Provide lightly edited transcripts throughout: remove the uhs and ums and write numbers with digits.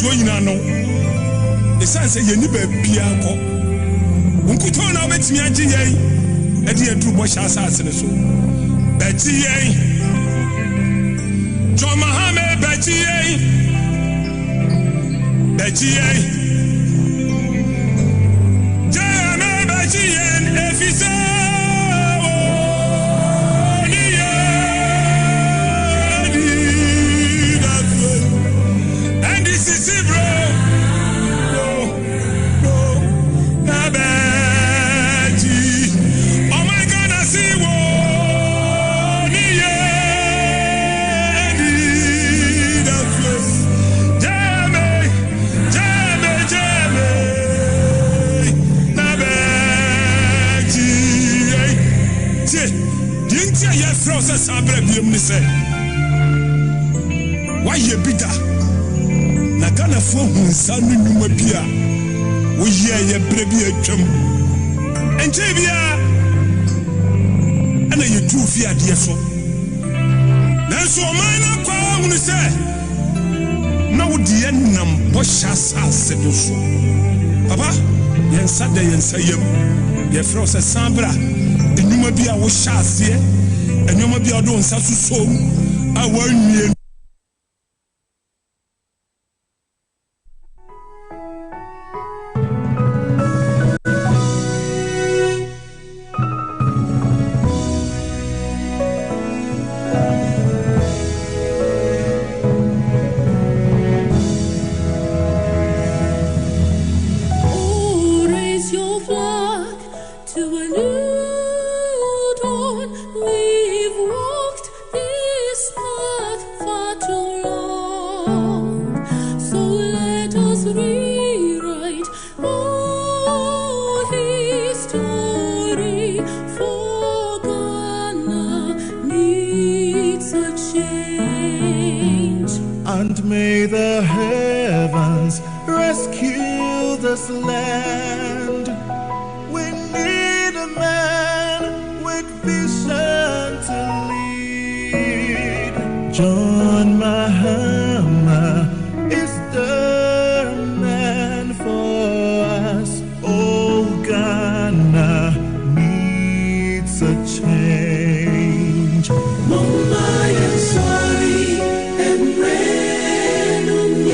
so yina no the sense ye ni ba bia ko unkuto na obetimi agi yei e de aduru bo sha asase ne so beti yei John Mahama beti yei Jame beti yen efise NDC bro process abre biem ni say why ye bida na Ghana fo hunsa no nwuma bia wo ye bre bi atwam enche bia ana ye tu fi ade so na so man na kwa hunu say na wo de nam bo shasa se do so papa yensa de yensa yam ye process abra enwuma bia wo shase and you might be doing such so I want Oh, raise your flag to a new dawn. We've walked this path far too long, so let us rewrite our history, for Ghana needs a change. And may the heavens rescue this land. We need a man with vision to lead. John Mahama is the man for us. Oh, Ghana needs a change. Mama, I'm sorry, and random,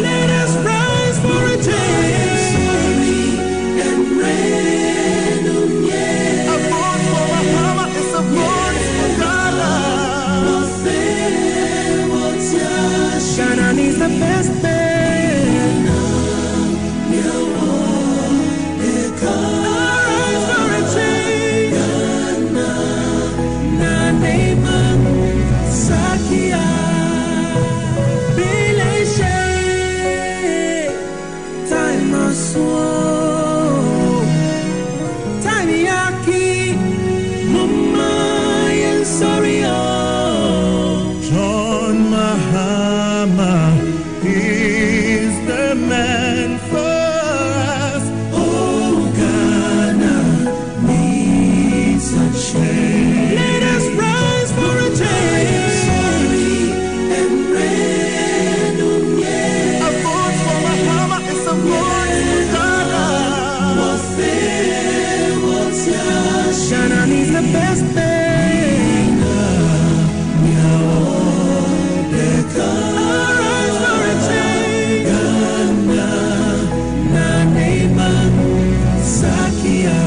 Let us rise for a change. sorry, and random, A vote for Mahama is a vote for Ghana. Ghana needs the best man. Arise for a change. Sakia. Time yaki, mama, and sorry, John Mahama is the man for us. oh, Ghana needs a change. Let us rise for a change. Sorry, and random, A vote for Mahama is a vote for Ghana. Ghana needs the best man. Arise for a change. Sakia.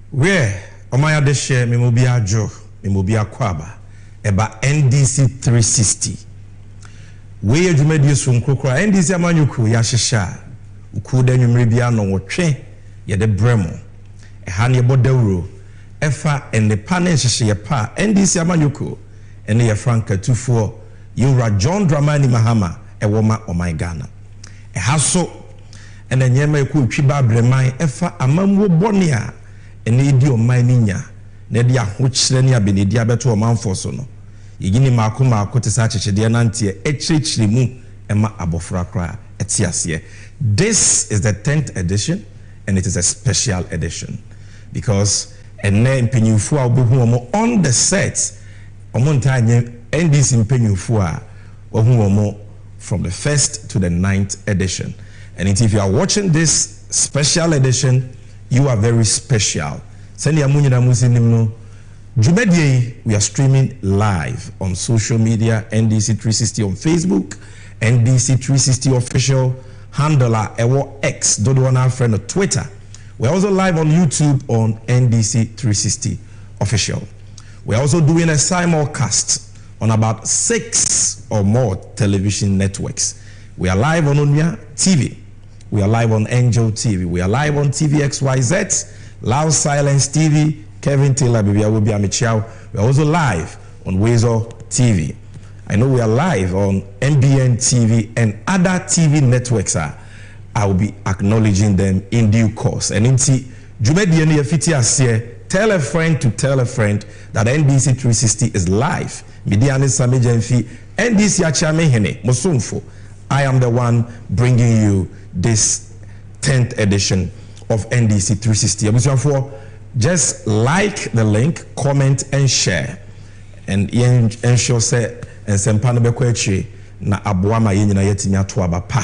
Where Omaya de share Memobia Jo, Memobia Kwaba, eba NDC 360. We Jumedius from Krokra, NDC Amanyuku, Yashisha, Ukuda Numribia no Watche, Yade Bremo, a Hanya Bodero, Efa and the Panesha Pa, NDC Amanyuku, and the Franca 24, Yura John Dramani Mahama, a woman o my Ghana. A hasso, and then Yema Chiba Bremai, Efa Amamu Bonia. Ene di o maninya na dia hokyere ne abenedia beto o manfo no yigini maako te sa chechede na ntie echirechire mu ema abofra kra etiase. This is the 10th edition and it is a special edition because ene mpenyufo a obehu omo on the set omo ntanye NDC mpenyufo a ohu omo from the 1st to the 9th edition. And if you are watching this special edition, you are very special. We are streaming live on social media, NDC 360 on Facebook, NDC 360 official handler Ewo X, Dodo and our friend on Twitter. We're also live on YouTube on NDC 360 official. We're also doing a simulcast on about 6 or more television networks. We are live on Bawumia TV. We are live on Angel TV. We are live on TVXYZ, Loud Silence TV, Kevin Taylor, Baby Awobi Amichao. We are also live on Wezo TV. I know we are live on MBN TV and other TV networks. I will be acknowledging them in due course. And inti, Jumediani Afiti Asie, tell a friend to tell a friend that NDC 360 is live. Midiani Sammy Gyamfi, NDC Achame Hene, Mosumfo. I am the one bringing you this 10th edition of NDC 360. Just like the link, comment and share. And ensure say and sempano bekwechi na abuama yenyina yetinya to abapa.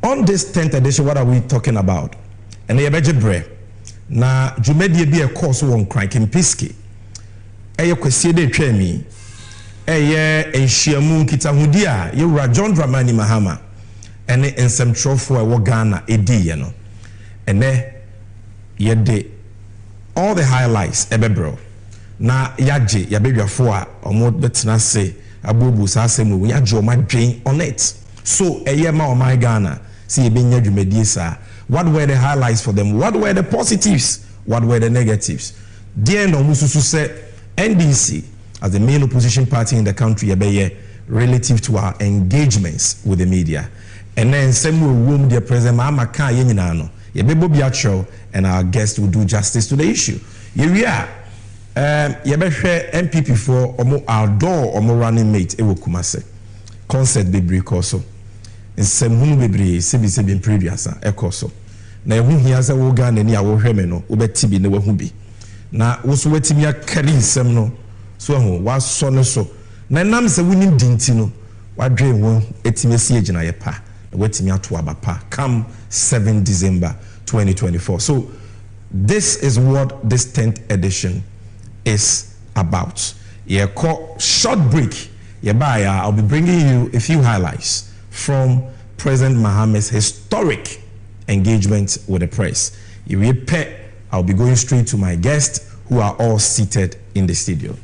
On this 10th edition, what are we talking about? And yebeje bre na jumedie bi e course won cranking piski. Eye kwesi de twami. Eye enhyiamu nkitahudi a yewura John Dramani Mahama ene ensɛmtwerɛfoɔ a ɛwɔ Ghana ediye no ene yɛde all the highlights ebebro na yagye yabedwafo a ɔmo betena se abobu saa asɛm mu yagye ɔmo adwen on it. So ɛyɛ ma ɔman Ghana see yebenya dwumadie saa. What were the highlights for them? What were the positives? What were the negatives? Dear no mususu say NDC as the main opposition party in the country relative to our engagements with the media. And then same room dear President Mahama ka yenyina no yebebo biatro and our guest will do justice to the issue. Yewia yebehwe MPP for omo outdoor omo running mate ewo Kumase concert bebre koso nsem hunu bebre sebi previous ekoso na ehu hia se wo Ghana ni a wo hweme no obeti bi na wahu bi na wo so watimi akari nsem no so ho waso no so na nam se wunim dinti no wadwe won etimi si agina ye pa na watimi ato abapa come 7 December 2024. So this is what this 10th edition is about. Yeah, call short break. Yeah, I'll be bringing you a few highlights from President Mahama's historic engagement with the press. I'll be going straight to my guests who are all seated in the studio.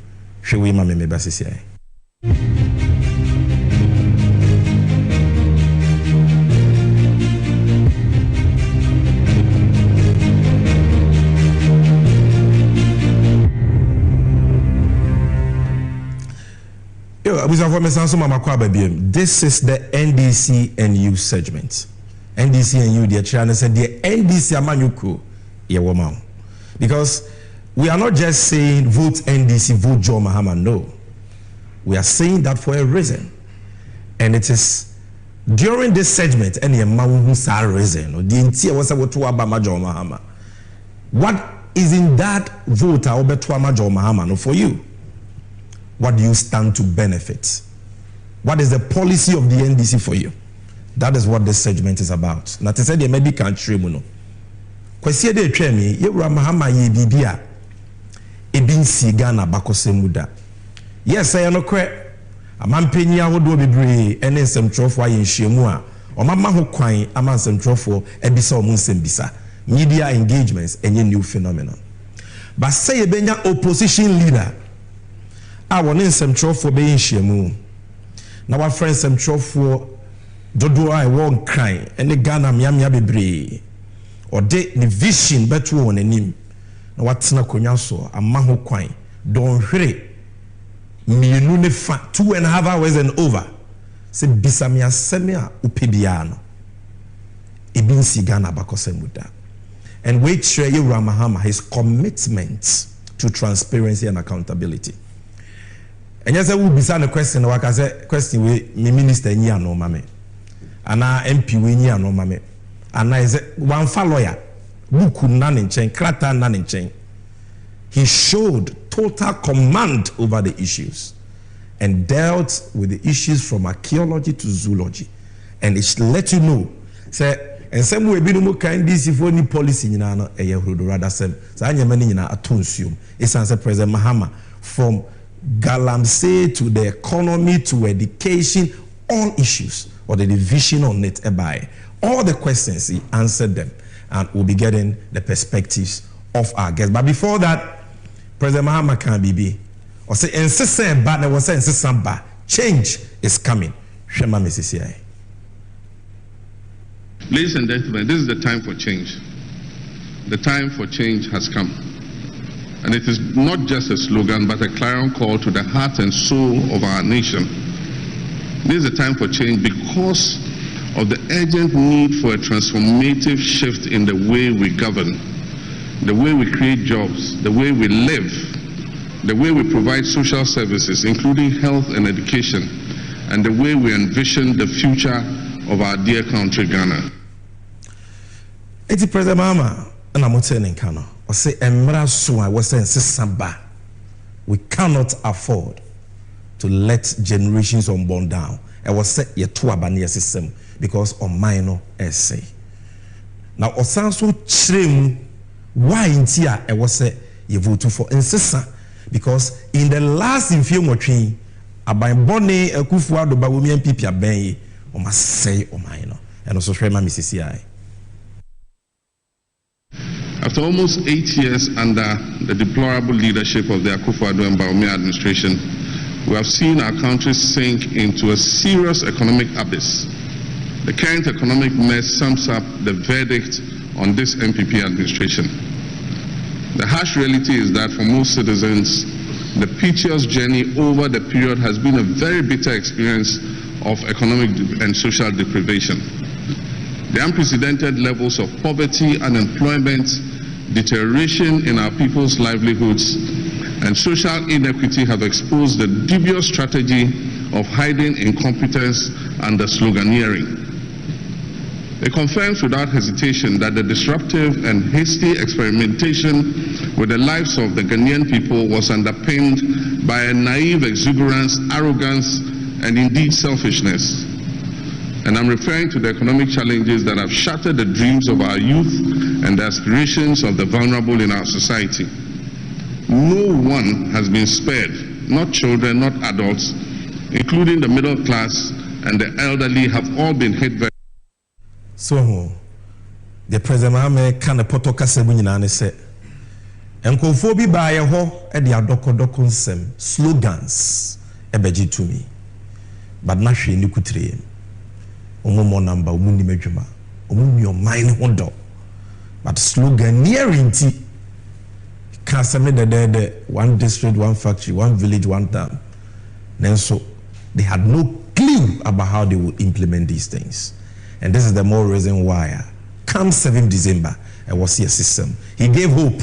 Shewi Mame Basisi. This is the NDC and you segment. NDC and you, dear China said, the NDC Amanyuku, yeah, because we are not just saying vote NDC, vote John Mahama. No, we are saying that for a reason, and it is during this segment. Any Mahama reason, the entire was about to Abama John Mahama. What is in that vote? I will bet to John Mahama. No, for you. What do you stand to benefit? What is the policy of the NDC for you? That is what this segment is about. Now, to say the maybe country, no. Kwesi de twemi, yewura Mahama ye bibia. Ebinsi Ghana bakose muda. Yes, I no kwe. Amampenyi ahodo bebre ene nsɛmtwerɛfo aye nhyiamu a ɔmama ho kwan ama nsɛmtwerɛfo ebisa ɔmo nsɛmbisa. Media engagements enye new phenomenon. But say benya opposition leader. I want in some trouble for being shemu. Now our friends some trouble for dodo I won't cry and the Ghana miamia bebre or de the vision betu on a nim. Now what's na konyaso a maho kwine don't hurry. Me no fa 2.5 hours and over. Se bisamia semia upibiano. Ibinsi Ghana bakosemuda. And wait sure you Mahama his commitment to transparency and accountability. And yes, I will be saying a question. Like I said, question we minister ni ano mame, ana MP we ni ano mame, ana is one lawyer, buku nanin chain, krata nanin chain. He showed total command over the issues, and dealt with the issues from archaeology to zoology, and it let you know, say. And some way be no more kind NDC for any policy in an rather sem. So I am in a tunsium. It's answer President Mahama from Galamsey to the economy to education, all issues or the division on it by all the questions he answered them, and we'll be getting the perspectives of our guests. But before that, President Mahama can be or say insistent but there was insistent but change is coming. Shema Mississippi. Ladies and gentlemen, this is the time for change. The time for change has come. And it is not just a slogan, but a clarion call to the heart and soul of our nation. This is the time for change because of the urgent need for a transformative shift in the way we govern, the way we create jobs, the way we live, the way we provide social services, including health and education, and the way we envision the future of our dear country, Ghana. Eti President Mahama, and I'm saying Ghana, or say Emra Sua was saying Samba. We cannot afford to let generations unborn down. I was say ye two abania system because on minor essay. Now Osanso Chrim, why in Tia I was say ye vote for incessant because in the last infirmary, Abai Bonne Akufo do Bawumia MPP aben o must say o minor and also Shema Mississippi. After almost 8 years under the deplorable leadership of the Akufo-Addo and Bawumia administration, we have seen our country sink into a serious economic abyss. The current economic mess sums up the verdict on this MPP administration. The harsh reality is that for most citizens, the piteous journey over the period has been a very bitter experience of economic and social deprivation. The unprecedented levels of poverty, unemployment, deterioration in our people's livelihoods, and social inequity have exposed the dubious strategy of hiding incompetence under sloganeering. It confirms without hesitation that the disruptive and hasty experimentation with the lives of the Ghanaian people was underpinned by a naive exuberance, arrogance, and indeed selfishness. And I'm referring to the economic challenges that have shattered the dreams of our youth and the aspirations of the vulnerable in our society. No one has been spared, not children, not adults, including the middle class and the elderly have all been hit very. So, the President Mahama can a potoka sebunyana say, and confobi by a ho at the adoko slogans, ebeji to me, but not she nukutre. Omo number, omuni mejuma, omuni your mind hondo, but slogan nearing tea. Can't submit the one district, one factory, one village, one town. Then so they had no clue about how they would implement these things. And this is the more reason why, come 7th December, I was here system. He gave hope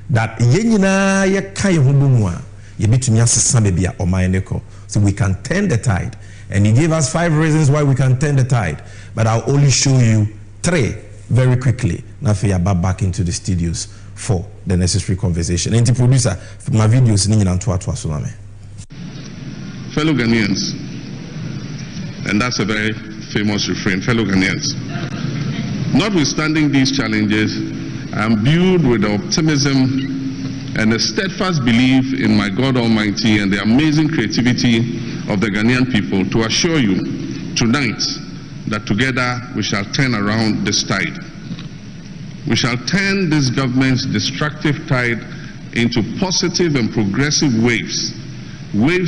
that yenina ye kai humumwa ye bitumia sisambebia or maineko, so we can turn the tide. And he gave us 5 reasons why we can turn the tide. But I'll only show you 3 very quickly. Now we are back into the studios for the necessary conversation. And the producer, my videos fellow Ghanaians, and that's a very famous refrain, fellow Ghanaians. Notwithstanding these challenges, I am imbued with the optimism and a steadfast belief in my God Almighty and the amazing creativity of the Ghanaian people to assure you tonight that together we shall turn around this tide. We shall turn this government's destructive tide into positive and progressive waves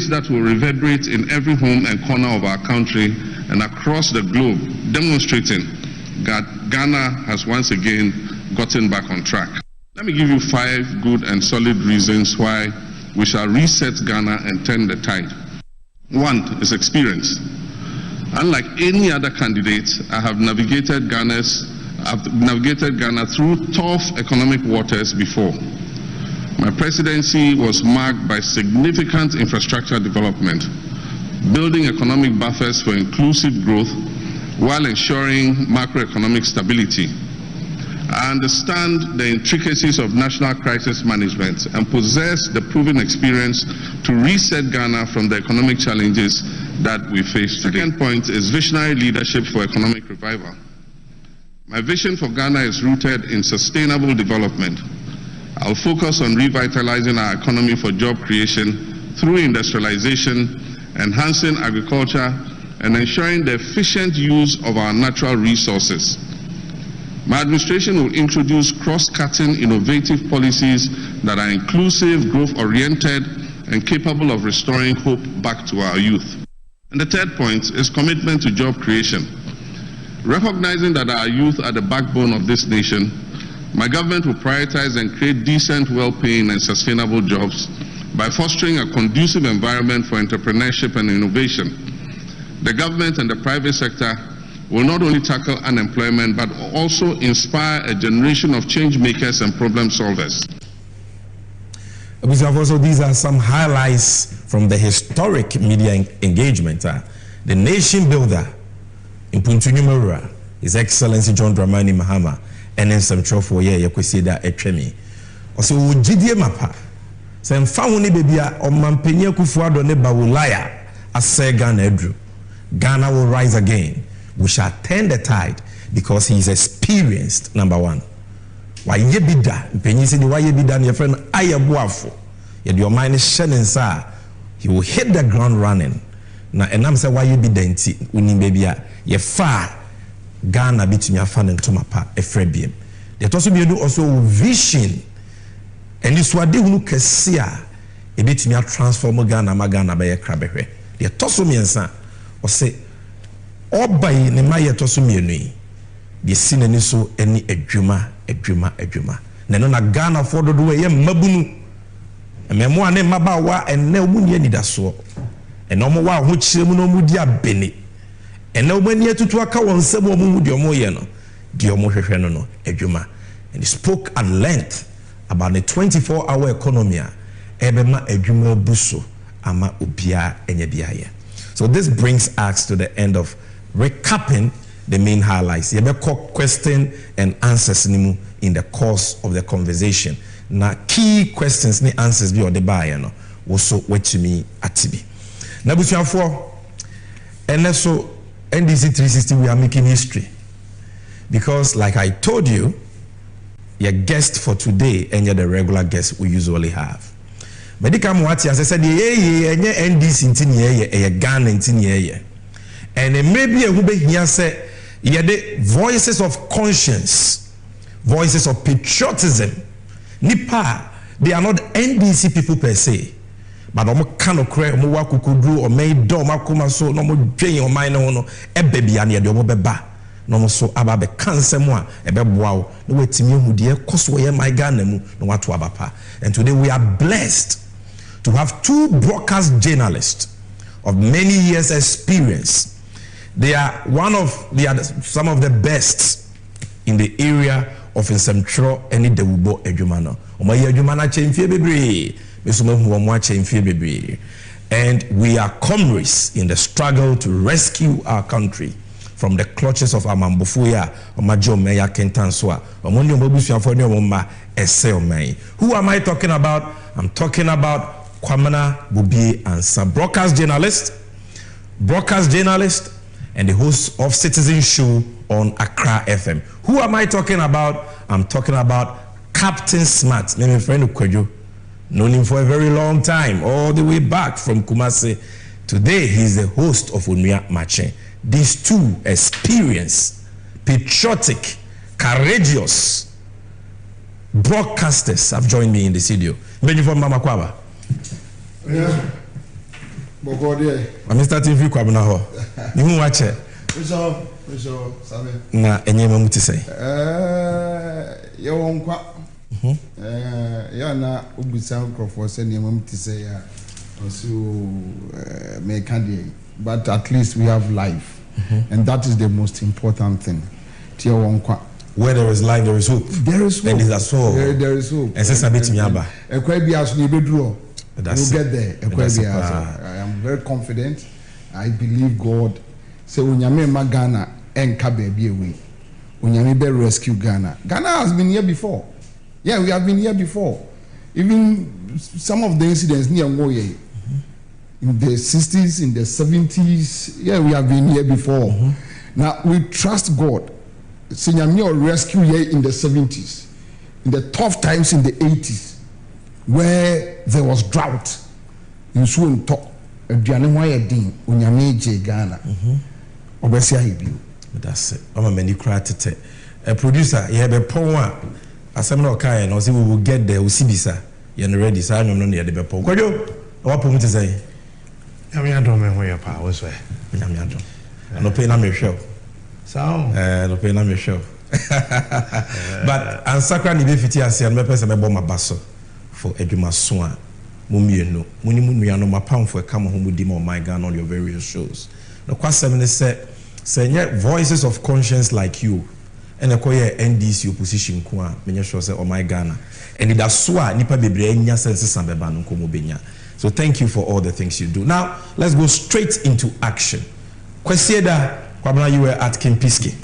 that will reverberate in every home and corner of our country and across the globe, demonstrating that Ghana has once again gotten back on track. Let me give you 5 good and solid reasons why we shall reset Ghana and turn the tide. 1 is experience. Unlike any other candidate, I have navigated Ghana through tough economic waters before. My presidency was marked by significant infrastructural development, building economic buffers for inclusive growth while ensuring macroeconomic stability. I understand the intricacies of national crisis management and possess the proven experience to reset Ghana from the economic challenges that we face today. Second point is visionary leadership for economic revival. My vision for Ghana is rooted in sustainable development. I'll focus on revitalizing our economy for job creation through industrialization, enhancing agriculture, and ensuring the efficient use of our natural resources. My administration will introduce cross-cutting innovative policies that are inclusive, growth-oriented, and capable of restoring hope back to our youth. And the third point is commitment to job creation. Recognizing that our youth are the backbone of this nation, my government will prioritize and create decent, well-paying, and sustainable jobs by fostering a conducive environment for entrepreneurship and innovation. The government and the private sector will not only tackle unemployment, but also inspire a generation of change makers and problem solvers. Also, these are some highlights from the historic media engagement. The nation builder in Puntunumura, His Excellency John Dramani Mahama, and then some for ye kwesida etwemi. Also, ujidie mapa. Sem fauni bebia o mampenya kufuado ne bawulaya ase Ghana edru. Ghana will rise again. We shall turn the tide because he is experienced, number 1. Waye bida, mpenyisi ni waye bida ni friend ayabuafo. Ye your mind is shining sa. He will hit the ground running. Na enam say waye bida nti uni bebia ye fa Ghana bitimi afa ne ntoma pa efrebiem. They also be also vision. And this what they hunu kese a ebetimi transform Ghana ma Ghana be ye krabehwe. They toso miensa o say obai ne maye toso mienu yi. They sin ani so any adwuma. Na no na Ghana for do we ye mabunu. Ememo ane mabawa enne omu ni anidaso. Ene omo wa ho kyeremu no mu di abene. Ene omo ani atutu aka won sebo omo mu di omo ye no. Di omo hwehwe no no adwuma. And he spoke at length about the 24-hour economy. Ebema adwuma buso ama obia enye biaye. So this brings us to the end of recapping the main highlights. You have question and answers in the course of the conversation. Now, key questions and answers be on the buyer. No, also what to me at TB. Now, before and so NDC 360, we are making history because, like I told you, your guest for today and you're the regular guest we usually have. Medical Mwati, as I said, NDC in Ghana in and maybe a woman here say. Yeah, the voices of conscience, voices of patriotism. Nipa, they are not NDC people per se, but omo kano kre omo wa kukudru o me do ma kuma so no mo dwen o man no baby ane de omo beba no mo so aba be kansem a ebe boa wo no wetimi hu de koso ye my Ghana mu no wato abapa. And today we are blessed to have 2 broadcast journalists of many years experience. They are some of the best in the area of Infrastructural and the Wubo Ejumano. And we are comrades in the struggle to rescue our country from the clutches of Amambufuya, Omajo Meya Kentanswa, Omonio Mobusia for Nyoma Eseo. Who am I talking about? I'm talking about Kwamana Bubi and some broadcast journalist, and the host of Citizen Show on Accra FM. Who am I talking about? I'm talking about Captain Smart. My friend Ukwejo. Known him for a very long time, all the way back from Kumasi. Today, he's the host of Unia Mache. These 2 experienced, patriotic, courageous broadcasters have joined me in the studio. Many from Mama Kwaba. Yeah. I'm starting with Kwabna Ho. You watch it. So, Sammy. Na enyema muti say. You won't quite. Na ubisa for sending him to say, also make candy. But at least we have life, and that is the most important thing. Where there is life, there is hope. There is hope. And it's a soul. There is hope. And since I bet me aba, we'll get there. I am very confident. I believe God. Say unyame magana enka baby away. Unyame be rescue Ghana. Ghana has been here before. Yeah, we have been here before. Even some of the incidents near Moye in the 60s, in the 70s. Yeah, we have been here before. Now we trust God. Sinyame rescue here in the 70s, in the tough times in the 80s, where there was drought. You soon talk. Unyame je Ghana. That's it. I'm a many credit. A producer, you have a poem. As I'm not kind, or say we will get there. We see this. You're ready. So I'm not near the poem. What poem to say? I mean, I don't know where your power is. I'm not paying on your show. So, no paying on your show. But I'm sacred. If it is, I'm a person. I'm a basso for Eduma Swan. Mumieno, Munimuniano, my pound for a come home with him on my gun on your various shows. The question said, say, voices of conscience like you, and a queer NDC opposition, Kwa, many shows on my Ghana, and it has swa nipa bebrenya senses and beban komobenya. So thank you for all the things you do. Now, let's go straight into action. Kwesieda, Kwabna, you were at Kimpiski.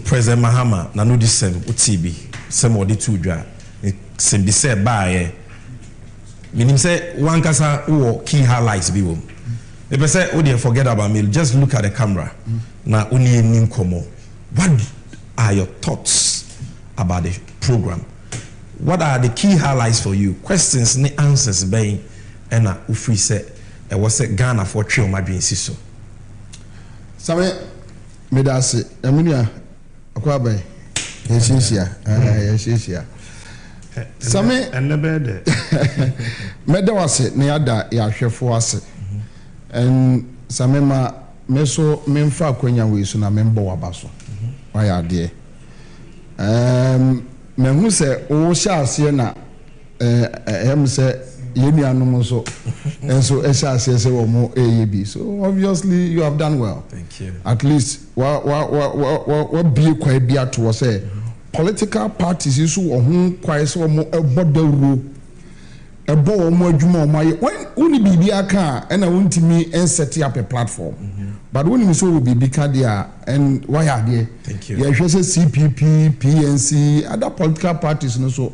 President Mahama, Nanu Disem, Utibi, Semodi Tudra, Sembise Baye. Meaning say one kasa who key highlights be wom. If I say, oh dear, forget about me, just look at the camera. Now only ninkomo. What are your thoughts about the program? What are the key highlights for you? Questions and answers being and ufri say I was say Ghana for trio my being siso. Sammy Medasi, Emilia Akwabe, yes. Sammy and the bed. Medawase, Neada, Yashefwase, and Samema Meso Memfa Quenya Wisuna Membo Abaso. Why are dear? Mehu say, oh, shall see na say, Yemianumoso, and so Esha says, oh, more AEB. So obviously, you have done well. Thank you. At least, what be quite be to say. Political parties issue or quite so more a border a ball more juma my when only be a car and I want to me and set up a platform. But when we saw will be Bicadia and why are they? Thank you. Yeah, just CPP, PNC, other political parties and so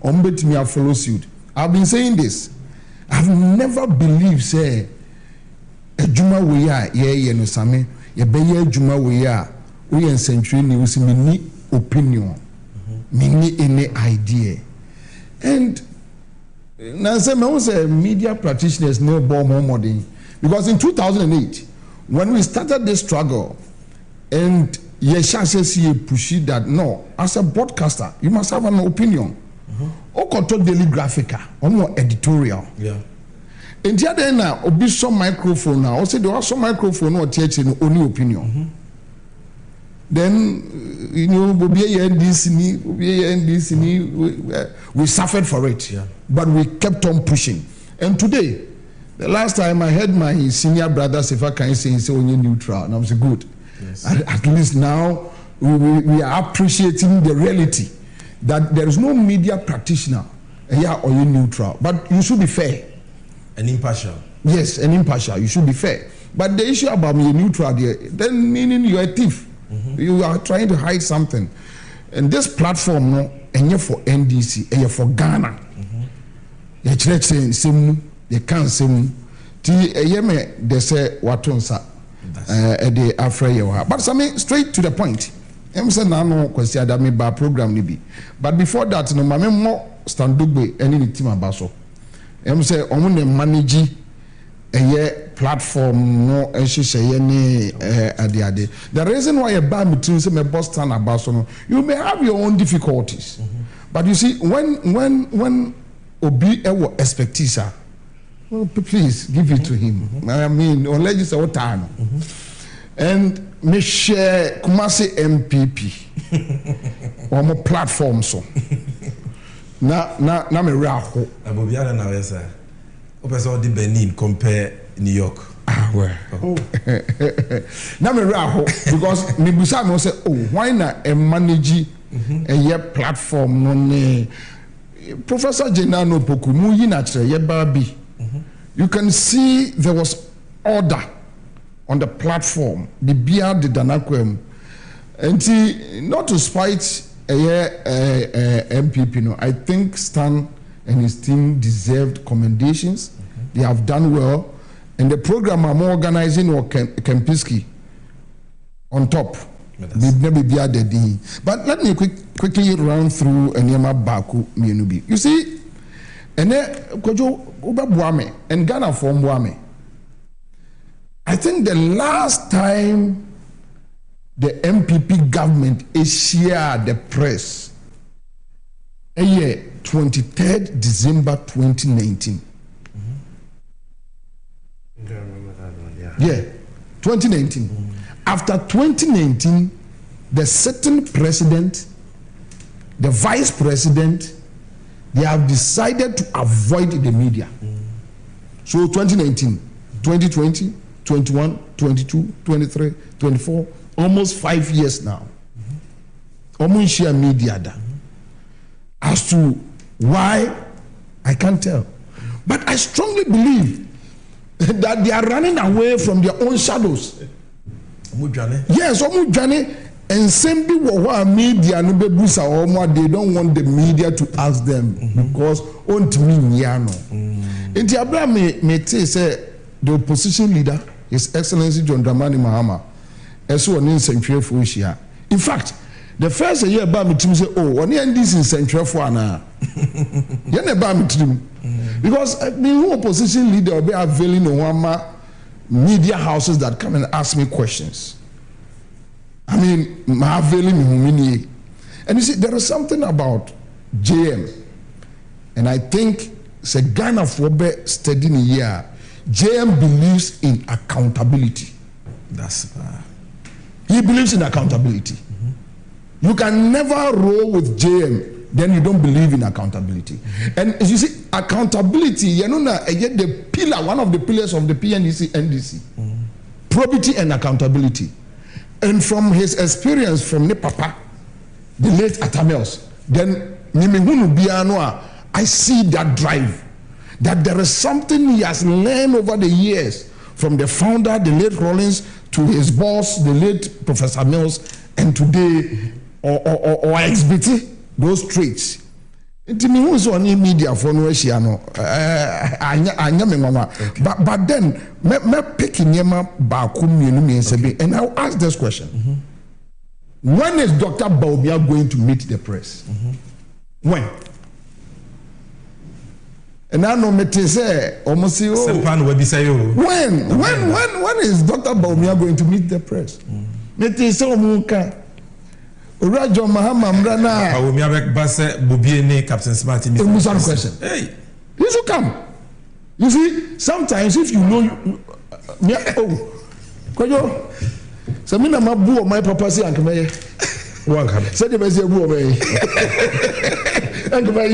on bet me I follow suit. I've been saying this. I've never believed say a juma we are yeah no same ye be juma we are we in century news me opinion, meaning any idea. And now say media practitioners know more modern because in 2008, when we started this struggle, and Yesha says he pushed that no, as a broadcaster, you must have an opinion. Or control daily graphica, or more editorial. Yeah. And the other now, obi some microphone now, or say there was some microphone or teaching only opinion. Then, you know, we suffered for it, but we kept on pushing. And today, the last time I heard my senior brother, if I can say, he's only neutral, and I was good. Yes. At least now, we are appreciating the reality that there is no media practitioner here or you neutral, but you should be fair. And impartial. Yes, and impartial, you should be fair. But the issue about me neutral there, then meaning you're a thief. You are trying to hide something. And this platform, no, and you're for NDC, and you're for Ghana. You're saying, they can't say, they say, Watonsa, they are afraid. But something straight to the point. I'm saying, no question that me by program, maybe. But before that, no, my more stand up and any team about so. I'm saying, I'm going to manage platform no ehyehyɛ ne ade. The reason why a bad meeting say me boss stand about so you may have your own difficulties. But you see when obi ewo expertise, well, please give it to him. I mean, unless you say what time. And me share Kumasi MPP on my platform so. Na me raho. Abobiara na we say. Opeso di Benin compare New York. Well. Oh. Na me raho because me busa no say why na manage a platform no ne Professor Jenano Poku mu yi na kire ye ba bi. You can see there was order on the platform. Bibia de danakwem. And not to spite MPP, no. I think Stan and his team deserved commendations. They have done well. And the program I'm organizing or Kempiski on top. But let me quickly run through Enyema Baku Mienubi. You see, and Ghana from Buame. I think the last time the MPP government shared the press, 23rd December 2019. I don't remember that one, Yeah, 2019. After 2019, the sitting president, the vice president, they have decided to avoid the media. So 2019, 2020, 21, 22, 23, 24, almost 5 years now. Almost share media. As to why, I can't tell. But I strongly believe that they are running away from their own shadows. Yes, and same people who are media no be busa or they don't want the media to ask them because on me no. In the Abraham me say the opposition leader, His Excellency John Dramani Mahama, so on in Central Fushia. In fact, the first year about me to say, oh, on the NDC in Central Fuana. You never me to because the opposition leader will be availing on media houses that come and ask me questions. I mean, and you see, there is something about JM, and I think it's a Ghana for studying here. JM believes in accountability. That's he believes in accountability. You can never roll with JM, then you don't believe in accountability. And as you see, accountability, you know, the pillar, one of the pillars of the PNDC, NDC, probity and accountability. And from his experience from the papa, the late Atamels, then I see that drive, that there is something he has learned over the years from the founder, the late Rollins, to his boss, the late Professor Mills, and today, or exhibit those traits. But then, me picking yema baku and I'll ask this question. When is Dr. Bawumia going to meet the press? When? And I know me say almost when is Dr. Bawumia going to meet the press? Me say omuka Rajo Mahama Mrana. Bawumia base Bobiene Captain Smart. Question. Hey, you should come. You see, sometimes if you know, Kojo, Samina Mabu, my papa say, Uncle May, one come. Said the best of me. Uncle May,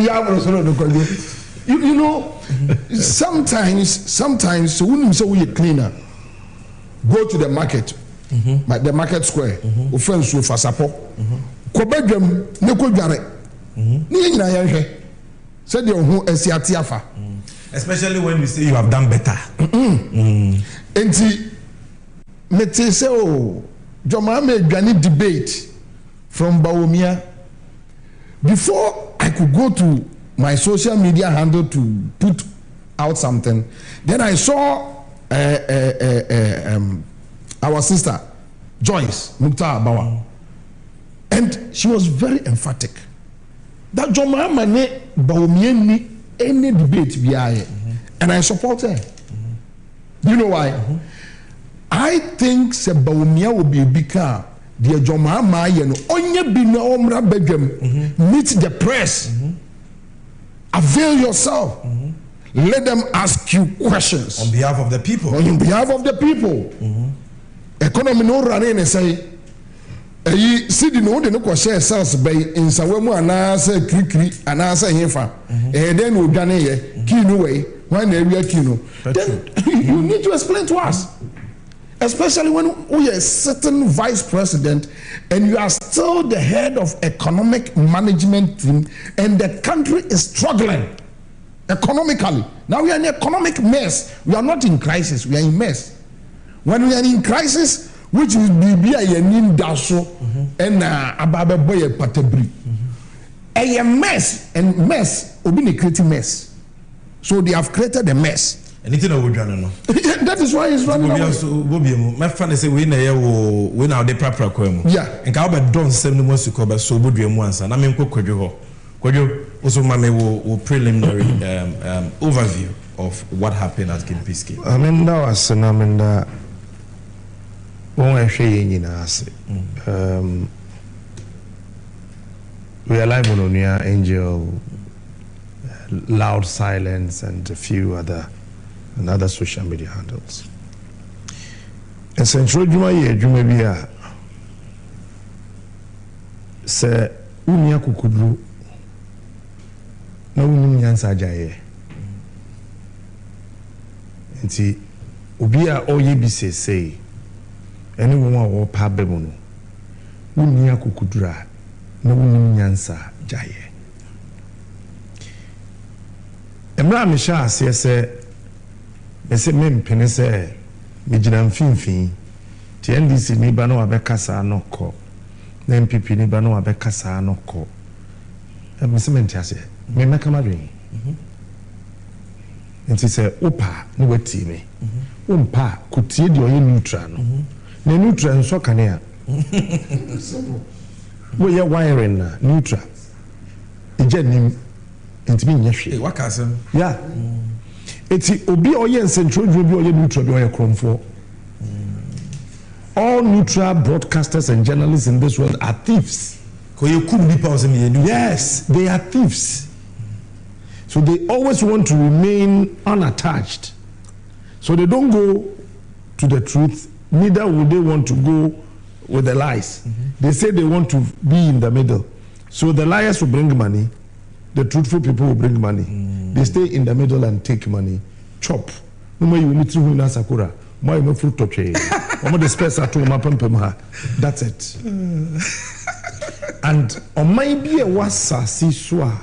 you know, sometimes, so when you say we cleaner, go to the market, the market square, offense for support. Kobedem, Neko Jare, Nina Yanke, said your who Esiatiafa. Especially when you say you have done better. And see, Mete say, oh, Jomame Gani debate from Bawumia. Before I could go to my social media handle to put out something, then I saw our sister, Joyce Mukta Bawa. And she was very emphatic that Jomame Bawumia ni any debate be and I support her. Do you know why? I think se Bawumia will be a big car. The Mahama, you know, onye bi na omra bedwam. Meet the press. Avail yourself. Let them ask you questions on behalf of the people. On behalf of the people. Economy no running and say. See the no, they no share cells by in Sawemu and I say Krikri and I say Hefa. And then we've done a kino way, one area kino. Then you need to explain to us. Especially when we are a certain vice president and you are still the head of economic management team and the country is struggling economically. Now we are in an economic mess. We are not in crisis, we are in mess. When we are in crisis, which will be a nin daso and ababe boy patabri. A mess and mess will be creating mess. So they have created a mess. Anything I would run. That is why it's running away. My friend say we now the proper kwemu. Yeah. And how about don't send them to cover so would be once and I mean Kojo also mame will preliminary overview of what happened at Kimpiski. I mean that was we are live on Bawumia, Angel, Loud Silence, and a few other social media handles. Essentially, Juma Bia say Unia Kukudru na unim nyansa jaye. Nti obi a oye bi say ene wo a wo pa bemu no Unia Kukudra na unim nyansa jaye. Emra me sha ase say ese mempene say me gina mfimfin ti NDC ni ba no abekasa no ko na MPP ni ba no abekasa no ko me se menti ase me meka madwen nti se opa ni wati me umpa kutie di oye neutral no na neutral nso kanea we ye wiring na neutral ije nim ntimi nyehwe wakasem yeah eti obi oye nsentro bi oye neutral bi oye kromfo. All neutral broadcasters and journalists in this world are thieves. Yes, they are thieves. So they always want to remain unattached. So they don't go to the truth, neither would they want to go with the lies. They say they want to be in the middle. So the liars will bring money, the truthful people will bring money. They stay in the middle and take money. Chop. No more you need to win Sakura. More you fruit top chain. The space at home. That's it. And on my be a wasa si swa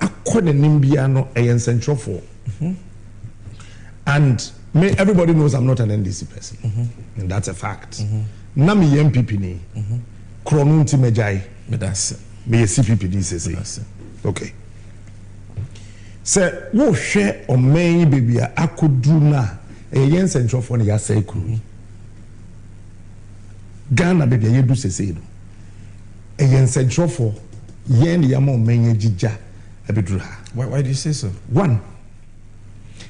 a kone nimbiano a central for. And everybody knows I'm not an NDC person. And that's a fact. Nami MPP ni Kronunti Mejai. Me a CPPD says. Okay. Say, wo share or may baby a could do na a yen central for the say crew. Ghana baby you do say no. A yen central for yen yamo menye jija a bidruha. Why do you say so? One,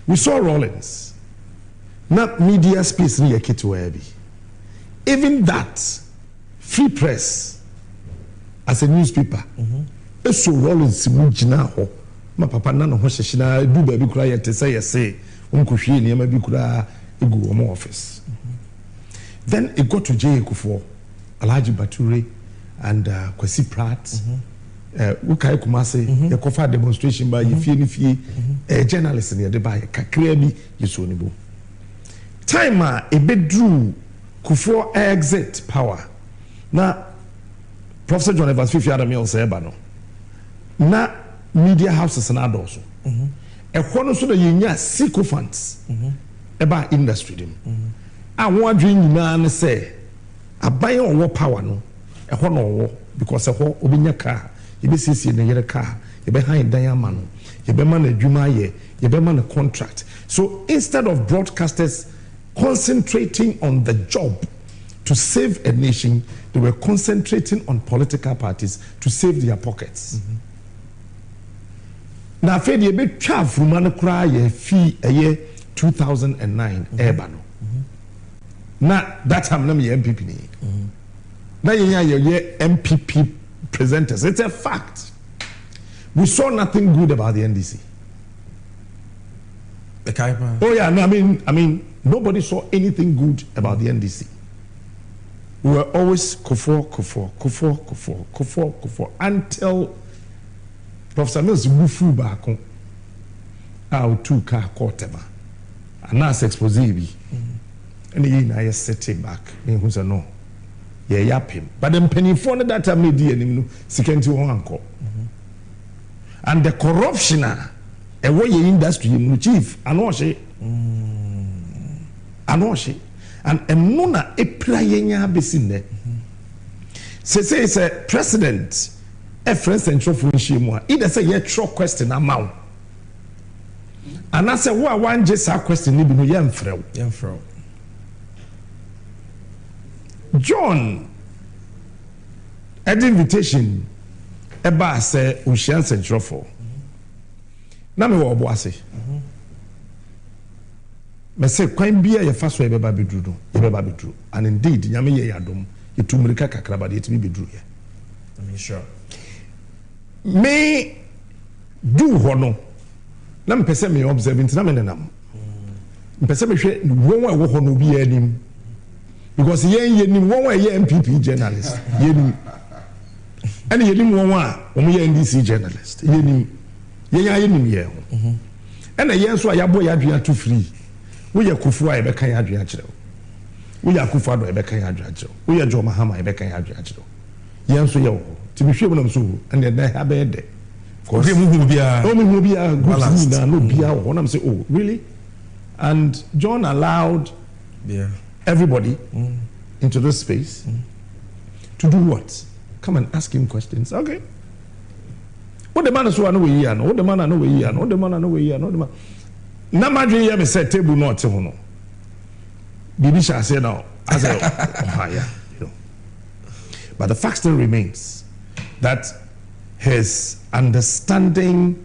we saw Rollins. Not media space near Kitwebi. Even that free press as a newspaper. So Rollins mujina ma papa na no ho hyehina du ba bi kura yete say unkuhwie ne ma bi kura egu omo office. Then it got to J Kufuor, Alhaji Bature and Kwesi Pratt. We kai Kumase ye kofa demonstration by ye fie journalist ne de ba kakra bi yeso ne bo. Time a bedru Kufuor exit power. Na Professor John Evans Fifi Adamiel say ba no. Na media houses and adults. A one so that you sycophants about industry. I want dream man say a buy on war power no a one or because a whole obinya car, you be sissy in the car, you behind diamond, you be man a jumaye, you be man a contract. So instead of broadcasters concentrating on the job to save a nation, they were concentrating on political parties to save their pockets. Na afei de be twa afruma no kra ye fi eye 2009 Ebano. Now that time I'm MPP. Now you're MPP presenters. It's a fact. We saw nothing good about the NDC. Oh yeah, no, I mean, nobody saw anything good about the NDC. We were always kufor until Professor Mills Bufu Bako out to car quarterma and that's expose bi and he set back in who's a no. Yeah, yap him. But then penny for that time media second to uncle. And the corruption a way industry in chief and nona e prayenya besin there. Say it's a president a friend central for shimo. Either say ye tro question amount. And I say one just a question ni bi no yemfrɛ. John an invitation eba say Ocean Central for. Na me wo obo ase. Me say kwan bia ye fa so e beba bedru no, e beba bedru. And indeed, nyame ye yadom, etumrika kakraba de etimi bedru ye. I mean sure. Me do hono. Na me pese me observe ntina me nenam. Me pese me hwe won wa wo hono bi anim. Because ye nim won wa ye MPP journalist. Ye nim. And ye nim won wa ye NDC journalist. Ye nim. Ye nim ye. And ye so ya boy adua to free. We ye kufu a ye be kan adua kire. We ye kufu ado ye be kan adua kire. We ye jo Mahama ye be kan adua kire. Ye so ye wo. Ti bi hwe mo so and then ha be de. Because mu bia no bia wo am say oh really? And John allowed everybody into this space to do what? Come and ask him questions. Okay. What the man is so I know we here, what the man I know we here, what the man I know we here, what the man. Na madri here me say table not to no. Bibi shall say now. I say yeah, you know. But the fact still remains that his understanding,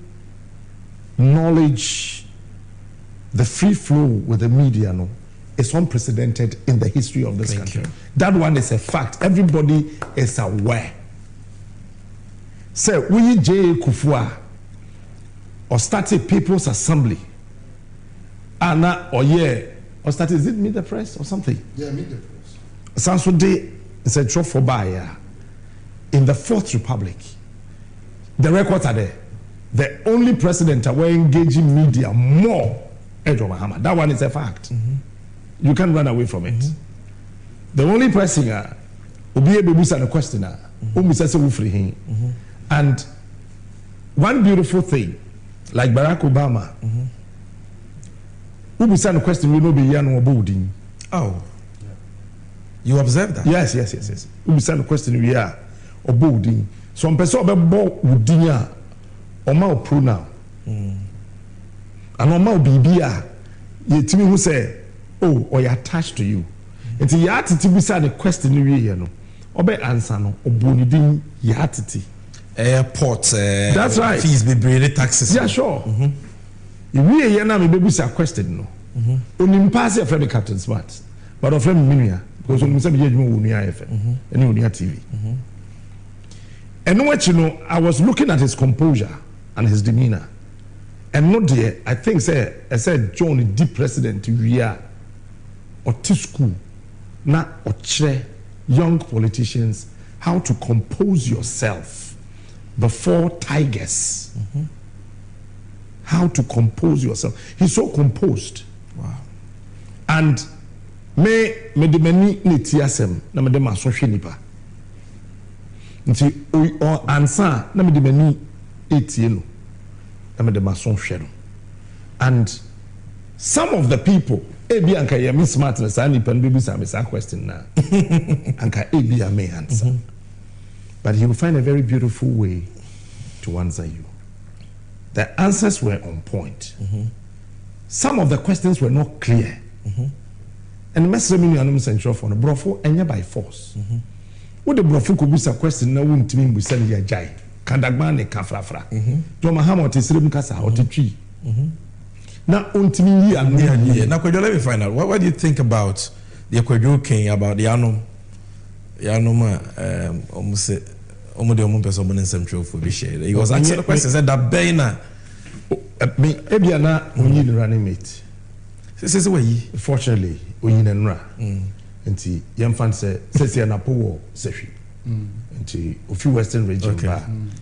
knowledge, the free flow with the media is unprecedented in the history of this country. That one is a fact. Everybody is aware. So we J. Kufua or started People's Assembly. Anna or or started, is it Meet the Press or something? Yeah, Meet the Press. Sansode is a drop for buyer in the Fourth Republic. The records are there. The only president who engaging media more Edward Mahama. That one is a fact. You can't run away from it. The only person will be able to answer the question. And one beautiful thing, like Barack Obama, who answer the question, we know be here no boarding. Oh, you observe that? Yes. Who answer the question, we are or boarding. Some person be board with dinner or more pronoun. And on my BBA, you tell me who say, oh, or you're attached to you. And you have to be the question you know. Or be answer no, or bonidin yatiti. Airport, that's right. Fees be bringing taxes. Yeah, sure. If we here now, maybe we question no. Only pass your friend Captain Smart, but of friend Minia, because when we say you Unia FM and Unia TV. And what you know, I was looking at his composure and his demeanor. And not there, I think I said John the president we are or to school na or chair young politicians how to compose yourself before tigers. How to compose yourself. He's so composed. Wow. And me de mani netiasem na me de masohwe nipa. Nti o ansa na me de mani etie no. And some of the people, ebi anka ye me smartness and ipan baby some question na. Anka ebi may answer. But he will find a very beautiful way to answer you. The answers were on point. Some of the questions were not clear. And the message me anum central for no brofo enya by force. What the brofo could be a question na wuntimi mbusa ne ya jai. Kandagman ne kafrafra. To Mahama te sirem kasa o te twi. Now, ultimately, Now, Kwadwo, let me find out. What do you think about the Kwadwo King, about the almost say, he was asking the question, said that Baina. Me, Ebiana, we need running mate. Fortunately, we need a ra. And see, young fan said, Napo, Sefi. And see, a few Western regions,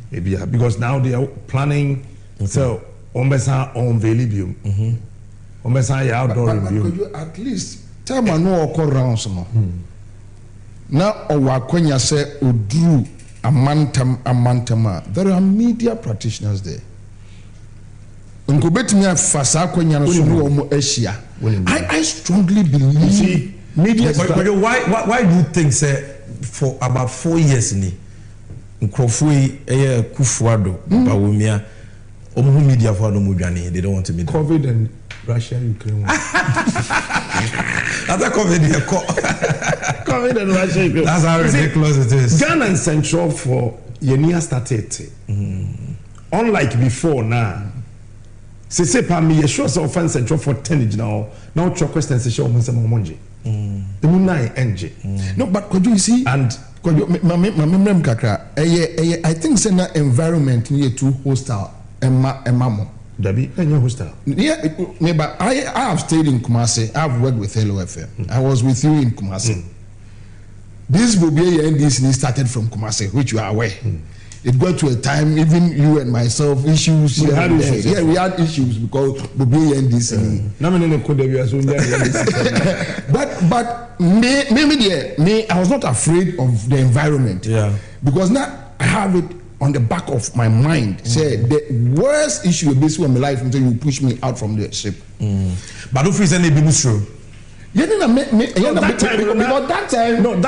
because now they are planning. So, Ombesa on Velibium. Ombesa outdoor review. At least, tell me no occur rounds. Now, Owakwenya say, Udru, Amantama. There are media practitioners there. I strongly believe. See, media. Why do you think, say, for about 4 years, Nkrofui, Kufuado, Bawumia, media for no Mujani, they don't want to meet COVID and Russia, Ukraine. That's a COVID. COVID and Russia, Ukraine. That's how ridiculous it is. Ghana and Central for Yenia started. Unlike before now. Se pa me sure so offense Central for 10 now. Now your question say show me some money. The munai enje. No, but could you see and could you my kakra I think say na environment near too hostile emamo. Dabi any hostile. Yeah, but I have stayed in Kumasi. I've worked with Hello FM. I was with you in Kumasi. This Bawumia NDC started from Kumasi, which you are aware. It got to a time, even you and myself, issues. We had issues. Yeah, we had issues because Bawumia NDC. But me, I was not afraid of the environment. Yeah. Because now I have it on the back of my mind. Say the worst issue basically in my life until you push me out from the ship. But don't freeze any business through. That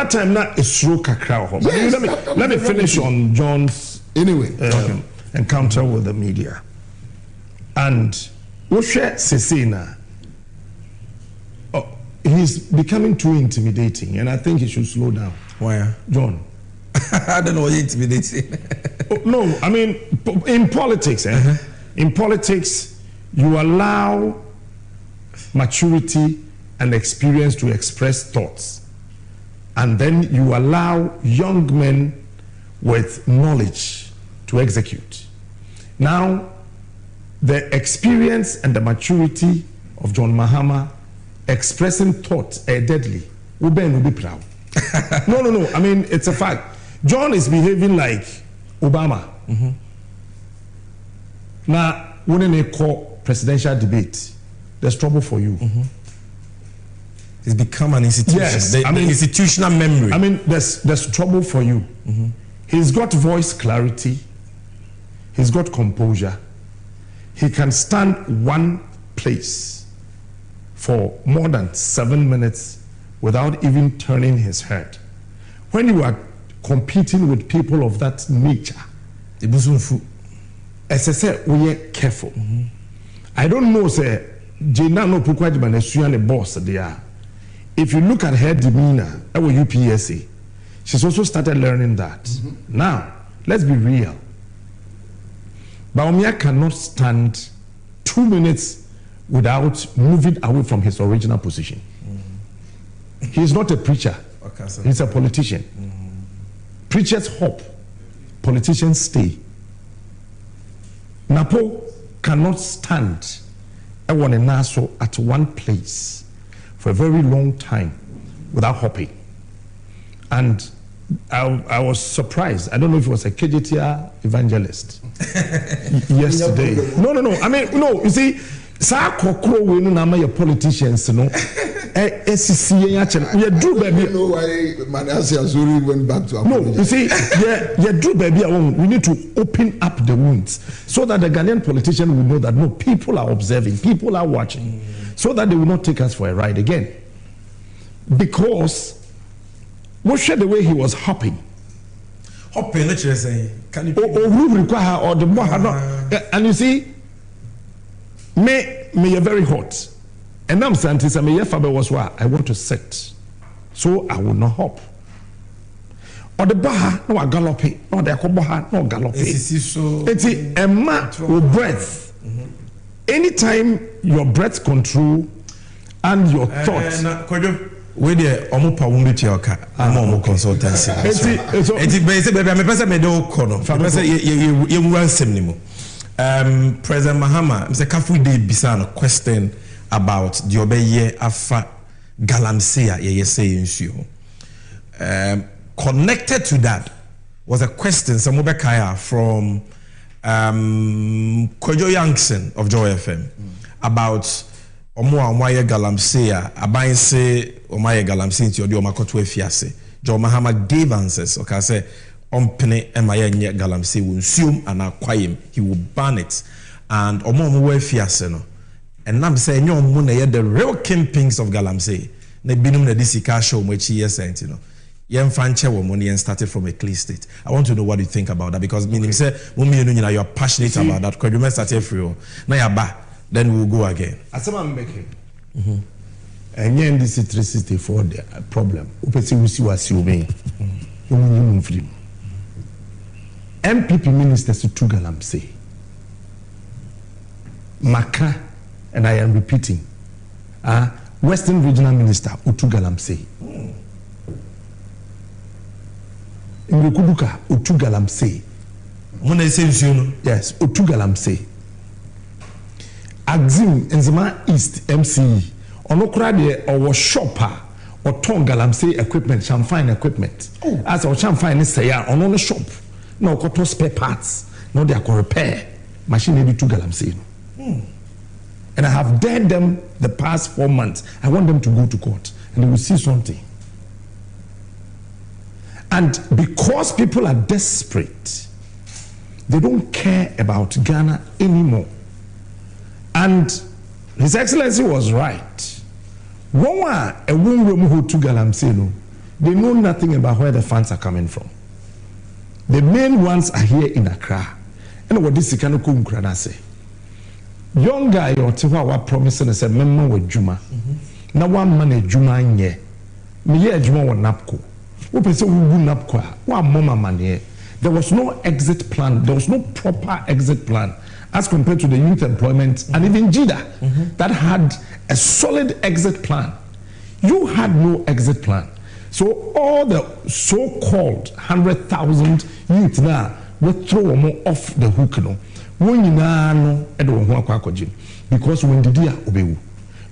time not a stroke crowd. Yes, let me finish on John's encounter with the media. And Oshe Sesena, he's becoming too intimidating, and I think he should slow down. Why, John? I don't know what intimidating. No, I mean in politics. In politics, you allow maturity and experience to express thoughts, and then you allow young men with knowledge to execute. Now, the experience and the maturity of John Mahama expressing thoughts are deadly. Uben will be proud. No. I mean, it's a fact. John is behaving like Obama. Now, when they call presidential debate, there's trouble for you. It's become an institution. Yes, the institutional memory. I mean, there's trouble for you. He's got voice clarity. He's got composure. He can stand one place for more than 7 minutes without even turning his head. When you are competing with people of that nature, as I said, we are careful. I don't know, say, Jena no Pukwajiman is the boss there. If you look at her demeanor, our UPSA, she's also started learning that. Now, let's be real. Bawumia cannot stand 2 minutes without moving away from his original position. He's not a preacher. He's a politician. Preachers hop, politicians stay. Napo cannot stand at one place for a very long time without hopping. And I was surprised. I don't know if it was a KJTR evangelist yesterday. No. I mean, no, you see, sa kokro we no na ma politicians no. We do baby. You know why Manasseh Azuri went back to Abuja? No, you see, do baby. We need to open up the wounds so that the Ghanaian politician will know that no, people are observing, people are watching, so that they will not take us for a ride again. Because watch the way he was hopping. Let's just say, can you? Or the and you see, me are very hot. And I'm saying to me, was why I want to sit, so I will not hop. Or the bar, no, I galloping, no, the bar, no, galloping. It's a man with breath. anytime your breath control and your thoughts. Where the omupa wumbi tioka, omu consultancy. Eti base baby, me pesa me do kono. Pesa ye wansem ni mo. President Mahama, Mr. Kafu de bisano question about the obeye afa Galamsey ye say issue. Connected to that was a question Samubekaya from Kojo Yankson of Joy FM about Omoa Galamsey, Abain say Omaye Galamsey into your Makoto Fiase. Joe Mahama gave answers. Okay, I say Ompene Emaya Galamsey will assume and acquire him. He will ban it. And Omo Fiase no. And I'm saying you Mune the real kingpins of Galamsey. Ne binum na disika show which he sent, you know. Yen fanche wo money and started from a clean state. I want to know what you think about that because meaning say you're passionate about that. Because you must start free. Now you're back. Then we will go again. As I'm making, and NDC 364 the problem. Upesi we see what you mean. MPP ministers to Galamsey, Maka, and I am repeating, Western Regional Minister Utu Galamsey, Ngukuduka Utu Galamsey. Yes, Utu Galamsey. Axim Enzima East MCE onokura de owo shopper or ton Galamsey equipment, champagne equipment. As our champagne say ya ono no shop no koto spare parts no they are repair machine maybe to Galamsey. And I have dared them the past 4 months. I want them to go to court and they will see something. And because people are desperate, they don't care about Ghana anymore. And His Excellency was right. They know nothing about where the funds are coming from. The main ones are here in Accra. And what this kind of say. Young guy or Tiwa promising us a member with Juma. Now one man a Juma nye. Me ye Juma wa napko. Open say we napko. One mama man here. There was no exit plan. There was no proper exit plan as compared to the youth employment and even JIDA that had a solid exit plan. You had no exit plan. So all the so-called 100,000 youth now will throw them off the hook. No? Because when the dia obewu.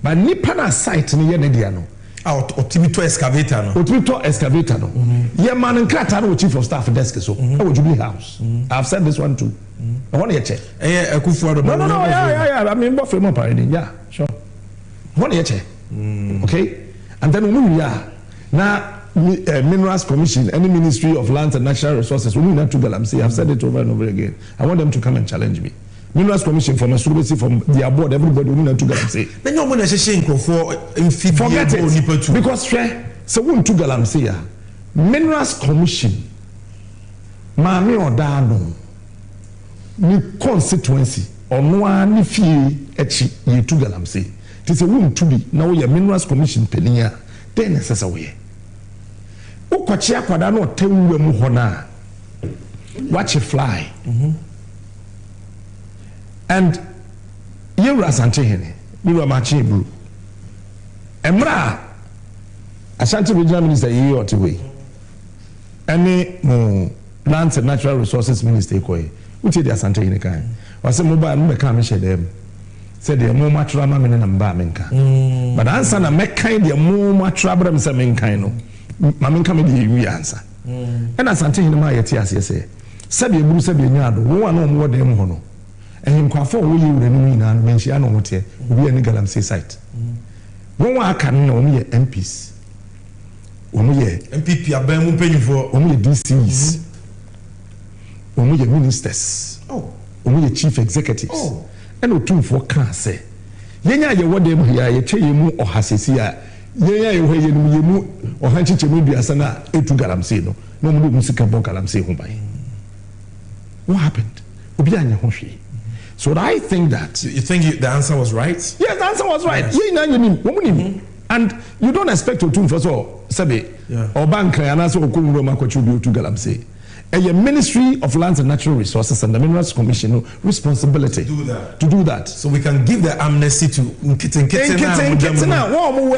But nipana site ni yenedia no. Otimito excavator no. Otimito excavator no. Ye man nkrata no chief of staff desk so. E Jubilee House. I've said this one too. I want to check. No, yeah. I mean, what more parade? Yeah, sure. What check? Okay, and then we are now Minerals Commission, any Ministry of Lands and Natural Resources. We need to Galamsey. I've said it over and over again. I want them to come and challenge me. Minerals Commission from Masubesi from their board. Everybody we need to Galamsey. Then you're going to say forget it because so we need to Galamsey. Minerals Commission, Mami Odano. Ni constituency or no one fee echi ye to Galamsey. It is a wound to be now your Minerals Commission penia, then necessary. Ukachia Quadano tell you muhona. Watch a fly. And you rasante hene, you were matching blue. Emra Ashanti Regional Minister ye or way. Any Lands and Natural Resources Minister koi. Which is the Asante in the kind. Was a mobile no come share them. Said the more much rama men and bamenka. But answer na make kind the more much rabram semen kind. Mamin come the answer. And Asante in my yetias say. Said the blue said the yard, one on more them hono. And him quafo will you renew and mention what here will be any Galamsey site. One can know me MPs. Only MPP are being paying for only DCs. Only ministers, only chief executives, and no two for cancer. Yenya, you want them here, you tell you or Hassia. Yenya, you or Hanchi Media Sana, to Galamsey. No more music about Galamsey. What happened? So I think that. You think the answer was right? Yes, the answer was right. Yes. And you don't expect to first of all, Sabi, or bank, and also Kumroma contribute to Galamsey. A Ministry of Lands and Natural Resources and the Minerals Commission responsibility to do that. So we can give the amnesty to Nkitena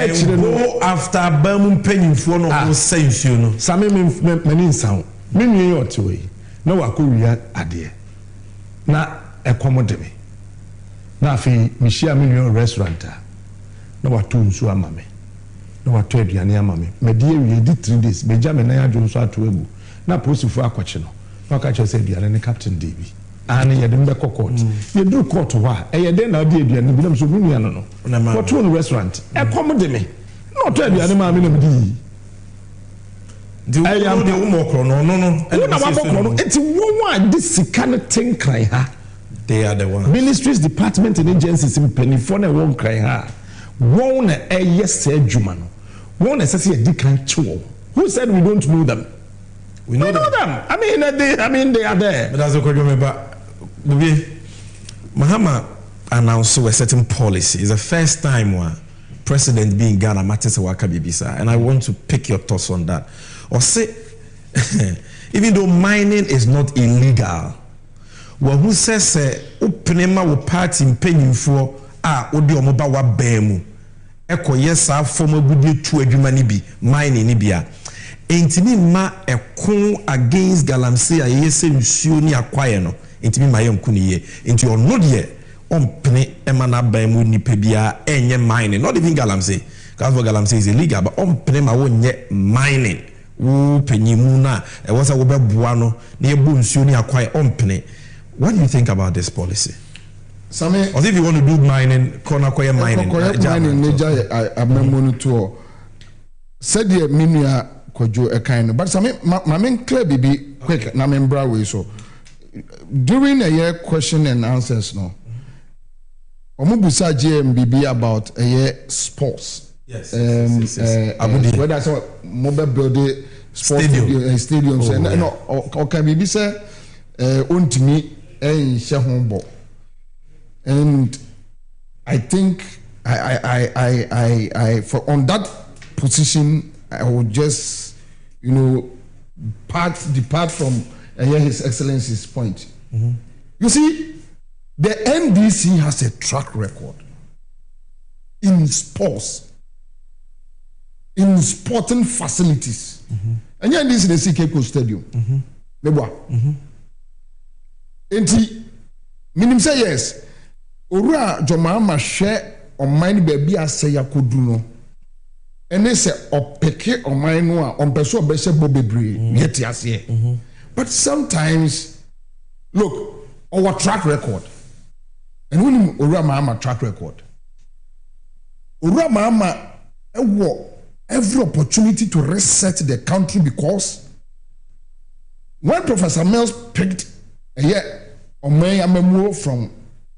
and go after Bamum penny for no sense, you know. Sammy menin sound. Mimi or two. No, I could react adhere. Na accommodate me. Na fi Michia million restaurant. No, I told you, mammy. No, I told you, mammy. My dear, we did 3 days. Benjamin and I Jones are to able. Na post for a question. No, catch us and Captain Davy. And you didn't court. You do court why? And you then idea and the so no. What to restaurant? Accommodate me. Not tell you, mammy. I am the no. It's one this kind of thing cry ha. They are the ones. Ministries, departments, and agencies in Pennyphone won't cry ha. One a yes said Jumano. One as a decline chuo. Who said we don't know them? We know them. I mean they are there. But as a remember, Mahama announced a certain policy. It's the first time one president being Ghana matters waka bibisa, and I want to pick your thoughts on that. Or say, even though mining is not illegal, well, who says openema wo party paying for odi omoba wa bemu eko yes former budget to adwuma ni bi mining ni bia entimi ma ekon against Galamsey ayese nsuo ni akwaye no entimi ma yenku ni ye enti ono de ompene emana bemu ni pe bia enye mining, not even Galamsey, because for Galamsey is illegal, but ompene ma wonye mining. What do you think about this policy? Sammy, or if you want to do mining, mining, major to said the minia kojo a kind, but some my main clear baby quick na membra way so during a year question and answers no. Omubusa GMBB about a year sports. Yes. Whether I saw mobile building sports stadiums and no or can be say to me and Shahombo. And I think I for on that position I would just depart from His Excellency's point. You see, the NDC has a track record in sports. In sporting facilities. And yeah, this is the CK Stadium. Enti, minim say yes. Ora Jomama share on mine baby as say yakuduno. And they say opeke on mine on person bese bobebre yet yes here. But sometimes look our track record. And when Ora Mama track record. Ora Mama every opportunity to reset the country because when Professor Mills picked a year on May Amemo from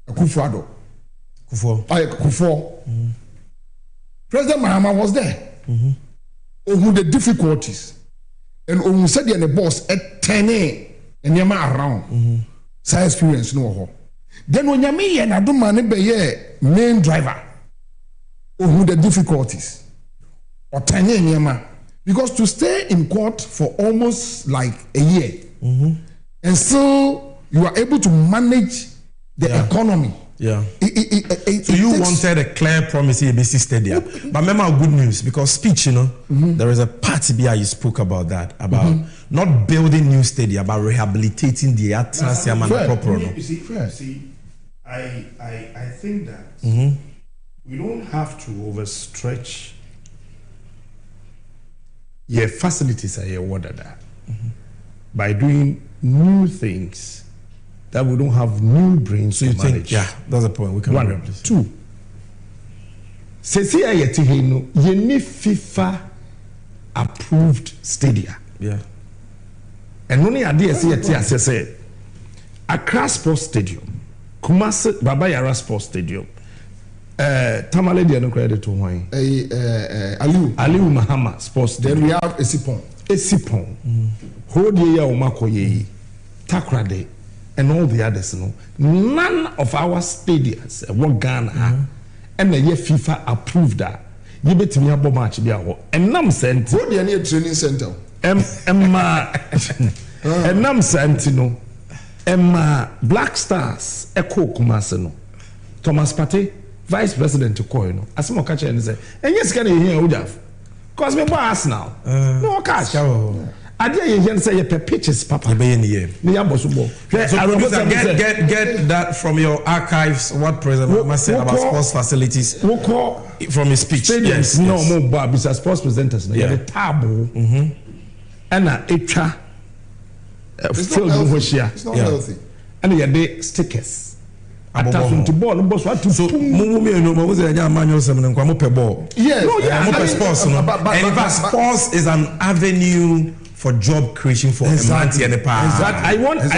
Kufuor, President Mahama was there. Who the difficulties and who said the boss at 10 and Yama around. Side experience no. Then when Yami and Adumane be main driver, who the difficulties. Or 10 years, because to stay in court for almost like a year, and so you are able to manage the economy. Yeah. So you wanted a clear promise in ABC Stadium, but remember good news because speech, there is a part here you spoke about that about not building new stadium, but rehabilitating the Atlantic proper. You see, I think that we don't have to overstretch. Yeah, facilities are water that by doing new things that we don't have new brains to manage. Yeah, that's the point. We can one, two. Sesi ayetiheno yeni FIFA approved stadia. Yeah. And only idea say Accra Sports Stadium, Kumasi Baba Yara Sports Stadium. Tamale dia no credit to wine. Aliu Mahama Sports. Then we have Esipon. Hold ye Omakoye, Takrade, and all the others. None of our stadiums were Ghana, and the year FIFA approved that. You bet me about match and Nam sent. What the training center? And nam santino Emma Black Stars Echo Kumaseno Thomas Pate Vice President to Koino Asimo Kacha and say and yes can you hear Udaf cause me boss now no cash I dare you say your pitches papa be in the year so get that from your archives what President Mahama said about sports facilities from his speech. Yes, no more Bob is a sports presenters no the table and a etra filled with here it's not healthy and the stickers attaching to ball boss what to so mummy no mo say nya manual sem no kwa mo pe ball yes no yeah sports no and in fact sports is an avenue for job creation for exactly. I want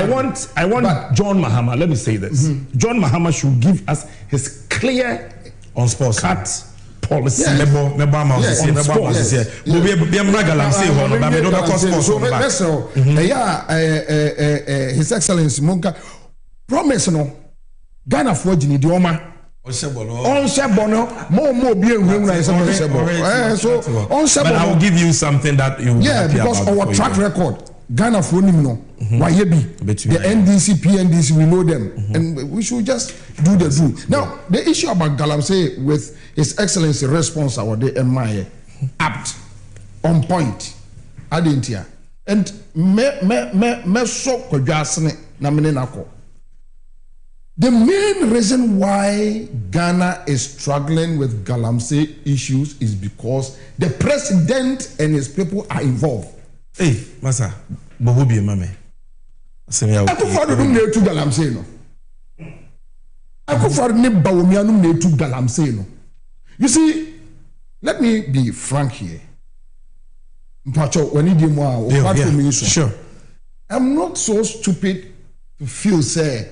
John Mahama, let me say this. John Mahama should give us his clear on sports cut policy. His Excellency Monka promise no Ghana for Jini Dioma on Shebono more be a room like so on Shebono. But I will give you something that you because our track record Ghana for no Wayebi the NDC PNDC we know them and we should just do the do. Now the issue about Galamsey with His Excellency response our day MI apt on point adentia and me so kwadwasene na mene nako. The main reason why Ghana is struggling with Galamsey issues is because the president and his people are involved. Hey, Masa, Bohubi Mame. Akufo-Addo ne tu Galamsey no. Akufo-Addo ne Bawumia ne tu Galamsey no. You see, let me be frank here. Mpacho, when you do more, sure. I'm not so stupid to feel say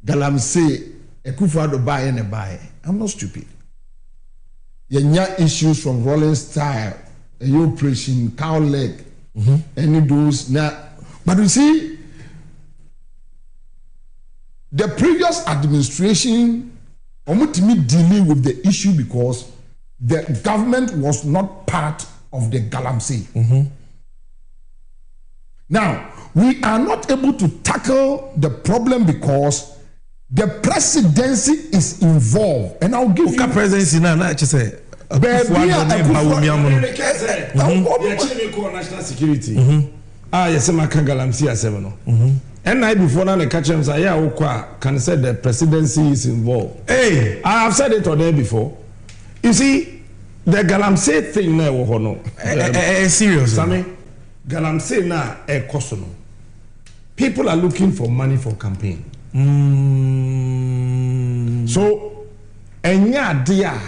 Galamsey Akufo-Addo buy and buy. I'm not stupid. Yenya issues from rolling style, a operation, cow leg, any those now. But you see, the previous administration almost dealing with the issue because the government was not part of the Galamsey. Now, we are not able to tackle the problem because the presidency is involved, and I'll give you presidency now. I just say, national security. Yes, I'm a Galamsey as seven. And I before now the catch him say, can say the presidency is involved. Hey, I have said it already before. You see, the Galamsey thing now, no, serious. Sammy, Galamsey now a cost. People are looking for money for campaign. So, enya dia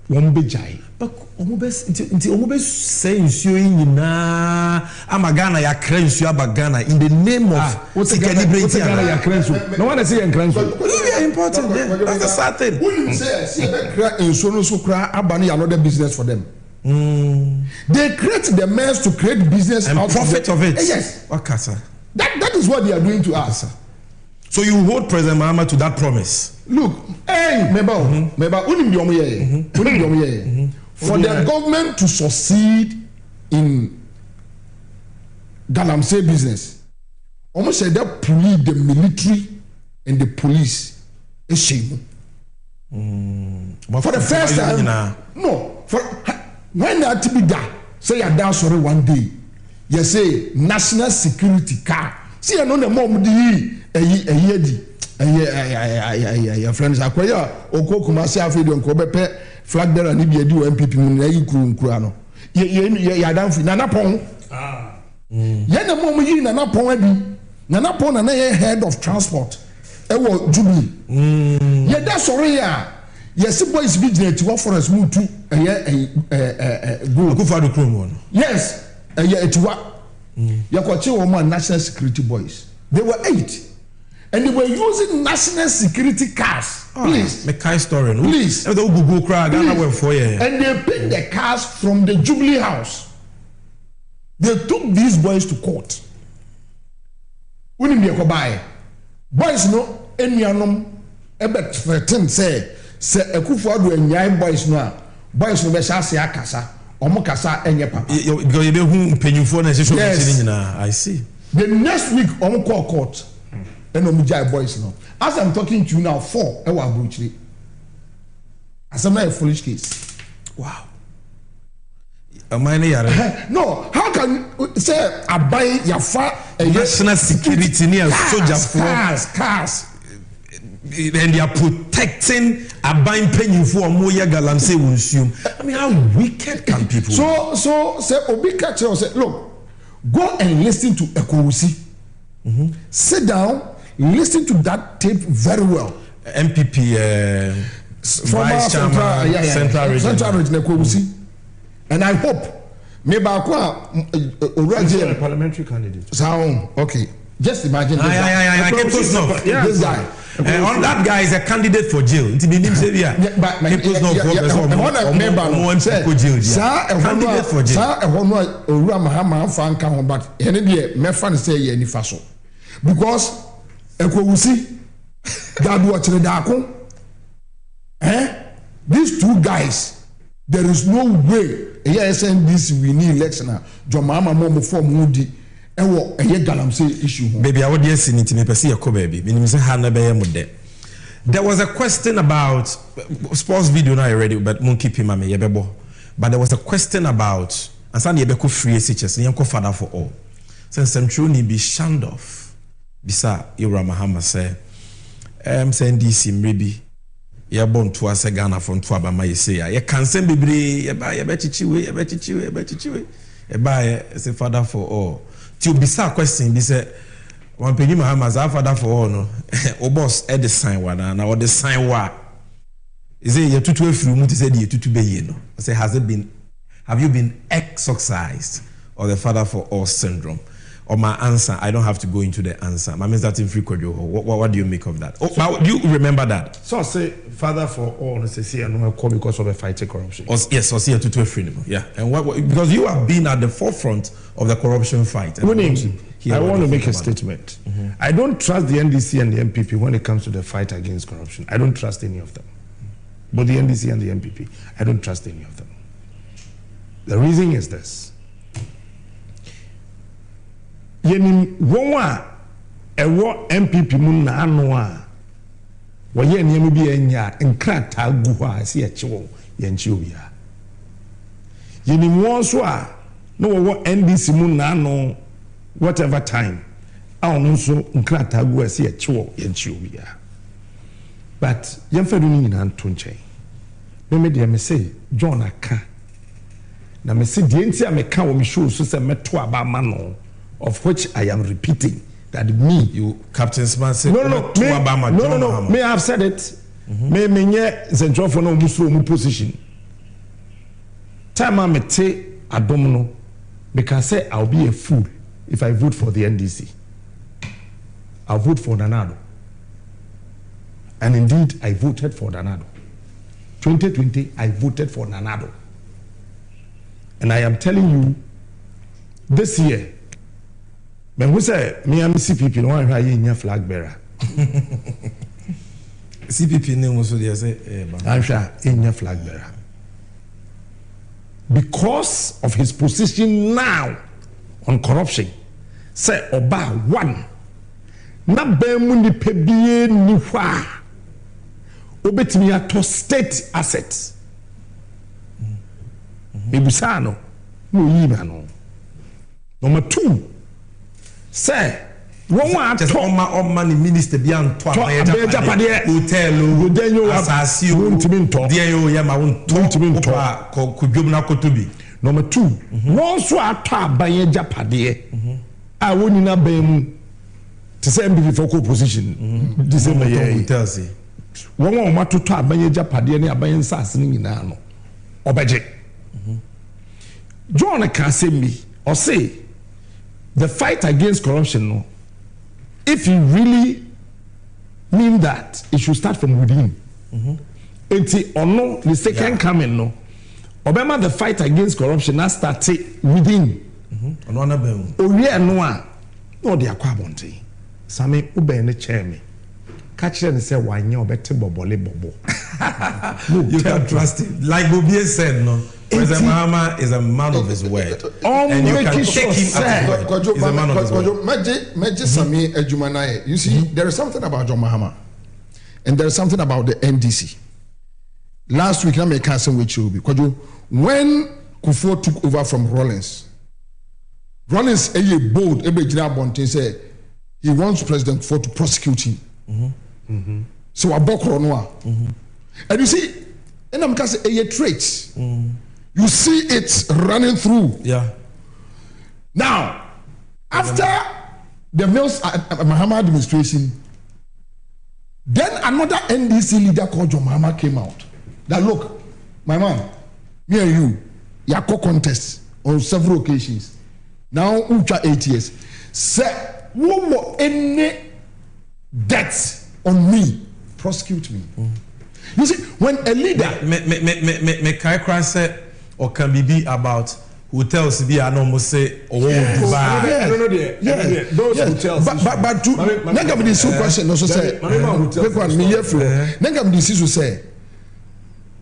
won't be jai. But omobes say insuing na amagana ya krensu abagana in the name of what's the Ghana ya krensu? No one say krensu. Very important. That's a sad thing. Wouldn't say insurance so cry abani another business for them. They create the means to create business and profit of it. Yes. Wakasa. That is what they are doing to us. So you hold President Mahama to that promise. Look, hey, for the government to succeed in Galamsey business, almost said that police, the military and the police is shame. For the first time, no. For when that be that, say you down sorry one day, you say national security car. See, I know the mom friends akwaya oko kumasi afedo nko bepe flag bearer ni bi edi MPP mu na yikuru no ya danfi na napon ya na mom yi na napon abi na napon na head of transport e wo Jubilee ya da sorry ya yes boys bi gina ti forest mu tu go Akufo-Addo krom one yes ya etiwa ya kwache wo ma national security boys they were 8 and they were using national security cars. Please. Make a story. Please. And they picked the cars from the Jubilee House. They took these boys to court. Boys no enianom ebet threaten say Akufo-Addo enyai boys no boys no be shase akasa omo kasa enye papa. Because you be who penyufo na social media. I see. The next week, I'm call court. And I'm jai boys now. As I'm talking to you now, 4 ewa bruchly. As I'm not a foolish case. Wow. Am I no, how can say I buy your national security near soldier cars. And they are protecting a buying penny for Moya Galamsey will assume. I mean, how wicked can people be? So say Obi Kache say, look, go and listen to Ekowusi. Sit down, listen to that tape very well. MPP Vice Chairman Central Region Ekowusi. And I hope maybe already a parliamentary candidate. Sound okay. Just imagine this guy. On that guy is a candidate for jail. Candidate for jail. Because these two guys, there is no way. NDC we need election. John Mahama more form Moody. Ewo Galamsey issue. Baby, I would yes in it me pesi yako baby. There was a question about sports video now already, but monkey pima me yebebo. But there was a question about and some yebeko free SHS yanko father for all. Since Central ni be shunned off. Bisa Ira Mahama say NDC maybe ya born to us Ghana from Twaba my say ya can send bebre ya bechichiwe ya say father for all. To be sa question, this one penny Mahama as our father for all no. O boss at the sign one and or the sign wa. Is it your 212 through to say the 2 be no? I say have you been exorcised or the father for all syndrome? Or my answer, I don't have to go into the answer. My means that in free kojo. What do you make of that? Oh, do you remember that? So I say father for all say no call because of a fighting corruption. Yes, or see to a freedom. Yeah. And what because you have been at the forefront of the corruption fight. I want to make a statement. I don't trust the NDC and the MPP when it comes to the fight against corruption. I don't trust any of them. But the NDC and the MPP, I don't trust any of them. The reason is this. Yenim wonwa ewo MPP mu na ano a wo ye nemu bi anya nkrata gu ho a se ye chewo ye nchi obia yenim won so a no wo NDC mu na ano whatever time a ono so nkrata gu a se ye chewo ye nchi obia but yemfa do ni na nto nchen me de me say John aka na me say de enti a me ka wo me show so se meto aba ma no of which I am repeating that me, you Captain Smart said, no, may I have said it? May Central for no Muslim position. Time I met Adomino, because say I'll be a fool if I vote for the NDC. I'll vote for Danado. And indeed, I voted for Danado. 2020, I voted for Danado. And I am telling you, this year, when we say me am CPP, no one here flag bearer. CPP name also there say I'm sure in flag bearer. Because of his position now on corruption, say Oba one. Na bemu ni pebie ni hwa. Obetimi ato state assets. Ebusano no yiba no. Number 2. Say, one want to on money minister beyond hotel, assassin, Yama won't could you not to be. Number 2, once you are taught by a Japade, I wouldn't not be to send before co-position. December, tells you. One want to talk by a Japade and a by assassin in Ano or budget. John can say me or say. The fight against corruption, no. If you really mean that, it should start from within. Or no, the second coming, no. Obama, the fight against corruption has started within. Oh, yeah, no, they are quabonte. Sammy Ube chairman. Catch them and say, why you better bobo. You can trust it. Like Bobie said, no. President Mahama is a man of his word. And you can take him at his word. He's a man of his word. Sammy Gyamfi. You see, there is something about John Mahama, and there is something about the NDC. Last week, I made a with you because when Kufuor took over from Rawlings, a bold, said he wants President Kufuor to prosecute him. So I bought Ronwa. And you see, and I'm saying a trait. You see it running through. Yeah. Now, after the Mills Mahama administration, then another NDC leader called John Mahama came out. That look, my man, me and you are co-contest on several occasions. Now, ultra 8 years. Say, no more any debts on me. Prosecute me. You see, when a leader me said or can be about hotels be almost say Dubai. No, those hotels. But to negam this question also say quick one me here flow. Negam this is say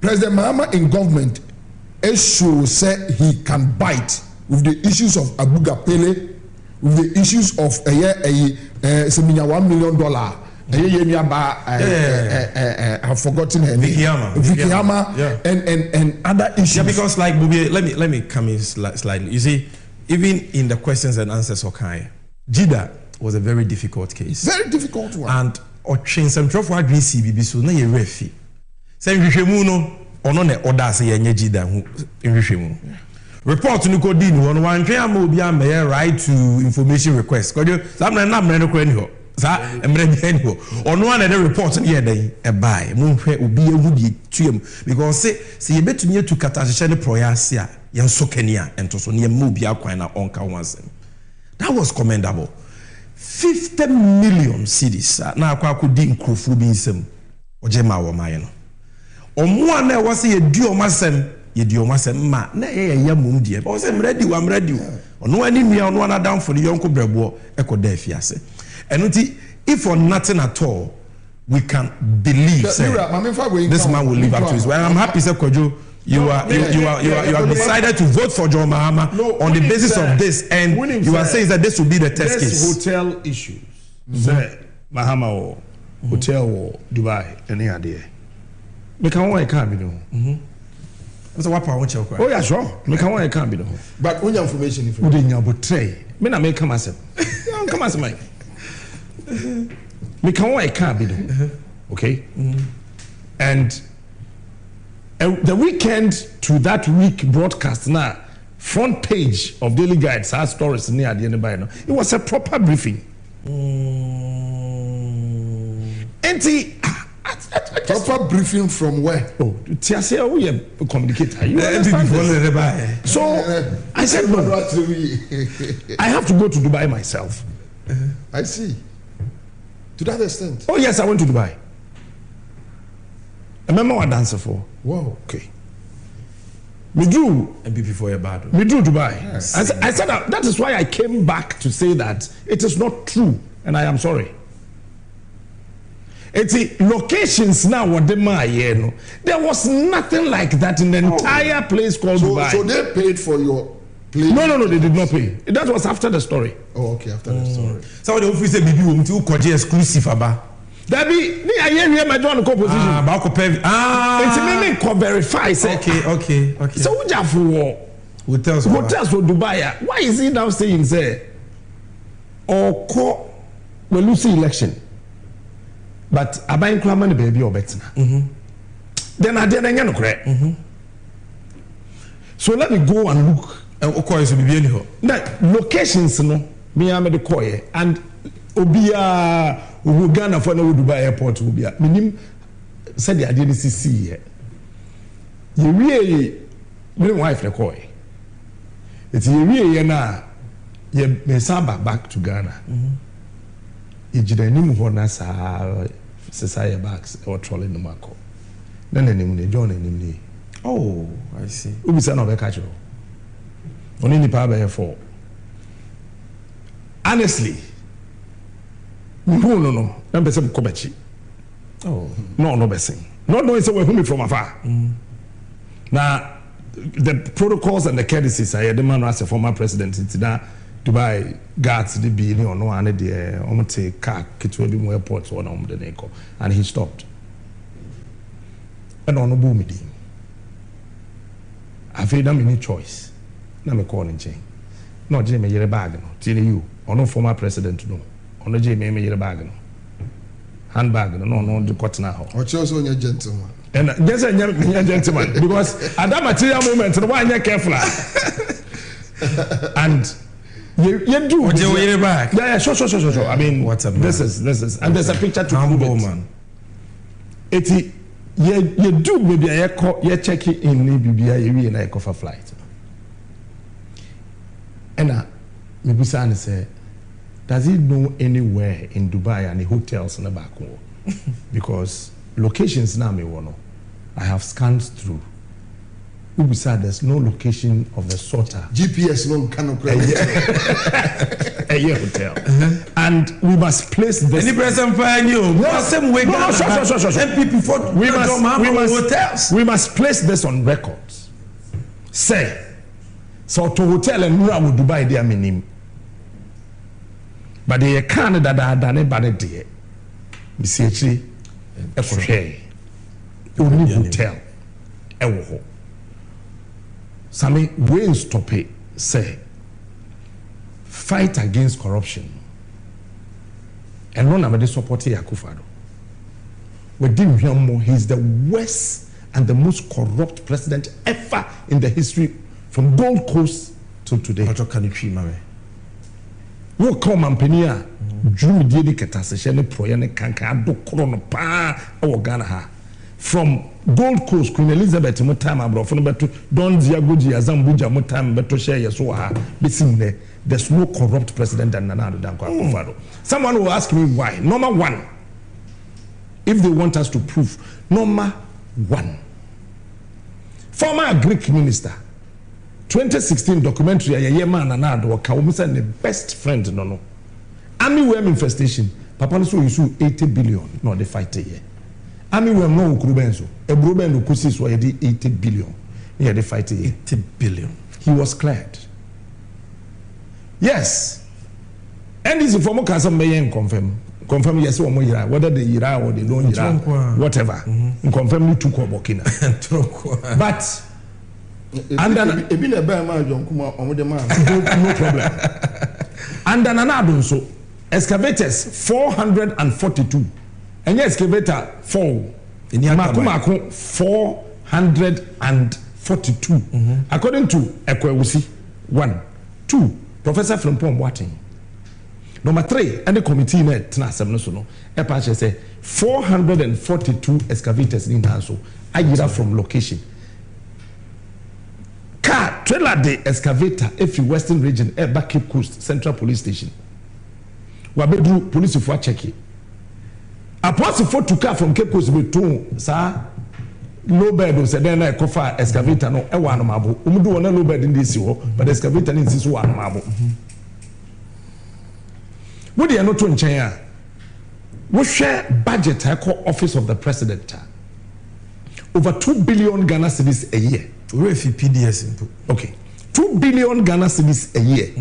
President Mahama in government should say he can bite with the issues of Abuga Pele, with the issues of $1 million. I've forgotten her name. Vicky Hammer, and other issues. Yeah, because like let me come in slightly. You see, even in the questions and answers, okay, Jida was a very difficult case. Very difficult one. And Ochin some trouble for agree CBB so na ye refi. Say Rishemu no ono ne order say yenye Jida hu Rishemu. Report no go din one twan am obi am right to information request. Kojo sam na no kra ni ho. Sa emre bi ani ho. Ono na the report na ye den e buy. Mo hwe obi ehu di tuem because say ye betumi etu katahye ne proyase a ye nso kania ento so ne ma obi akwan na onka wansem. That was commendable. 50 million cedis na akwa di nkrofu bi nsem oje ma wo maye no. Omo ana e wose ye di omasem ma na ye mum die. Bo se I'm ready. Ono ani nua ono na down for the yonko brebo ekoda afiase. And if for nothing at all, we can believe this man will live up to his word. I'm happy, Sir Kojo. You have decided to vote for John Mahama on the basis of this, and you are saying that this will be the test case. Hotel issues, Mahama or hotel or Dubai, any idea? Make a one can't be done. Oh yeah, sure. Make a one can't be done. But when your information, if you didn't betray, me I make come myself. Come as Mike. Me can what can't be done. Okay? And the weekend to that week broadcast now, front page of Daily Guides has stories near the end of it was a proper briefing. Proper briefing from where? Oh, Tiasia, we are communicator. You understand? So I said, no, I have to go to Dubai myself. I see. To that extent. Oh yes, I went to Dubai. I remember what dancer for. Wow. Okay. Me drew before your battle. Me drew Dubai. Yes. I said that is why I came back to say that it is not true, and I am sorry. It's locations now what they no. There was nothing like that in the entire place called Dubai. So they paid for your plane? No, they did not pay. That was after the story. Oh, okay, after the story. So the officer bibi won ti ukoje exclusive aba. Dabi ni aye here my join composition. Ba ko pay. It's me verify say. Okay. So uja for hotels for Dubai. Why is he now saying say or ko we lose election? But abayin kura man baby or better. Then I didn't know correct. So let me go and look. Now locations no me am the koye and obia Ghana for no Dubai airport obia minim said the NDC here. You really my wife the koye. It's you really na ye me samba back to Ghana. Ejidani ho na sa sesaya bags or trolley no mako. Then the John and oh, I see. Ubisa no be catch you. Only the power for. Honestly, no. I'm person kobechi. Oh, no, be saying. Not knowing so we from afar. Now, the protocols and the courtesies I the man as a former president in Dubai guards the be or no and the omote car kitwe bi airport or no the and he stopped. And on boom me. I feel that any choice. Na me call in chain. No Jimmy yere bag no. Tell you or no former president no. Or no Jimmy yere bag no. Handbag no the cotton now. Or chose on your gentleman. And yes, a gentleman, because at that material moment, the one you're careful. And you do what you back. Yeah, sure. I mean, what's up? This is, and there's a picture to humble man. It's you do maybe you check it in maybe and I cover flight. And maybe Sani say, does he know anywhere in Dubai and the hotels in the back wall? Because locations now me one. I have scanned through. We said there's no location of the sort. GPS no cannot a year hotel. And we must place this. Any present fine you. Same way. We must place this on record. Say, so to hotel and Nura would Dubai their minim. But they can't that are done by the day. We see actually a share. Only hotel. Ewo. Sammy, we stop it. Say, fight against corruption. And none of the support here, Akufado. We didn't hear more. He's the worst and the most corrupt president ever in the history from Gold Coast to today. Wo come and penia drew the catastrofe proyane kanka do krono pa o Ghana ha from Gold Coast Queen Elizabeth Mutama bro for beto Don Diagoji Azambuja Mutam beto share yeso ha besim there's no corrupt president than Nana Danko Akufo-Addo. Someone will ask me why. Number one, if they want us to prove, number one, former Greek minister 2016 documentary a man Nana do Kawumisa the best friend no army worm infestation papa no so issue 80 billion no they fight here army worm no ukrubenso e broben no kusi so 80 billion here they fight here 80 billion he was cleared. Yes, NDC for more castle may confirm yes or more whether they ira or they don't ira whatever confirm you took Burkina but and then no problem. And then another so excavators 442 and excavator 4 in Makumako 442 according to Ekwewusi 1 2 Professor Frimpong Watting. Number 3 and the committee net no so a patch say 442 excavators in Hanso I from location. Car trailer the excavator if you Western region back Cape Coast Central Police Station. Wabedru police for check it. A police for to car from Cape Coast be to sir low bed said then I cover excavator no e one mabo. Umudu one low bed in this but the excavator in this one mabo. What do you know to nchen we share budget I call office of the president over 2 billion Ghana cedis a year. PDS input. Okay. 2 billion Ghana cedis a year.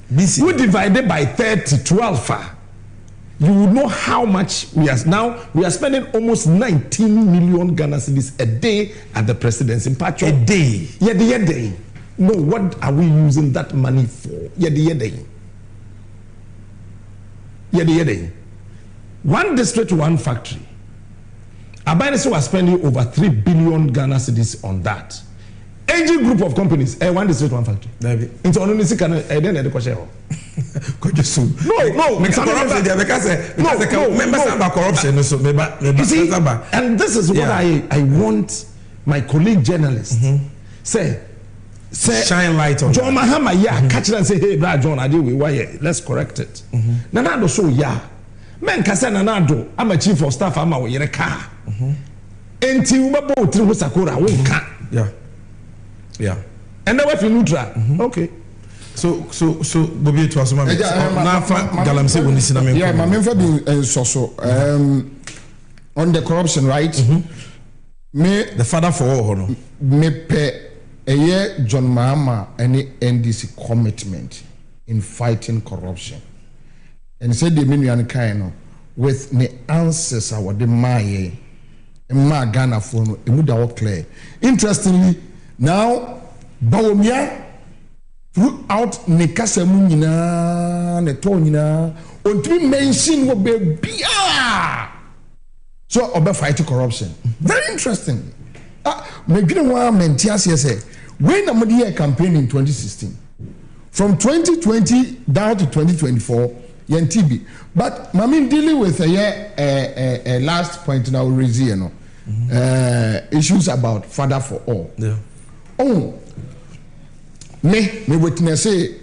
We divided by 30, 12. You will know how much we are now. We are spending almost 19 million Ghana cedis a day at the presidency. A day? Yeah, the day. No, what are we using that money for? Yeah, the day. Yeah, the day. One district, one factory. Abanisi was spending over 3 billion Ghana cedis on that. AG group of companies, one district, one factory. Into only can then the question. No. Members about corruption. So see, and this is what I want my colleague journalists say shine light on. John Mahama, catch it and say, hey, Brad John, I do why let's correct it. Nanado so men kasa Nanado, I'm a chief of staff, I'm a car. Enti ubabo tribu sakura wonka. Yeah. And now if you neutral. Okay. So Bobby to asoma me. Na fa Galamsey woni sina me. Yeah, my member being so on the corruption, right? Me the father for all no. Me pe year John Mahama any NDC commitment in fighting corruption. And said the minion kind with the answers our the Maye and Ma Ghana for no clear. Interestingly, now Bawumia throughout Nekasa Munina, Netonina, until mention will be so about fighting corruption. Very interesting. When a campaign in 2016, from 2020 down to 2024, TB. But Mami dealing with a last point now, issues about father for all. Yeah. Oh, me witness say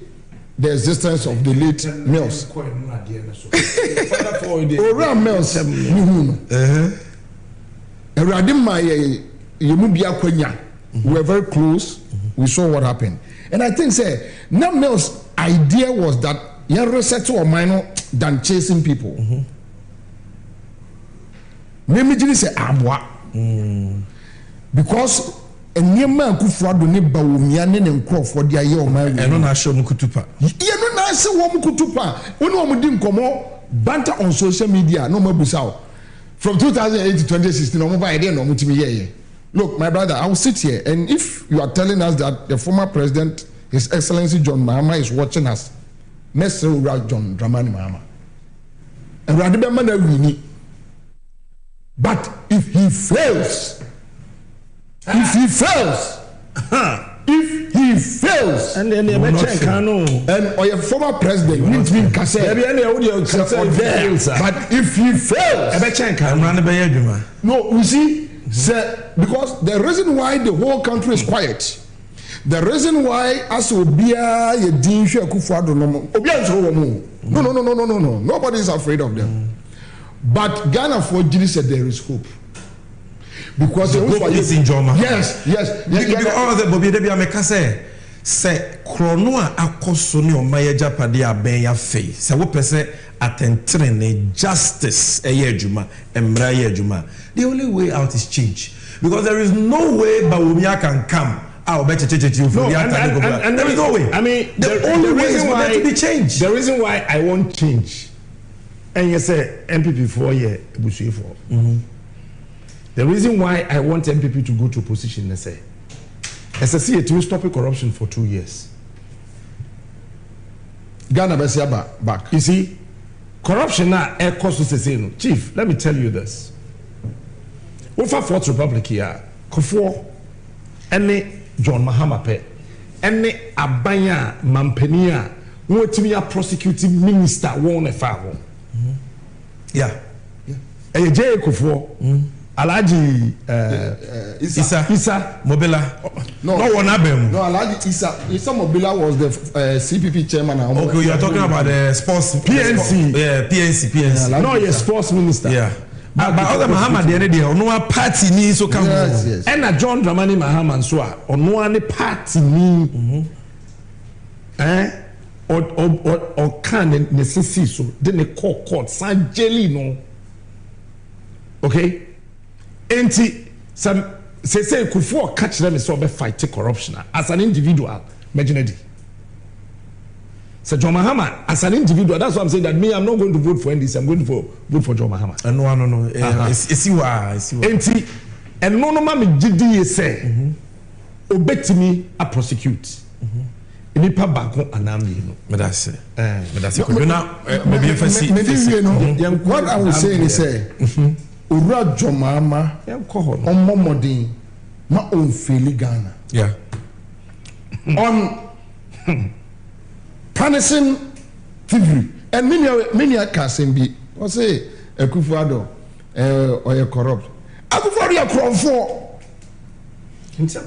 the existence of the late Mills. Around Mills, we were very close. We saw what happened, and I think say now Mills' idea was that you reset or minor than chasing people. Maybe say abwa because a near man could fraud the Bawumia and crop for the year of my and on our show Mukutupa. You know, I say one Mukutupa. When one didn't come banter on social media, no more busao. From 2008 to 2016, no more idea, no more to me. Look, my brother, I will sit here, and if you are telling us that the former president, His Excellency John Mahama, is watching us, Mr. John Dramani Mahama, and Radibamana Winnie. But if he fails, and then or your former president needs to be cassette. But if he fails, no, we see. Because the reason why the whole country is quiet, the reason why as Obia no, nobody is afraid of them. But Ghana for Gili said there is hope. Because the hope is in Joma. Yes. All the Bobby Debia Mekase say Kronoa Akosoni or Maya Japadia Benya Fe. So what person attentrene justice a year Juma and Braya Juma. The only way out is change. Because there is no way Bawumia can come. I'll bet you for the and there is no way. I mean, the only way is for there to be change. The reason why I want change, and you say MPP 4 year, Bushi 4. The reason why I want MPP to go to opposition, I say, SSC to stop corruption for 2 years. Ghana Besia back. You see, corruption now, air cost to say, Chief, let me tell you this. Over Fourth Republic here, Kofo, any John Mahama pe, any Abanya Mampenia, who to be a prosecuting minister, won a father. Yeah. A J. Kofo, Alaji Isa Mobila. No one Abem. No, Alaji Isa Mobila was the CPP chairman. Okay, you are talking about the sports PNC. Yeah, PNC. No, yes, sports minister. Yeah. But other Mahama the other day, no party ni so come. Yes. And John Dramani Mahama so on no any party ni. Or can necessity so then the court San Jelly no. Okay. Enti some say Kufo catch them so be fight corruption as an individual. Imagine. So John Mahama, as an individual, that's why I'm saying that me, I'm not going to vote for NDC, I'm going to vote for John Mahama. No. It's you. And no mama GD say, obey me, I prosecute. Nipa bako anami no. That's it. What I was saying is say, Ura John Mahama, on Momodin, my own Philly Ghana. Yeah. On punishing thievery and many can be or say a Kufuado or a corrupt. Akufuado corrupt for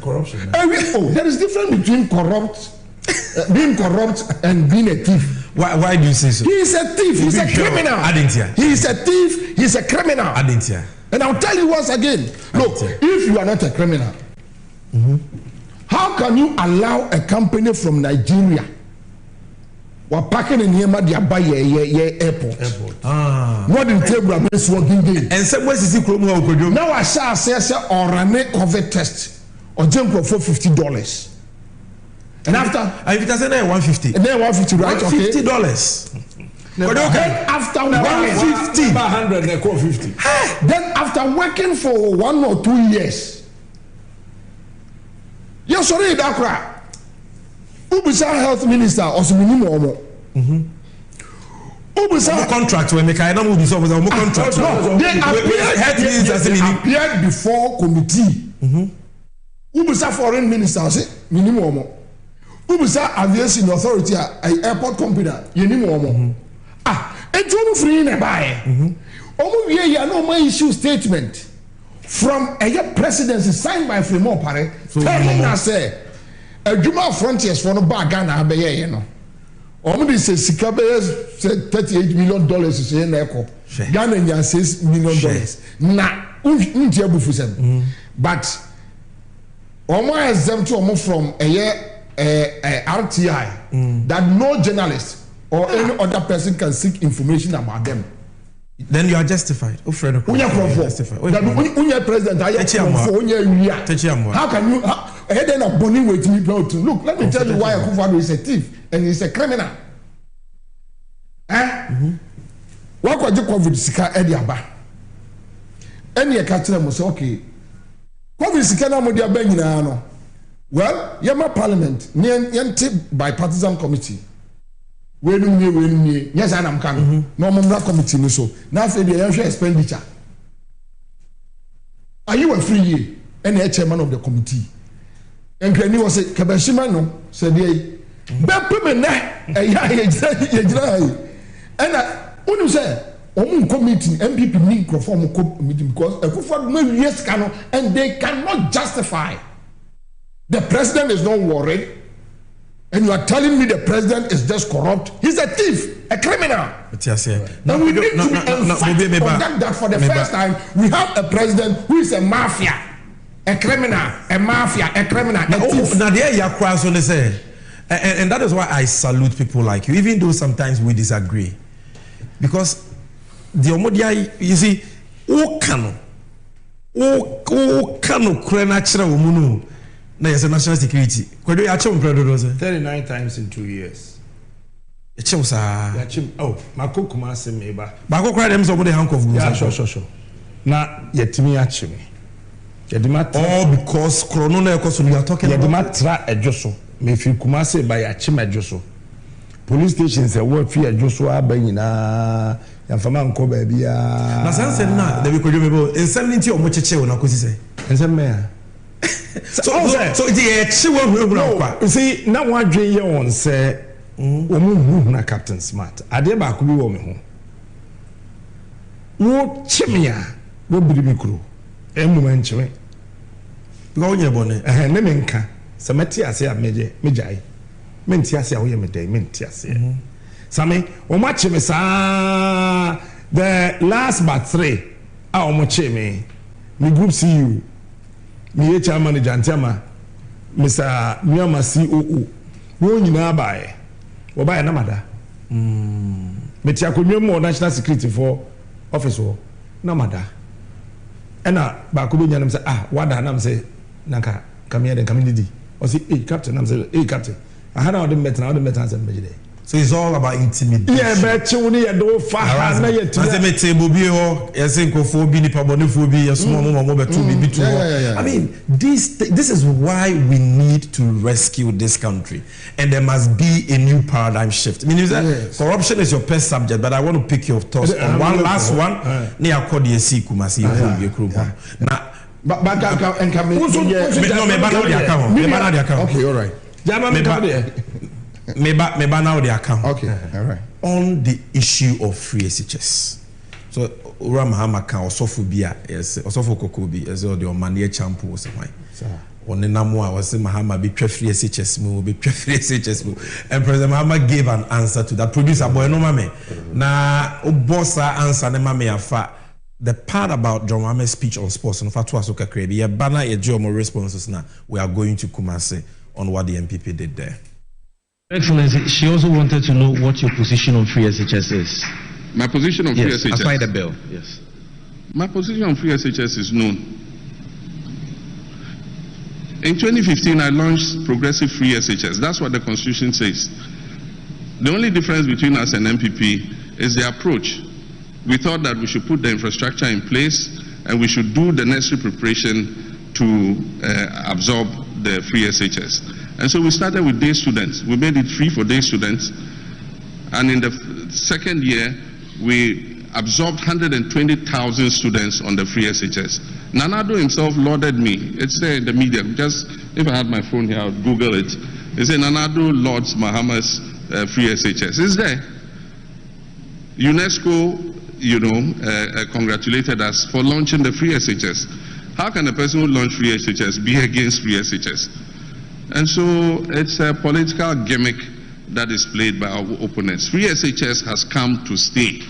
corruption. There is difference between being corrupt and being a thief. Why do you say so? He is a thief. He's a criminal. He is a thief. He's a criminal. And I'll tell you once again. Look, if you are not a criminal, how can you allow a company from Nigeria? We're packing in here, they buy airport. What in table is working day. And some ways is now I shall say or run a COVID test. Ojenko for $50. And after if it has $150. And then $150, right? Okay. $50. Then after 150, 100, they call 50. Then after working for 1 or 2 years, you're sorry that crap. Ubisa health minister or some minimum. Ubisa contract when they can't move this over the contract. They appeared before committee. Ubisa foreign minister say minimum. Ubisa aviation authority airport company minimum. It's all free in a buy. You no issue statement from a presidency signed by Fremont Pare telling us say a Juma frontiers for no bag Ghana be you know. Omudi say Sikabe said $38 million is in echo. Ghana $6 million. Na unjebu fusem. But Omo exempt to from a RTI that no journalist or any other person can seek information about them. Then you are justified. Unya justified. Unya president, how can you? Then a bonny way to me. Look, let me tell you why Akufo-Addo is a thief and he's a criminal. What could you COVID sika Ediaba? Any a catcher must say, okay. COVID sika na mo dia ben nyina no. Well, Yama Parliament, Niente bipartisan committee. Yes, I am coming. No more committee. So now, say the expenditure. Are you a free year? And chairman of the committee. And Granny was a Kabashima, no, said ye. Bepimena, and when you say, committee, MPP need to form a meeting because a Akufo-Addo yes cannot, and they cannot justify. The president is not worried. And you are telling me the president is just corrupt? He's a thief, a criminal. And we need to forget that for the first time, we have a president who is a mafia, a criminal, a mafia, a criminal, a thief. And that is why I salute people like you, even though sometimes we disagree. Because the Omodia, you see, o kano krena no, yes, national security. 39 times in 2 years. Oh, my cook must me ba. Bako cry them somebody handcuff. Yeah, sure. Now, yet me actually. All because Corona because we are talking about tra a josso. Me if you kumase by a chima josso. Police stations a work fee a josso abayina. Yamfama nko baby ya. Na sense na de we ko jomebo. Insanity o mo cheche o na ko sise. Enseme. So the see now what dream you on say na Captain Smart ade ba ko bi wo me ho wo chimia wo biribi kuro emu enchime go nye bone ne menka se meti ase a mejai menti ase a wo ye medai menti ase same wo ma chime sa the last but 3 a wo mo chime me group CEO me chairman Jantama Mr. Nyama COO wo nyina baaye wo baaye na mada me tia ko nwem national security for office wo na mada ena ba ko be nyanam say wada na am say nanka kamia den kamidi o say captain am say captain ahana o de metan say mejide. So it's all about intimidation. Yeah, but you need to do far. Na me table bi ho, yes nkofo bi ni pabonefo bi, yes mo betu bi tu. I mean, this is why we need to rescue this country, and there must be a new paradigm shift. I mean, corruption is your first subject, but I want to pick your thoughts on one last one. Ni akodi esi kumasi bi ekuru. Na okay, all right. Me now the account. Okay, all right. On the issue of free SHS. So Mahama can also phobia, yes, also for Kokobi, as well the money champion was why. On the Namua was Mahama be free SHS move, be free SHS move. And President Mahama gave an answer to that. Producer boy no mame. Na bossa answer ne mame afa. The part about John Mame's speech on sports and Fatwa Soka Krebi, yeah, banner a jomo responses now. We are going to Kumasi on what the MPP did there. Excellency, she also wanted to know what your position on free SHS is. My position on free SHS? Aside the bill, yes. My position on free SHS is known. In 2015, I launched progressive free SHS. That's what the Constitution says. The only difference between us and MPP is the approach. We thought that we should put the infrastructure in place and we should do the necessary preparation to absorb the free SHS. And so we started with day students. We made it free for day students. And in the second year, we absorbed 120,000 students on the free SHS. Nanado himself lauded me. It's there in the media. Just, if I had my phone here, I would Google it. He said, Nanado lauds Mahama's free SHS. It's there. UNESCO, congratulated us for launching the free SHS. How can a person who launched free SHS be against free SHS? And so it's a political gimmick that is played by our opponents. Free SHS has come to stay.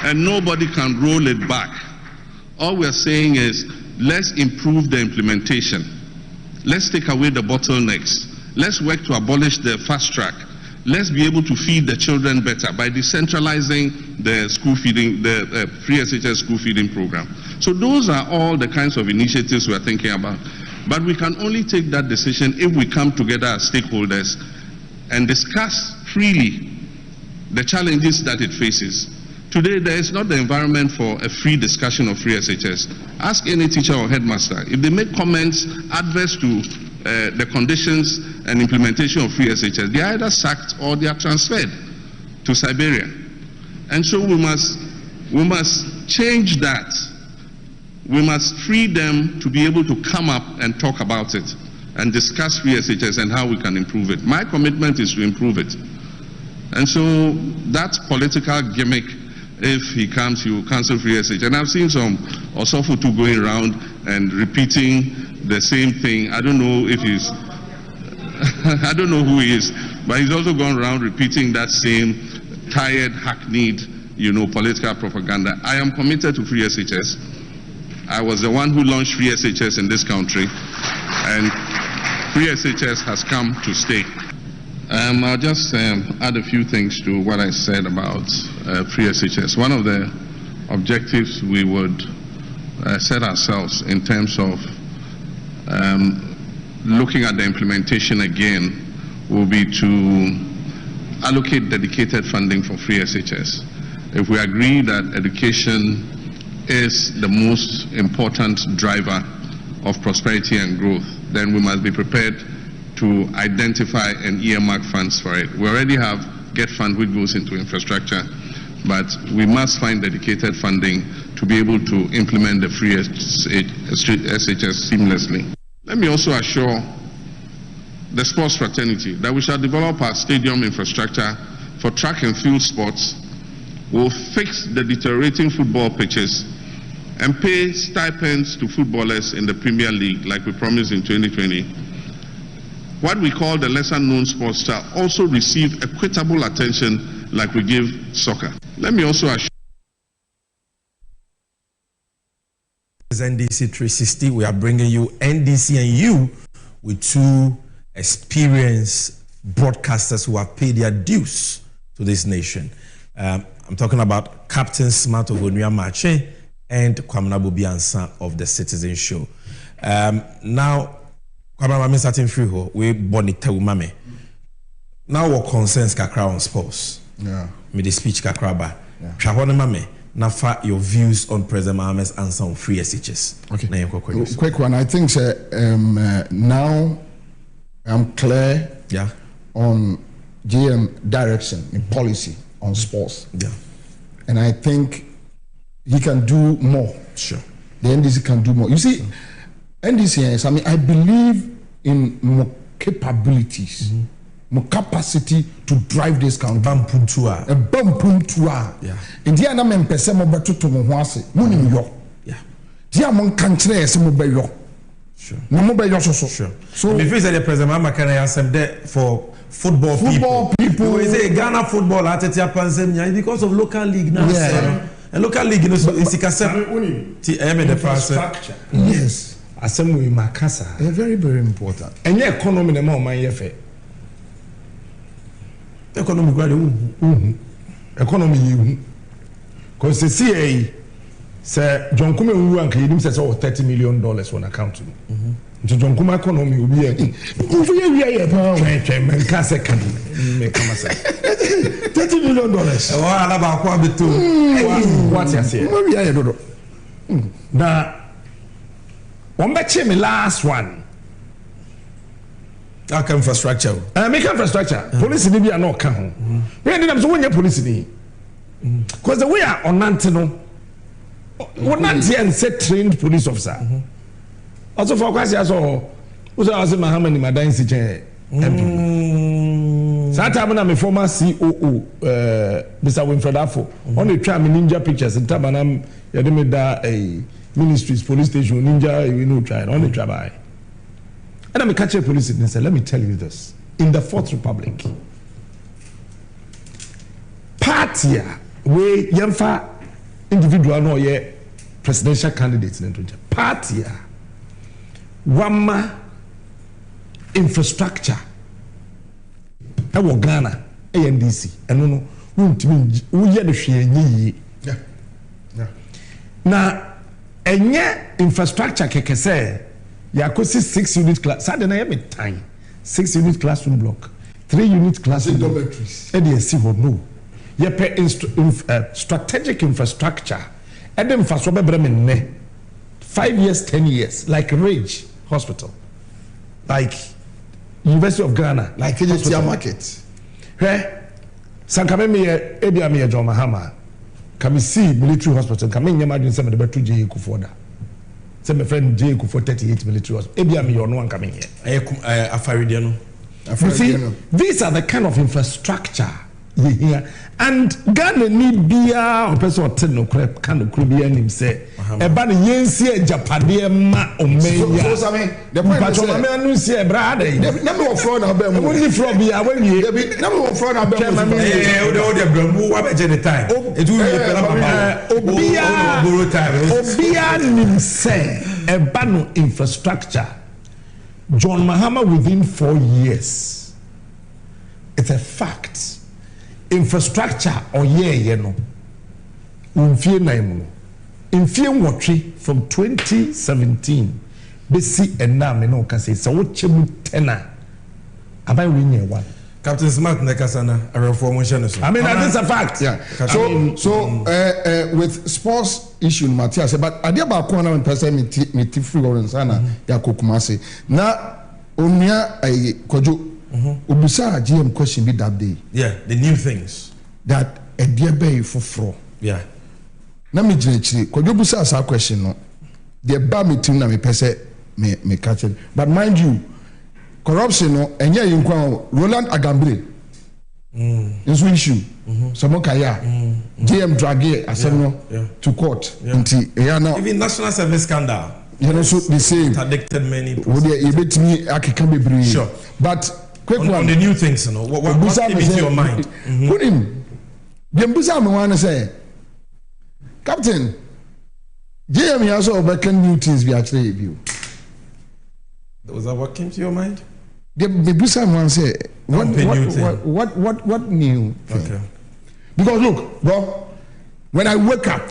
And nobody can roll it back. All we're saying is, let's improve the implementation. Let's take away the bottlenecks. Let's work to abolish the fast track. Let's be able to feed the children better by decentralizing the school feeding, the free SHS school feeding program. So those are all the kinds of initiatives we're thinking about. But we can only take that decision if we come together as stakeholders and discuss freely the challenges that it faces. Today, there is not the environment for a free discussion of free SHS. Ask any teacher or headmaster. If they make comments adverse to the conditions and implementation of free SHS, they are either sacked or they are transferred to Siberia. And so we must change that. We must free them to be able to come up and talk about it and discuss free SHS and how we can improve it. My commitment is to improve it. And so that political gimmick, if he comes, he will cancel free SHS. And I've seen some Osofutu going around and repeating the same thing. I don't know if he's, I don't know who he is, but he's also gone around repeating that same tired, hackneyed, political propaganda. I am committed to free SHS. I was the one who launched free SHS in this country, and free SHS has come to stay. I'll just add a few things to what I said about free SHS. One of the objectives we would set ourselves in terms of looking at the implementation again will be to allocate dedicated funding for free SHS. If we agree that education is the most important driver of prosperity and growth, then we must be prepared to identify and earmark funds for it. We already have GET Fund, which goes into infrastructure, but we must find dedicated funding to be able to implement the free SHS seamlessly. Let me also assure the sports fraternity that we shall develop our stadium infrastructure for track and field sports. We'll fix the deteriorating football pitches and pay stipends to footballers in the Premier League like we promised in 2020. What we call the lesser known sports shall also receive equitable attention like we give soccer. Let me also assure NDC 360. We are bringing you NDC and you with two experienced broadcasters who have paid their dues to this nation. I'm talking about Captain Smart of Bawumia Mache and Kwamina Bobiansa of the Citizen Show. Now, Kwamina starting free ho, we bonita umame. Now what concerns kakra on sports? Yeah. Me the speech kakra ba. Shahone mame. Nafa your views on President Mahama's answer on free SHS. Okay. Quick one. I think now I'm clear on GM direction in policy on sports. Yeah. And I think he can do more. Sure. The NDC can do more. You see, NDC, I mean, I believe in more capabilities, more capacity to drive this country. Bampuntua. A bampuntua. Yeah. India na mempese mo beto to mo hoase. Mo nim yo. Yeah. Dia mo kan kire ese mo be yo. Sure. Na mo be yo so. Sure. So if you say the President Mahama can answer there for football people. We say Ghana football atetia pansem because of local league now. Yeah. And local league is the infrastructure. Yes. Assembly Makasa. Very, very important. And your economy the more man yefe. Economy grade economy you. Because the CA Sir John Kuma who and him says $30 million on account. To John Kuma economy will be a second. $30 million. What's your say? Now, one bet me last one. Infrastructure. Make infrastructure. Police in Libya no come home. We ended up so when your police in because the way are on Nantino. What Nanti and said trained police officer. Also for question so who's also Mahama in my dying situation. So time I'm a former COO Mr. Winfred Afo on the tram ninja pictures in Tabanam Yadimeda a ministries police station ninja you know trying on the trabai. And I'm a catcher police and say let me tell you this in the Fourth Republic party where Yamfa individual no ye presidential candidates in the party wama infrastructure ewo Ghana NDC eno no wuntimi wuye de hwe enyi na enye infrastructure kekese yakosi 6 unit class sad na yeme time 6 unit classroom block 3 unit classroom dormitories e dey see what no ye pe strategic infrastructure edem faso bebre me ne 5 years 10 years like Rage Hospital like University of Ghana like Kejetia Market sankame me ebia me John Mahama come see military hospital come nyama dun some the betu je kufoda say my friend J for 38 military hospital ebia me no one coming here Afaridia no. You see, these are the kind of infrastructure you hear. And Ghana need beer or person or ten no crap kind of Caribbean him say. About yensi Japadia ma omeya. So Sammy, the point is that I don't see a brother. Number of fraud na be mo. Only fraud be when you. Number of fraud na be mo. O de brambu wa be je the time. It will be Obia nim say eba no infrastructure. John Mahama within 4 years. It's a fact. Infrastructure or you know. In fear watching from 2017. Besi and now me no can say so what chemu tena. Am I winning one? Captain Smart Nekasana, a reformation. I mean that is a fact. Yeah. So with sports issue Matthias, but adia ba ko na person me free Lawrence ana ya kokumase. Na onia ay kojo obusa GM question be that day. Yeah, the new things that a dear bay for fro. Yeah. Na me jire kojo busa asa question no. The ba me team na me pese me catch it. But mind you, corruption no enye yinkwa Roland Agambire. This issue. Someone kaya GM drag asem to court. Even national service scandal. You know, so the same. Addicted many. Sure. But quick one on the new things, you know. What came into your mind? Put him. Busa me want to say, Captain, GM also making new things we actually view. Was that what came to your mind? The Busa want to say what new thing? Okay. Because look, bro, when I wake up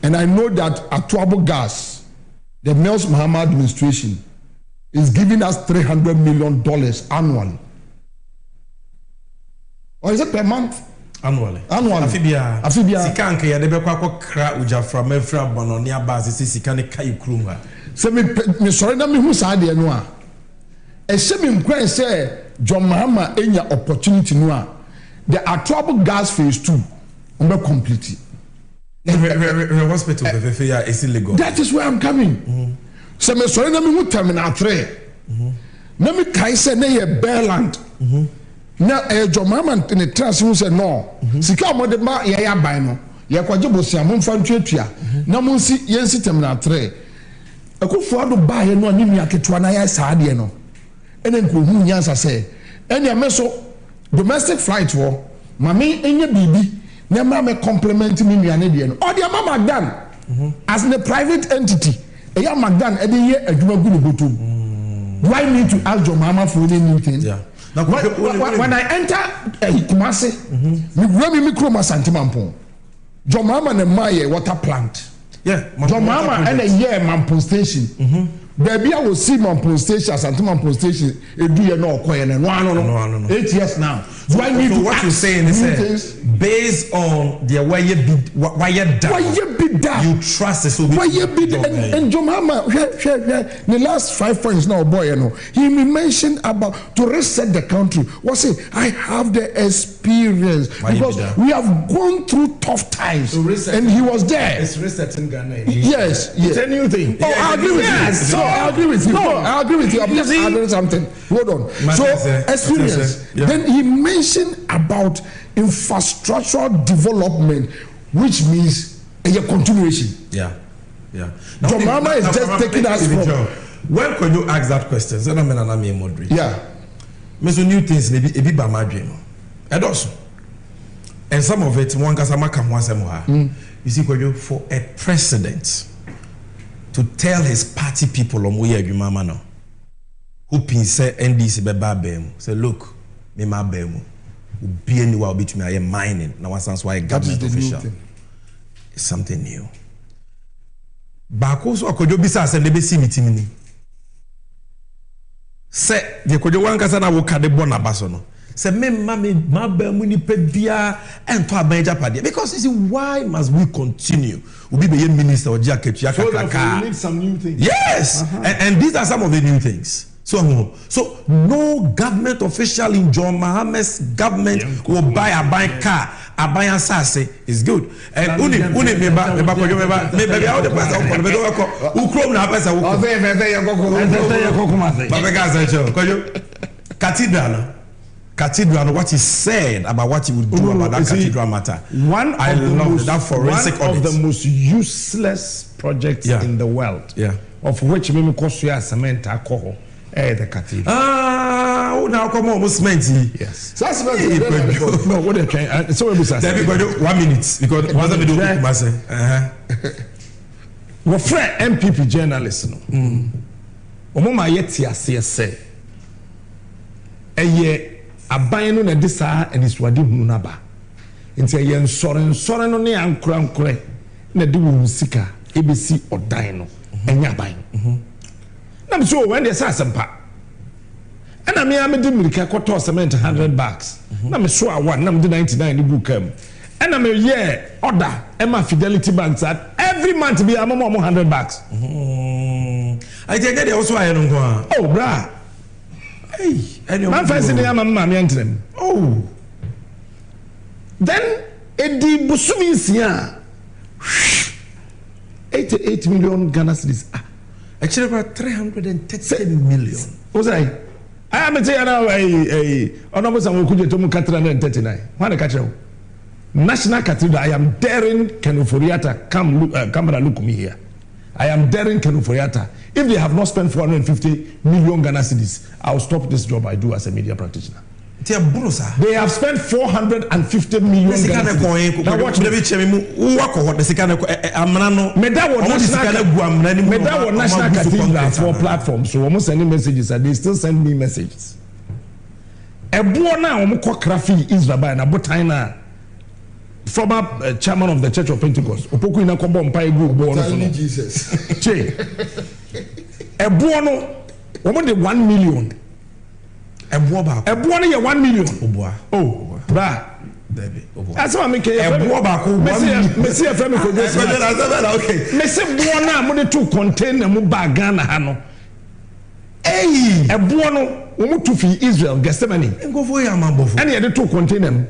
and I know that Atuabo Gas, the Mills Mahama administration, is giving us $300 million annually. Or is it per month? Annually. Afibia. Sikanke ya debe kwa kra ujafra mefra bononia base si sikane kai kruma. Se me sorry na me hu saade no a. E se me nkwan se John Mahama enya opportunity no a. The Atuabo Gas phase 2 be complete. The hospital is illegal. That is where I'm coming. So me sorry na me hu terminal 3. Na me kai se na ye Bearland. Na John Mahama in the trans who said no. Sika mo de ma ye ya ban no. Ye kwaje bosia mo mfa ntwetwa. Na mo nsi ye nsi terminal 3. Akufo ado ba ye no ani nua ketwa na ya saade no. Ene nko hu nyansa se. Ene ameso domestic flight wo mami enye bibi na ma me compliment me nuane de no. Odi ama Magdan as the private entity. Eya Magdan e de ye adwuma gu no botom. Why need to ask John Mahama for any new thing? Yeah. When I enter Kumasi, me grow me micro masantimampon. John Mahama and Maye water plant. Yeah, John Mahama and a year Mampon station. Baby, I will see Mampon station, Santo Mampon station, a do you know, no. 8 years now. So I need to what you're saying is based on the why you bid you trust it. Why you bid and John Mahama, the last 5 points now, boy, you know, he mentioned about to reset the country. What's it? I have the experience because we have gone through tough times, and he was there. It's resetting Ghana. Yes. It's a new thing. Oh, I agree with you. So I agree with you. No, I agree with you. I'm just adding something. Hold on. So experience. Then he mentioned about infrastructural development, which means a continuation. Yeah. John Mahama is just taking us from. When can you ask that question? So I'm moderate. Yeah. Meso new things maybe a bit by my dream. And some of it one kasama come once more. You see, for a president to tell his party people on where you mama now, who pin say NDC beba bem, say look, me ma bem, who be anywhere between me I am mining. Now what's why a government official? It's something new. Bako so akojo bisa se nebe si mitimini. Se de kojo wan kasa na wo kade bona baso no. Se me ma ba mu ni pe bia ento abeja pade because you see why must we continue? We be minister or jaketu so we need some new things. Yes. And these are some of the new things. So no government official in John Mahama's government will buy a car, a buy a sassy is good. And maybe all the person who chrome na pesa cathedral, what he said about what he would do about that cathedral matter. I love that forensic one of the most useless projects in the world. Yeah. Of which maybe cost you a cement alcohol. The cathedral. Now come on, cement. Yes. So that's no, what they're trying. So we must 1 minute because once we do we friend MPP journalists no. Omoma yeti ase say. Eye aban no na de saa aniswade hunu na ba. Nti eye nsore no ne ankura na de wo sika ebesi odan no enya aban. I'm sure when they say something, and I mean, I'm the America quarter cement $100. I'm sure I want. I'm the 99 the book and I'm order Emma Fidelity Banks at every month be $100. I take it also I don't go. Oh, brah. Hey, I'm fancy them. Oh, then Eddie Busumi 88 million Ghana cedis. Actually, about 330 million. What's I am saying now, almost I'm going to 339. What catch National Cathedral. I am daring Kenuforiata. Camera, look me here. I am daring Kenuforiata. If they have not spent 450 million Ghana cedis, I'll stop this job I do as a media practitioner. They have spent 450 million Ghana cedis. Now watch me. National Cathedral for platforms. So almost sending messages and they still send me messages. Former chairman of the Church of Pentecost. Jesus. A buono, 1 million. A buono, 1 million. Oh, bra. That's what I mean. Messi FM could just okay. Messi buona money to contain a mubagana hano. Hey, a buono, to feed Israel, Gethsemane. And go for your mambo. And he had to contain them.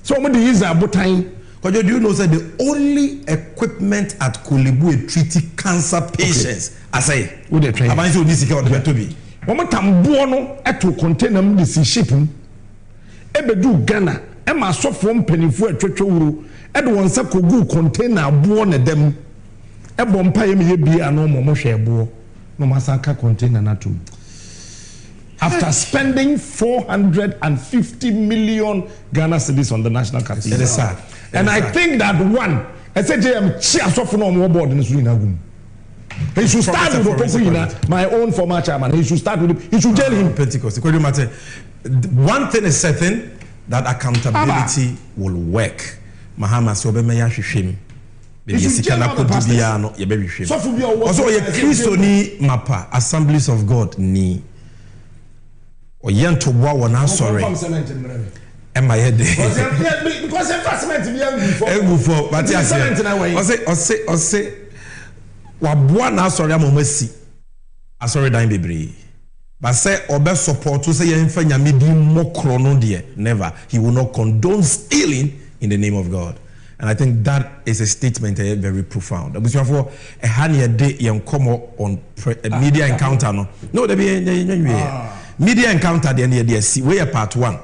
So when the Israel botai. Because do you know that the only equipment at Kulibu treating cancer patients, I say, with the train. I'm going to this to be. One time, buono at to contain them this shipping. Ebedu Ghana. Emma so from pennyfo atwetwo one sakogu container buo them e bompa ye me bia no mo hwe buo no masaka container na to after spending 450 million Ghana cedis on the National Cathedral. It is sad. And I think that one I said JM chia so for no board in Sweden agum. He should start with Opokuina, my own former chairman. He should start with him. He should jail him. Pentecost. One thing is certain, that accountability will work. Mahama so be me ya hwehwem be sika na kodi bia no ye be hwehwem also ye Kristo ni mapa Assemblies of God ni oyento boa wona sorry am I here because investment be before but I say wa boa na sorry amomasi asori dan bebre but say obe support to say yemfa nyame di mokro no de never. He will not condone stealing in the name of God. And I think that is a statement very profound. But for a honey a day on media encounter no there be media encounter the end see we part 1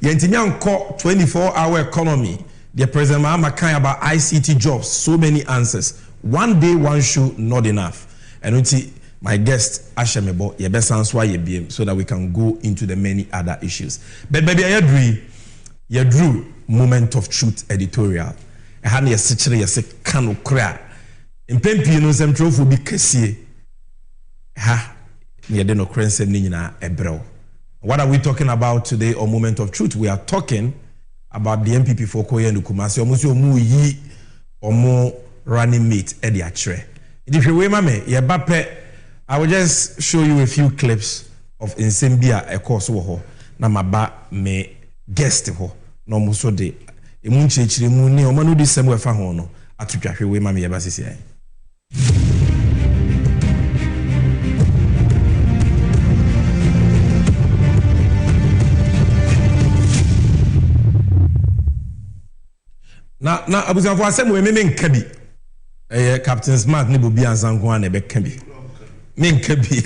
yentinyan ko 24-hour economy. The President Mahama kind about ICT jobs, so many answers. One day, one show, not enough. And until my guest, Ashemebo, ye best answer ye BM, so that we can go into the many other issues. But baby, I drew moment of truth editorial. I had a situation, I say, cano cry. In Pempi, no some trophy be kesi. Ha, ye deno crense nina ebro. What are we talking about today on moment of truth? We are talking about the MPP for Koye and Kumasi. Almost mu yi omo running mate Eddie Achre. If you remember, I will just show you a few clips of Insembia a course wo na maba me guest ho no muso de emu nchechire mu ni o manu di semu efa ho no atutwahwe we ma me yeba sisi ai. Na abusan for asem we me nka bi Captain Smart ni bobi ansanko an ebe ka bi me nka bi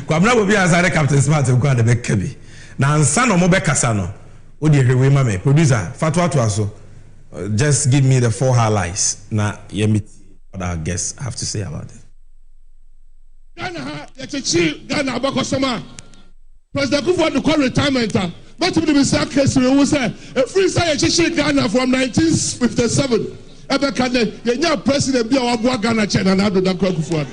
kwabna bobi ansare Captain Smart nko an ebe ka bi na ansa no mo be kasa no o de hwewe ma me producer fatwa to aso just give me the 4 highlights na yemi what our guests have to say about it. Ghana ya chechi Ghana abakosoma President Kufuor call retirement but to be said case we say a free say chechi Ghana from 1957 ebe kan ye nya president bi a wabo Ghana China na do da Kufuor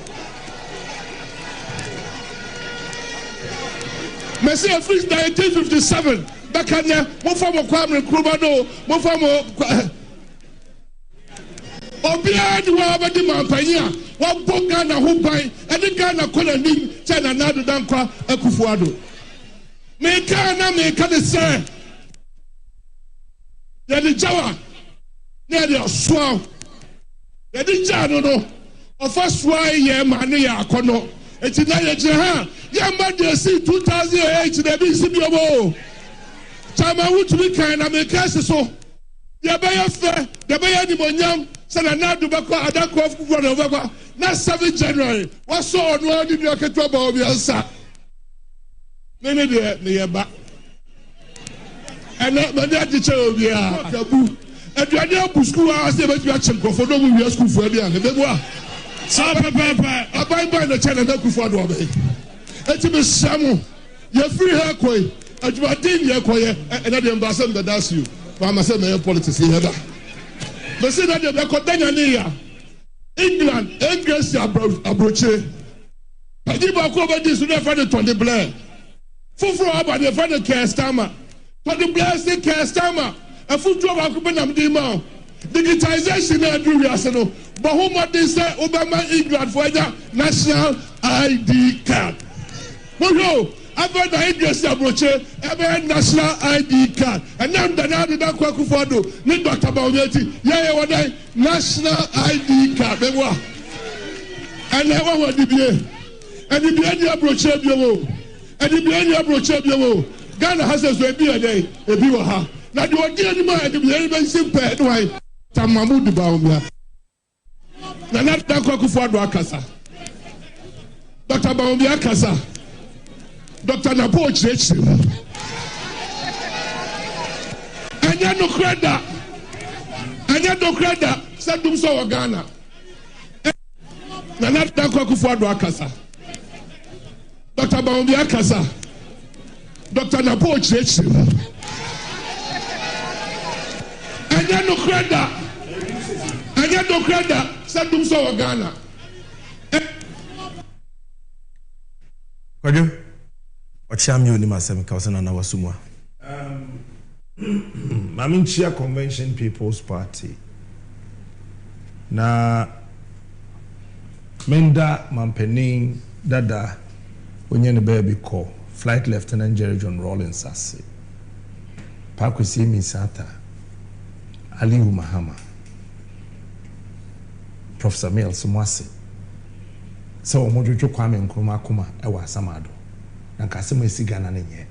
me say a free 1957 be kan mo fa mo Kwame Nkrumah no mo fa mo obia di wa ba di mampanya wa bo Ghana ho ban e Ghana kola ni China na do da Kufuor me can say ya di jawa ne di oswa ya di jano no ofaswa ye manu ya akono eti na ye je ha ya ma de si 2008 na bi si bi obo chama wutumi kan na me kase so ya ba ya fe ya ba ya ni monyam sana na do ba ko adako Kufuor no ba na 7 January wa so ono ni oketo ba obi ansa nene de ne yeba ena me de teacher obi a kabu aduane abu school a se be tu a chenkofo no mu wi school fo bia ne be boa sa papa abai no channel na Kufuor do obe eti be samu ye free her koi aduade ye koye ena de ambassador that that's you for ma say me politics here da be say that de ko danya ne ya England English abroche padi ba ko be dis no fa de Tony Blair Fufro about the friend of Castama. For the blessed Castama, a foot drop of Kubanam Demo. Digitization and do Yasano. Bahuma they say Obama England for the national ID card. Mojo, I've got the English approach, ever national ID card. And now the Nadu Kufuor, need Dr. Bawumia, yeah, one day, national ID card. And I want to be and the approach of your and the behavior approach of your Ghana has a baby a day, a viewer. Now, you are getting my very simple. Why? Tamamu de Bawumia. Now, not Dr. Kufuor Kasa. Dr. Bawumia Kasa. Dr. Napo Church. And you no credit. And you no credit. Send so Ghana. Now, not Dr. Kufuor Kasa. Dr. Bawumia Kasa, Dr. Napo Church, and you no credit, send them so Ghana. What sham you ni masem ka wasana na wasumwa. Maminchia Convention People's Party. Na Menda Mampening Dada Onyen Baby call Flight Lieutenant Jerry John Rollins Sassi Pakwisi Misata Aliu Mahama Professor Mel Sumwase so omojojo Kwame Nkrumah kuma ewa Asamado na nkasemo esi Ghana ne nye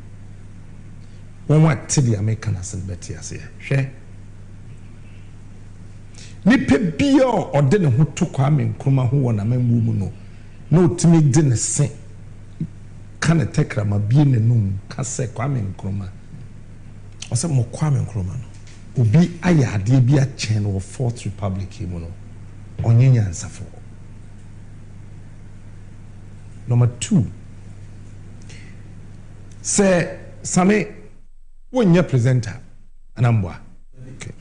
won wa tedi American asen beti ase hwe nipa bia ode ne ho to Kwame Nkrumah ho wona mambu mu no na otimi de ne se kana tekra ma bie ne num ka se Kwame Nkrumah ose mo Kwame Nkrumah no obi ayade bia chen wo Fourth Republic mu no onyenya nsafo. Number 2, say Sammy, when you're presenter, anambwa. Okay.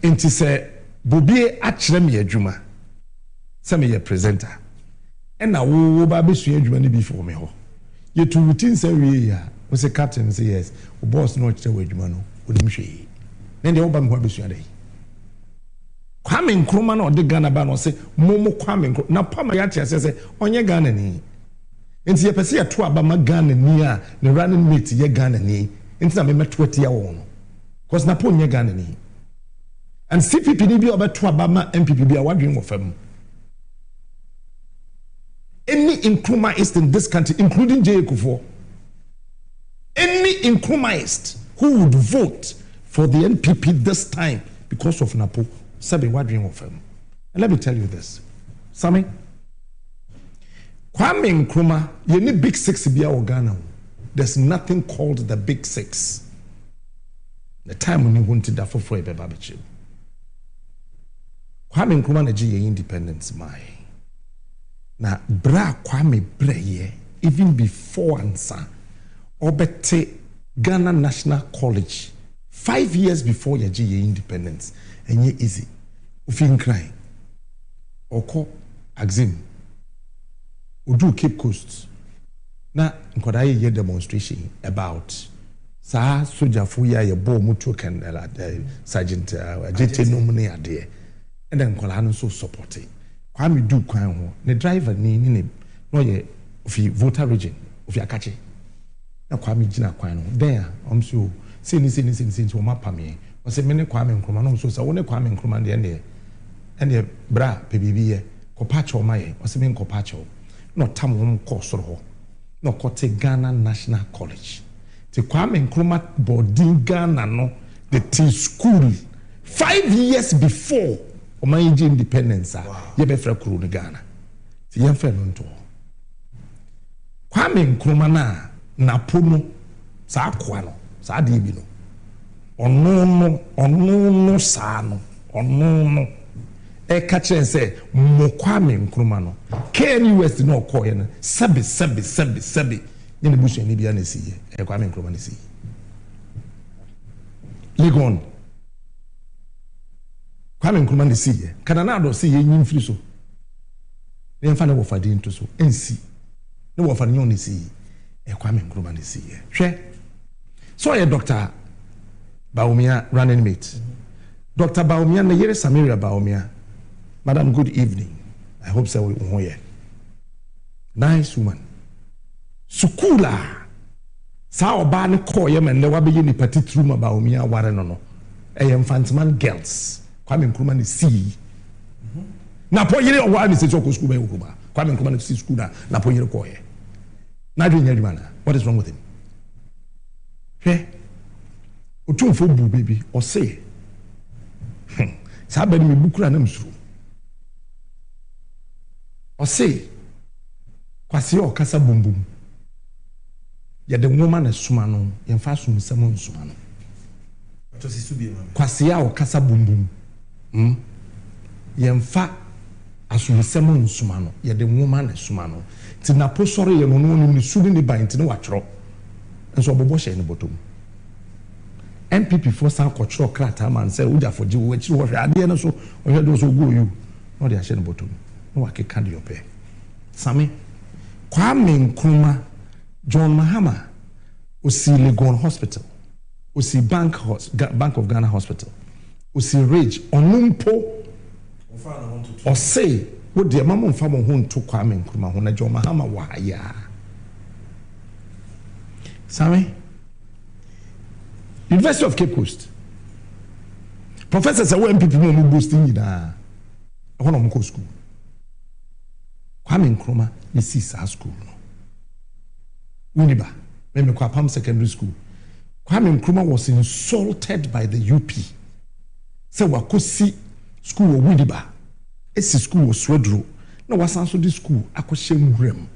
Inti say Bobie achremi adwuma. Sammy your presenter. And now wo ba be sua adwuma ni before me ho. You to routine say we ya. We say captain say yes. O boss no chere adwuma no. Onim hwe. Then the oba me ho be sua dai. Kwame Nkrumah na ode Ghana ba no say momo Kwame Nkrumah na pama ya tia say onye Ghana ni enti ye pese ya to aba ma Ghana ni a ne running mate ye Ghana ni enti na me meto atia wo no cause na po onye Ghana ni and CPP ni bi obeto aba ma MPP bi a wadwen wo fam. Any Nkrumahist in this country including J. Kufuor, any Nkrumahist who would vote for the NPP this time because of Napo Sabi wadring of him. And let me tell you this, Sammy. Kwame Nkrumah, you need big six bia Ghana. There's nothing called the big six. The time when you wanted that for a babachi. Kwame Nkrumah na GA independence my. Na bra Kwame breye even before answer obete Ghana National College 5 years before your GA independence. And ye easy. Ufin crying. Oko Axim. Udu Cape Coast. Na nkodaye ye demonstration about sa soja fuya ye bo mutu ken sergeant JT nomne ade. And then nkola no so support. Kwame du kwan ho. Ne driver ni no ye ofi voter region ofi akache. Na Kwame gina kwan no. There omso say ni o mapa me. I say many Kwame Nkrumah no so say won Kwame Nkrumah de ene bra pebibiye ko pacho maye o say men ko pacho no tam hom ko soro ho no ko te Ghana National College te Kwame Nkrumah boarding Ghana no the teen school 5 years before o man independence ye be fra kuru ni Ghana ti ye fa no nto Kwame Nkrumah na pono sa akwa no sa de bi no ono sano ono e kachen say mo Kwame Nkrumah no Kenny West no call ye sabi ni ne busu ni bia na siye e Kwame Nkrumah na siye Legon Kwame Nkrumah na siye kana na do siye nyim firi so ne mfa na wo fadi nto so ensi ne wo fa nyo na siye e Kwame Nkrumah na siye hwe so ye doctor Bawumia running mate. Dr. Bawumia na yere Samaria Bawumia. Madam, good evening. I hope so we here. Nice woman. Sukula. Sa oba ne call ye men le wa be ni party through ma Bawumia ware no no. Infantman girls. Kwame Nkrumah ni see. Na po yere owa ni se so ko school be Nkrumah. Kwame Nkrumah ni see school na po yere call ye. Na do nyadwuma. What is wrong with him? Hey. Otumfo bu baby or say sa bani me bukura na msuru or say kwase o kasa bumbum ya de nwoma na suma no ye mfa sum sam nsuma no to sisu bi ma kwase ya o kasa bumbum ye mfa asum sam nsuma no ye de nwoma na suma no ti na posore ye no no ni su ni ban ti ne wa tworo enso obobo hye ne botom MPP for San Control Crata man say Uja for Jiw, which was the so or those who go you. No, they are sharing bottom. No, I can't do your pay. Sammy Kwame Nkrumah, John Mahama, Osi Legon Hospital. osi Bank of Ghana Hospital, osi Rage, onumpo, or say, what the Mamma Farmer who took Kwame Nkrumah, who John Mahama waya. Sammy, University of Cape Coast. Professors are when people who boosting in a one school. Kwame Nkrumah, this is our school. Uniba, when we Kwapam Secondary School. Kwame Nkrumah was insulted by the UP. So we could see school of Uniba. Esi school was Swedro. No, was also this school. I could share Murem.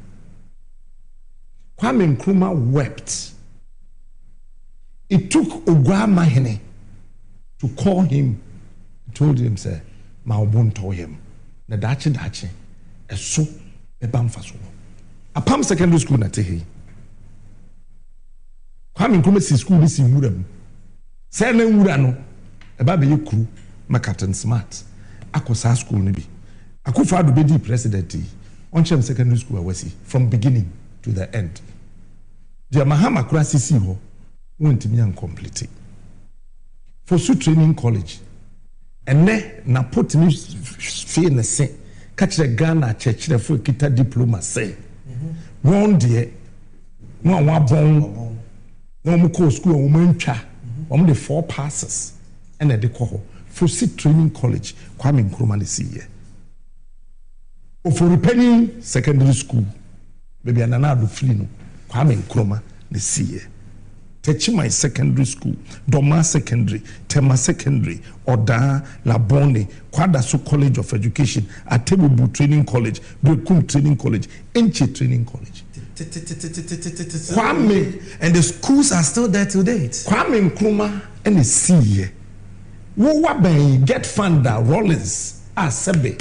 Kwame Nkrumah wept. It took Ogwa Mahene to call him. He told him, "Say, Maobun told him, na dachi, eso ebamfaso." Apam Secondary School na tehi. Kwame Nkrumah si school this in Murem. Say na Mura no, eba be yekru Makaten Smart. Akosa school ni bi. Akufa do be president. Onchem Secondary School awasi from beginning to the end. The Mahama kura sisi ho won't be complete. For su training college. And ne na put me fee na se catch the Ghana church the for kita diploma say. One day no one bon no mo call school o mo ntwa o mo the 4 passes and they call for su training college Kwame Nkrumah the see here. For repenning secondary school baby anana do flee no Kwame Nkrumah the see here. Techimai Secondary School, Doma Secondary, Tema Secondary, Oda, Labone, Kwadaso College of Education, Atebubu Training College, Brekum Training College, Enche Training College. Kwame, and the schools are still there to date. Kwame Nkrumah and the CE. Wo waben get funder Rollins Sebe.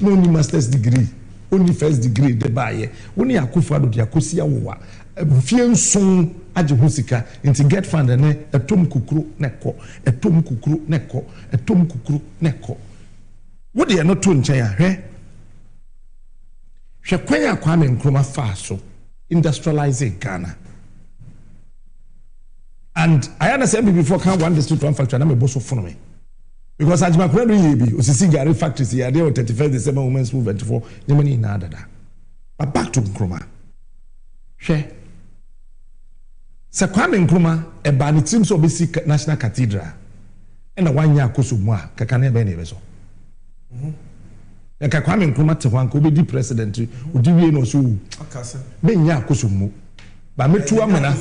No only master's degree, only first degree de baye. Only Akufo-Addo de Akosia wowa. Fien son aje husika into get fund ne etom kukuru neko etom kukuru neko etom kukuru neko wo de no to nchen ya hwe kwanya Kwame Nkrumah fa so industrializing Ghana. And I understand before can one district one factory na me boso for me because ajima kura do yebi osisi gari factories here there on 31st December women's movement for Germany na adada. But back to Nkrumah hwe Se Kwame Nkrumah eba ni team so bisi National Cathedral ena wanya akoso mu a kaka na ebe na ebe so ka Kwame Nkrumah te hwan ko be di president odi wie no so akasa be nya akoso mu ba metu amena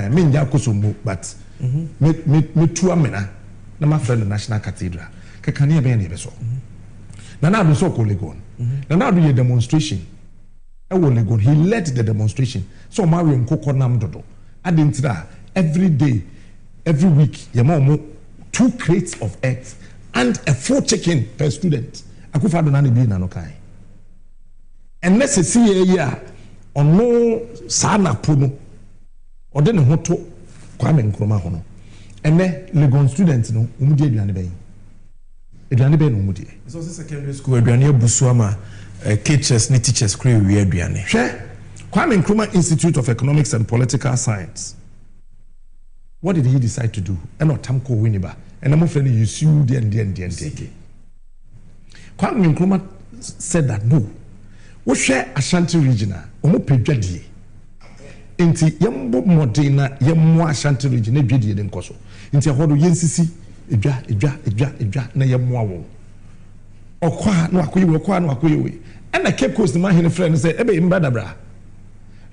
me nya akoso mu but metu amena na my friend National Cathedral kaka na ebe na ebe so na na do so ko Legon na na do ye demonstration e wo Legon he led the demonstration so Mario Nkoko nam dodo Adintra, every day, every week, you 2 crates of eggs and a 4 chicken per student. Akufo-Addo nani bi na no kai. And let's see here on no sana puno or then hoto Kwame Nkrumah hono. And then Legon students no umudi aduane ben. Aduane ben umudi. It's also secondary school aduane busuama teachers ni teachers kre wi aduane. Hwe Kwame Nkrumah Institute of Economics and Political Science. What did he decide to do? And not Tamko Winiba. And I'm afraid you sue the and Kwame Nkrumah said that no. We share Ashanti regional. Omo pejadi. Inti yambo modena yammo Ashanti region e bedi den koso. Inti ahodo yensisi edwa na yammo awo. Okwa no akoyi. And the Cape Coast man friend say ebe mbadabra.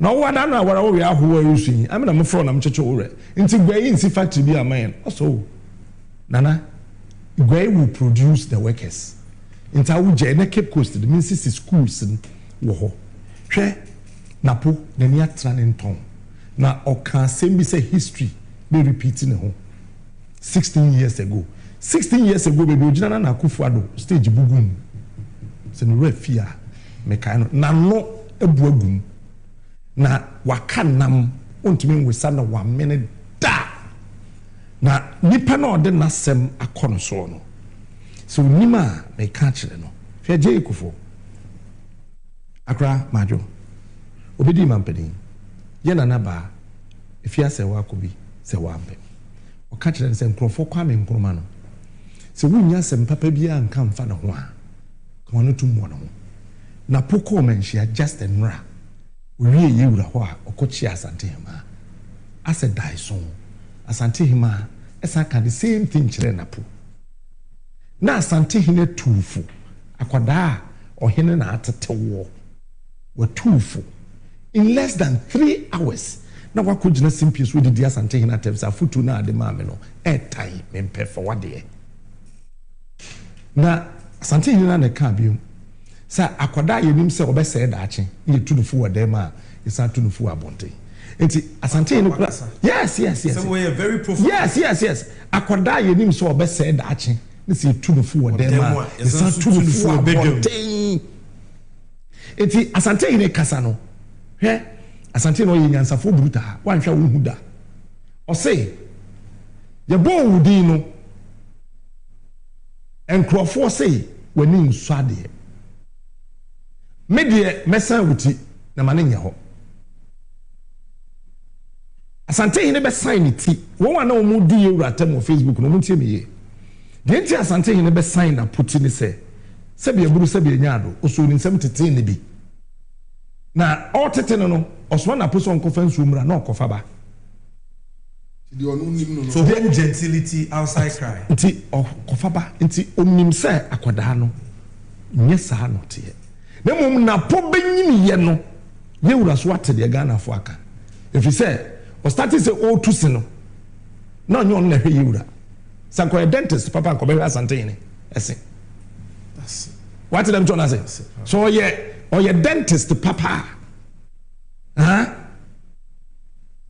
Na wo ada na wara wo ya ho yusu am na me fro na me cheche ore nti gwayi nsi factory bi aman also nana gwayi will produce the workers nti awu je na Cape Coast the means schools wo ho hwe napo na ni atra ne nton na oka asem bi say history be repeating ho 16 years ago baby ojina na Akufo-Addo stage bugum se no refia me kan na no ebuagum na wakanam ontimi nwesa na 1 minute da na nipa na ode na sem akono so no so nima me ka kire no fe je ikufo akra majo obedi mampedi ye na ba ifia se wa kobi se wa ampe o catch them say nkrofo Kwame Nkrumah no se wunya sem papa bia nka mfa ne ho a ka no tum wo no na poko menhia just enra owie yewura ho a okochi Asante Hima as a daison Asante Hima esa ka the same thing kire napo na Asante Hima tufu akwada ohene na atetewo wa tufu in less than 3 hours na wakojina simpies with the Asante Hima terms afutu na ade maame no airtime mempe for wade na Asante Hima na ka biom sa akwada yenim se obese daache ye tunufu wa dem a isa tunufu abonte enti Asante Hima yes so we are very profound yes akwada yenim se obese daache ne se tunufu wa dem a isa tunufu abonte enti Asante Hima kasa no he Asante no yenyansafo bruta wanhwa wo huda o say ye bo wudi no enkrofo say wani nsade medie mesa wuti na mane nya ho Asante Hima be sign it wo wana wo mu di ewura tem on Facebook no muntie meye de nti Asante Hima be sign na puti ni se be eburu se be nyaado oso ni nsem tete ne bi na otete no osoma na poso onkofa nsumra na okofa ba so then gentility outside cry nti okofa ba nti onim se akwada no nye sa no te na mum na po benyim ye no ye wura so ate de Ghana fo aka if you say o start say o to si no na onyo na hwe ye wura sanko dentist papa ko be Asante Hima ese that's what them to say so ye dentist papa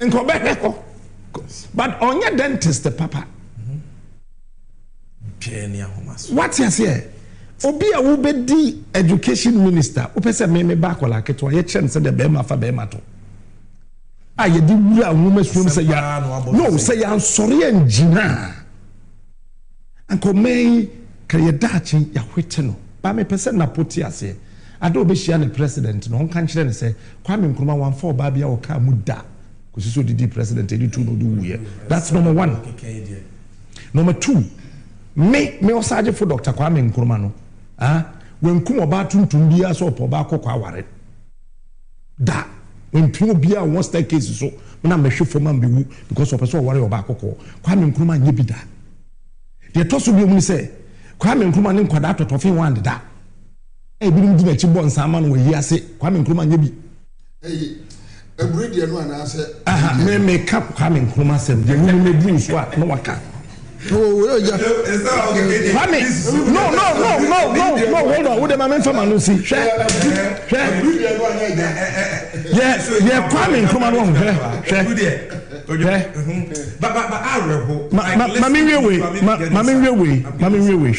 nko be heko but onye dentist papa piania homas what you say obi a wo be di education minister o pese me ba akola keto ye chen se de be ma fa be ma to a ye di wura nwoma suom se ya no se ya nsore engina anko me ka ye dachi ya hwete no ba me pese na poti ase ado be hia ne president no kan kire ne se Kwame Nkrumah 14 ba bia o ka mu da ko so didi president edi tu no do wuye that's number 1 number 2 me osaje for Dr. Kwame Nkrumah no when kum oba tuntum bia so opo ba akokwa aware da when tum bia one staircase so na mehwe for man bewu because of person aware oba akokwa Kwame Nkrumah nye bi da de toso bi mu se Kwame Nkrumah ne nkwada atotofin wan da e bi ndi na chi bo nsama no yi ase Kwame Nkrumah nye bi ebredi no ana ase me cap Kwame Nkrumah sem de ni me bring so a no waka oh yeah Kwame no hold on we the man from no see yeah Kwame Nkrumah no mami we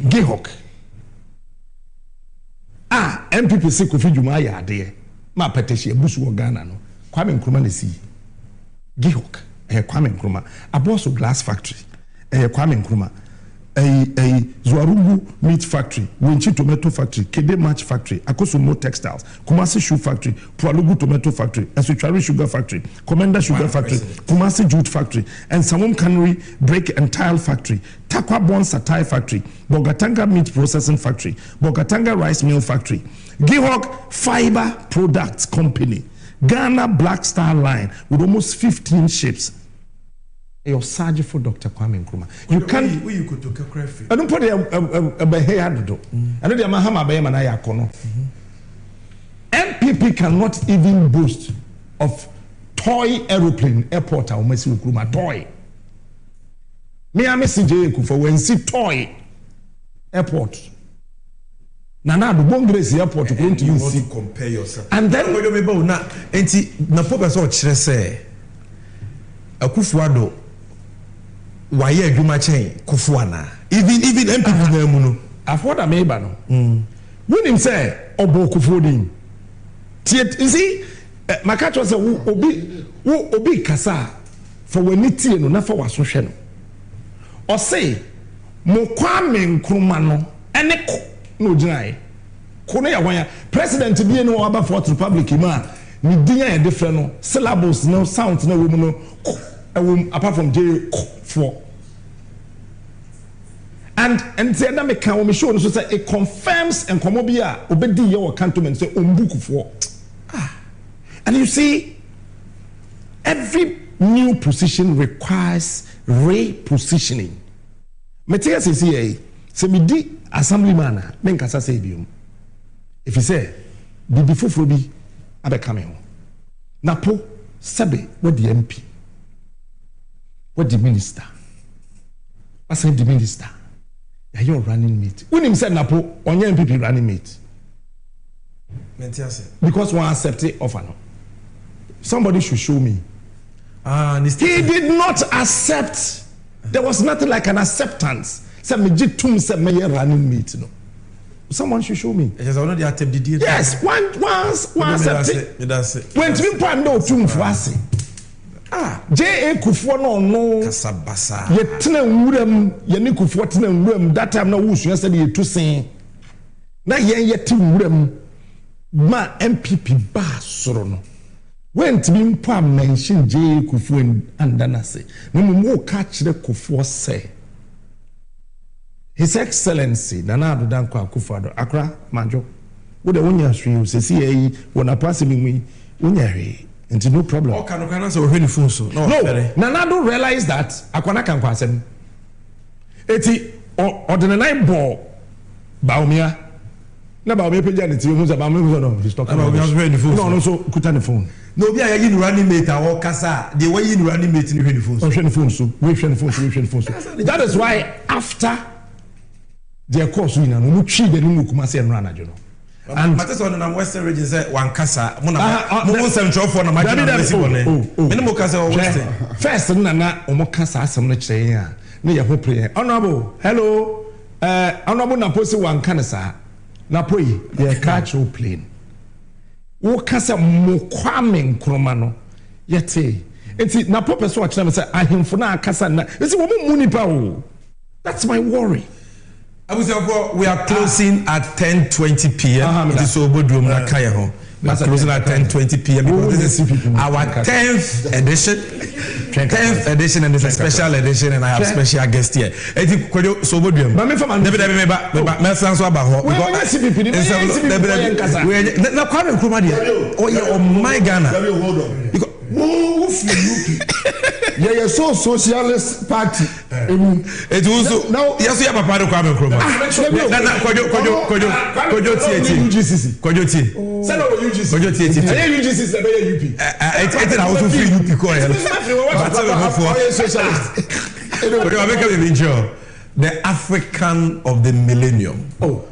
Gihok MPP se Kofi Dwuma ya ade ma petition busu wo Ghana no Kwame Nkrumah na si Gihok Kwame Nkrumah Aboso glass factory Kwame Nkrumah Zuarumbu meat factory Winchi tomato factory Kede match factory Akosumo textiles Kumasi shoe factory Pualugu tomato factory Esuchari sugar factory Commander sugar factory Kumasi jute factory and Samum cannery brake and tile factory Takwa Bonsa tile factory Bogatanga meat processing factory Bogatanga rice mill factory Gihok fiber products company Ghana Black Star line with almost 15 ships. Your surgery for Dr. Kwame Nkrumah. You can't. You could do a I don't put a behavior. I know the Mahama Bayama Yakono. MPP cannot even boast of toy aeroplane airport. I'll mess with Nkrumah toy. Me a message for when see toy airport. Nana do Bongres airport going to use to compare yourself. And then we don't know na enti na pop so kire say Akufuado waye adwuma chen Kufuana even MPP na mu no afoda meba no when him say obo Kufuodin you see makacho say obi kasa for when tie no na for waso hwe no o say mo Kwame Nkrumah no ene no jinai kono ya wan president bi no about Fourth Republic ma ni dinya ya different no syllables no sound no we no apart from J4. And say that me can we show so say it confirms and komobia obedi your cantonment say ombuku for. And you see, every new position requires repositioning. Material says here, say me di assemblyman men kasa say biom. If you say the before bi abekame ho. Napo sebe what the MP, what the minister, I say the minister. You're running mate. When him said Napo, on your MPP running mate. Because one accepted offer. No. Somebody should show me. He did not accept. There was nothing like an acceptance. Said me jitum said me running mate. No. Someone should show me. Yes, one accepted. When to be part no tum for us. J.A. Kufuor no Kasabasa. Yetena nwuram yene Kufuor tena nwuram that time na wusu yesa de yetu sen na yen yete nwuram ma MPP ba soro no when to be mpo mention J.A. Kufuor andana say no mo ka kire Kufuor say His Excellency Nana Addo Dankwa Akufo-Addo Accra Manjo wo de wonya hwe se si yi wona pass mi mu wonya hwe. And no problem. No, Nana don't realize that Akwana can kwasem. Eti ordinary ball Bawumia. Na Bawumia page and ti who's about no he's talking about the phone. No, so kuta the phone. No be ayi nu running mate or kasa. The way you running mate ni the phone. The phone so. We the phone so. That is why after their course winner no twi the no Kumasi and Rana Jono. And Matters on the Western region say one casa, Mona Central for the Minimum Casa or Western. First, Nana, Omokasa, some chain. Near Hope. Honorable, hello, Honorable Naposi one canasa. Napoi, the catch plane. O Casa Mokwamin Cromano. Yete. It's Napopes watch them say, I him for now, Casana. It's a woman Munipao. That's my worry. I was we are closing at 10:20 p.m. It is Obodrum Nakaya home. We are closing at 10:20 p.m. because this is our 10th edition. 10th edition, and it's a special edition, and I have special guest here. I think Sobodrum. Oh my Ghana. Yeah, so socialist party. It also now yes, we have a part of Kwame Nkrumah. The African of the millennium. Oh.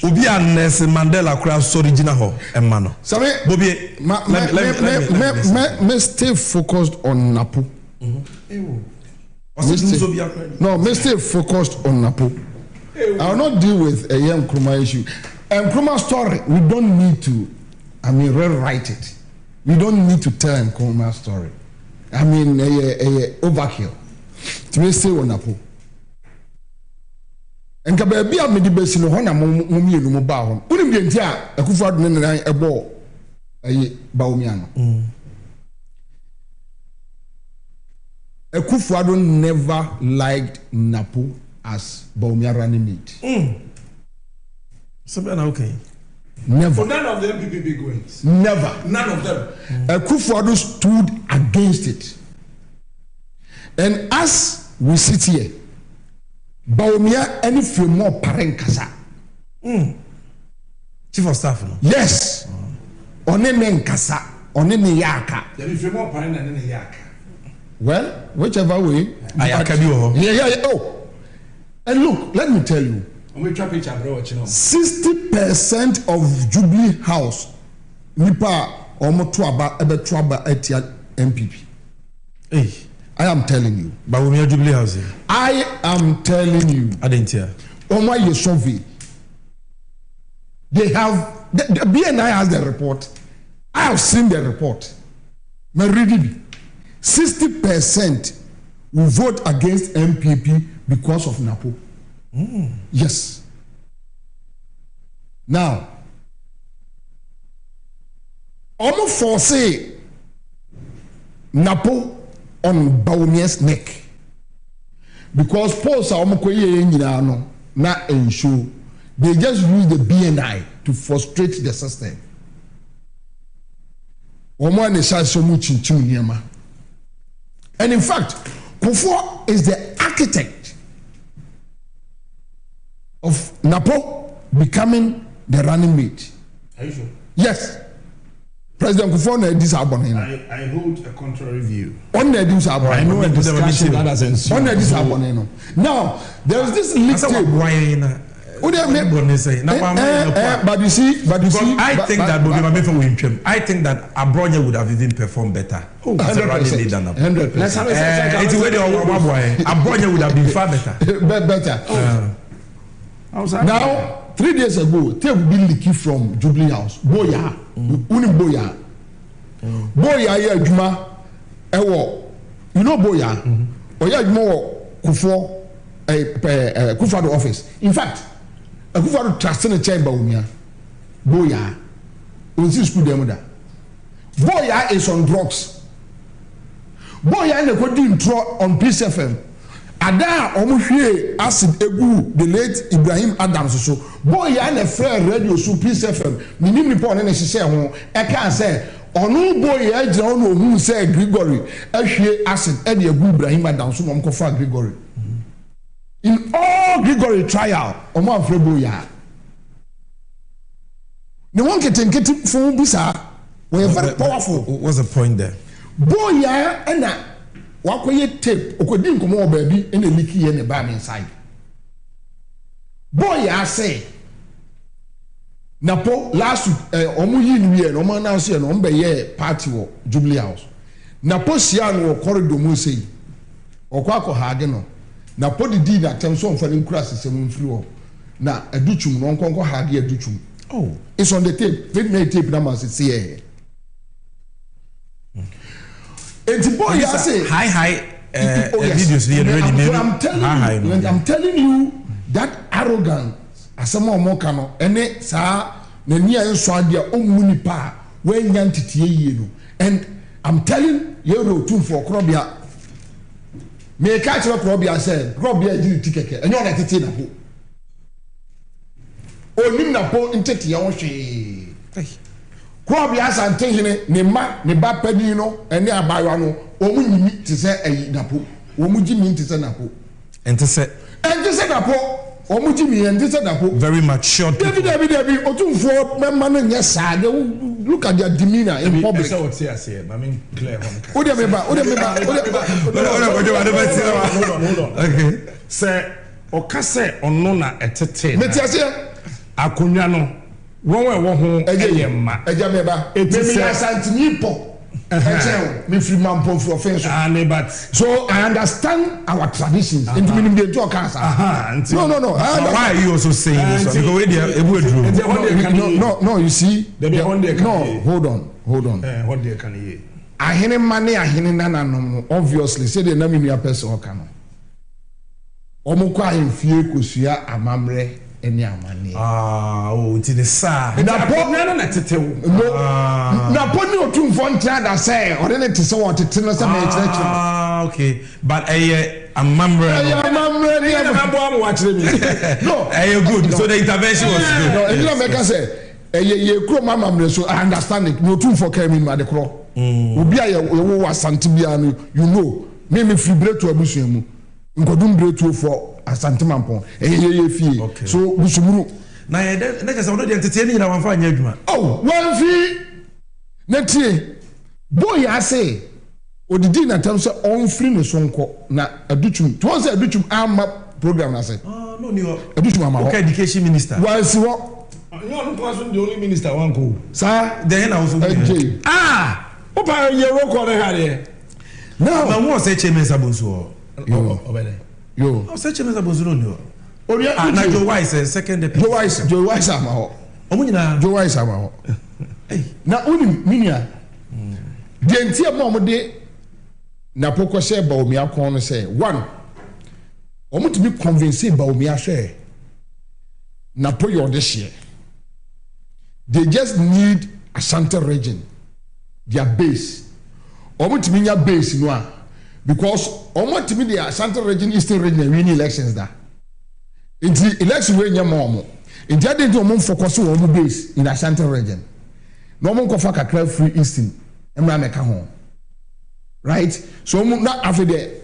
Obi Nelson Mandela cross original ho emano. Sammy, me stay focused on Napo. No, me stay focused on Napo. I will not deal with a young Nkrumah issue. Nkrumah story, we don't need to, rewrite it. We don't need to tell Nkrumah story. Overkill. To me stay on Napo. Enka baby a medi besi no hona momie no ba ho unim de ntia Akufo-Addo ne nan ebo Bawumia no Akufo-Addo never liked Napo as Bawumia running mate. So okay. Never. For none of them PPP goings. Never. None of them. Akufo-Addo stood against it. And as we sit here, Bawumia any few more parenkasa. Chief of staff no? Yes. One menkasa, one ne yaka. Any few more paren and ne yaka. Well, whichever way. Ayaka bi ho. Yeah. Oh. And look, let me tell you. 60% of Jubilee House nipa omoto aba ebeto aba etia MPP. Hey. I am telling you. Bawumia Jubilee House. I am telling you. I didn't hear. Oma ye survey. They have the BNI has the report. I have seen the report. Me read it. 60% will vote against MPP because of Napo. Yes. Now, almost forsake Napo on Bawumia's neck. Because Paul's no na ensure they just use the BNI to frustrate the system. And in fact, Kufuor is the architect of Napo becoming the running mate. Are you sure? Yes. President Kufuor na this abon. I hold a contrary view. On the this abon. I know a discussion that has ensued. On the this abon. Now there is this leaked tape. But you see, I think that Abronya would have even performed better. As a running leader now. 100%. It's where Abronya would have been far better. Better. Now, 3 days ago, tape been leaking from Jubilee House. Boya, Boya. Boya ya Juma, you know Boya. Oya Juma Kufuor, Kufuor office. In fact, Kufuor trust in the chamber Bawumia. Boya, we school them. Boya is on drugs. Boya and the coding on Peace FM. Ada omuhwe acid egu the late Ibrahim Adams so Boya na friend radio so Peace FM minim ni pon na hihye ho e kan say onu Boya agina onu ohun say Gregory ahwe acid e de egu Ibrahim Adams so mom ko fa Gregory in all Gregory trial omo afre Boya ne won ketenketi fun bisa we very powerful. What's the point there? Boya na wakoye tape okodi nkomo baby ene liki ye ne ba me inside. Boya say Napo last omu yi ni ye no man announce ye no mbe ye party wo Jubilee House. Napo sia no corridor mu say okwa haage no Napo didi na temso on fani nkura sesem mfiri wo na aduchum no nkonko haage aduchum. Oh, it's on the tape. Very tape na man say here. It's boy, I say high videos already. I'm telling you that arrogance as some more cano and it sa near swadia omunipa when yanti and I'm telling you two for Crobia. May catch up Crobia said Crobia did ticket and you're like it in a Napo in Tetia. Kwabia asante hene ne ma ne ba pani no ene abawa no omu nyimi te se ayi Napo omu jimi te se Napo ente se Napo omu jimi ente se Napo very mature David otumfo memma no nye sa look at their demeanor in public so what say I mean clear hold on okay say okase ono na etete metiase akonya no one way ho eyema ejameba me asantini po me free man pon for offense but so I understand our traditions into meaning the talk answer no why are you also saying this because we dey no you see no hold on what they can hear ahene mane ahene nananom obviously say the name new person oka no omukwa ahemfie kosua amamre eni amane ti the sa na tetewo na poni otumfo ntia da say ode ne te so wotete no say me church okay but amamre na bo am wa kire me no good so the intervention was good no you make us say ye kro mamamre so I understand it no otumfo came in ma de kro obi a ye wo wasante bia no you know me fibrate to abusuan mu nkodum bretu for asante mampon ye fie so busumuru na ye na kasa wodo de entertain na wanfa anya adwuma wan fi na tie boy ase odidi na tam se on free no sonko na aduchum to say aduchum ama program na say no ni ho aduchum ama okay education minister wan si wo no person the only minister wan ko sir then na also opa ye ro ko le hare now ma won say chairman sabonso obede yo I say chairman sabonso no na Joe Wise second deputy Joe Wise ama ho omunyina Joe Wise ama ho na unim minia de ntia mo de na poko se Bawumia kon no say one omutumi convince Bawumia share na po your this year they just need Ashanti region their base omutumi nya base no a because almost to me the Central Region, Eastern Region, winning elections there. It's the election where you more. In that they don't focus on the base in the Central Region. No one can fuck a crowd free Eastern. Right? So not after the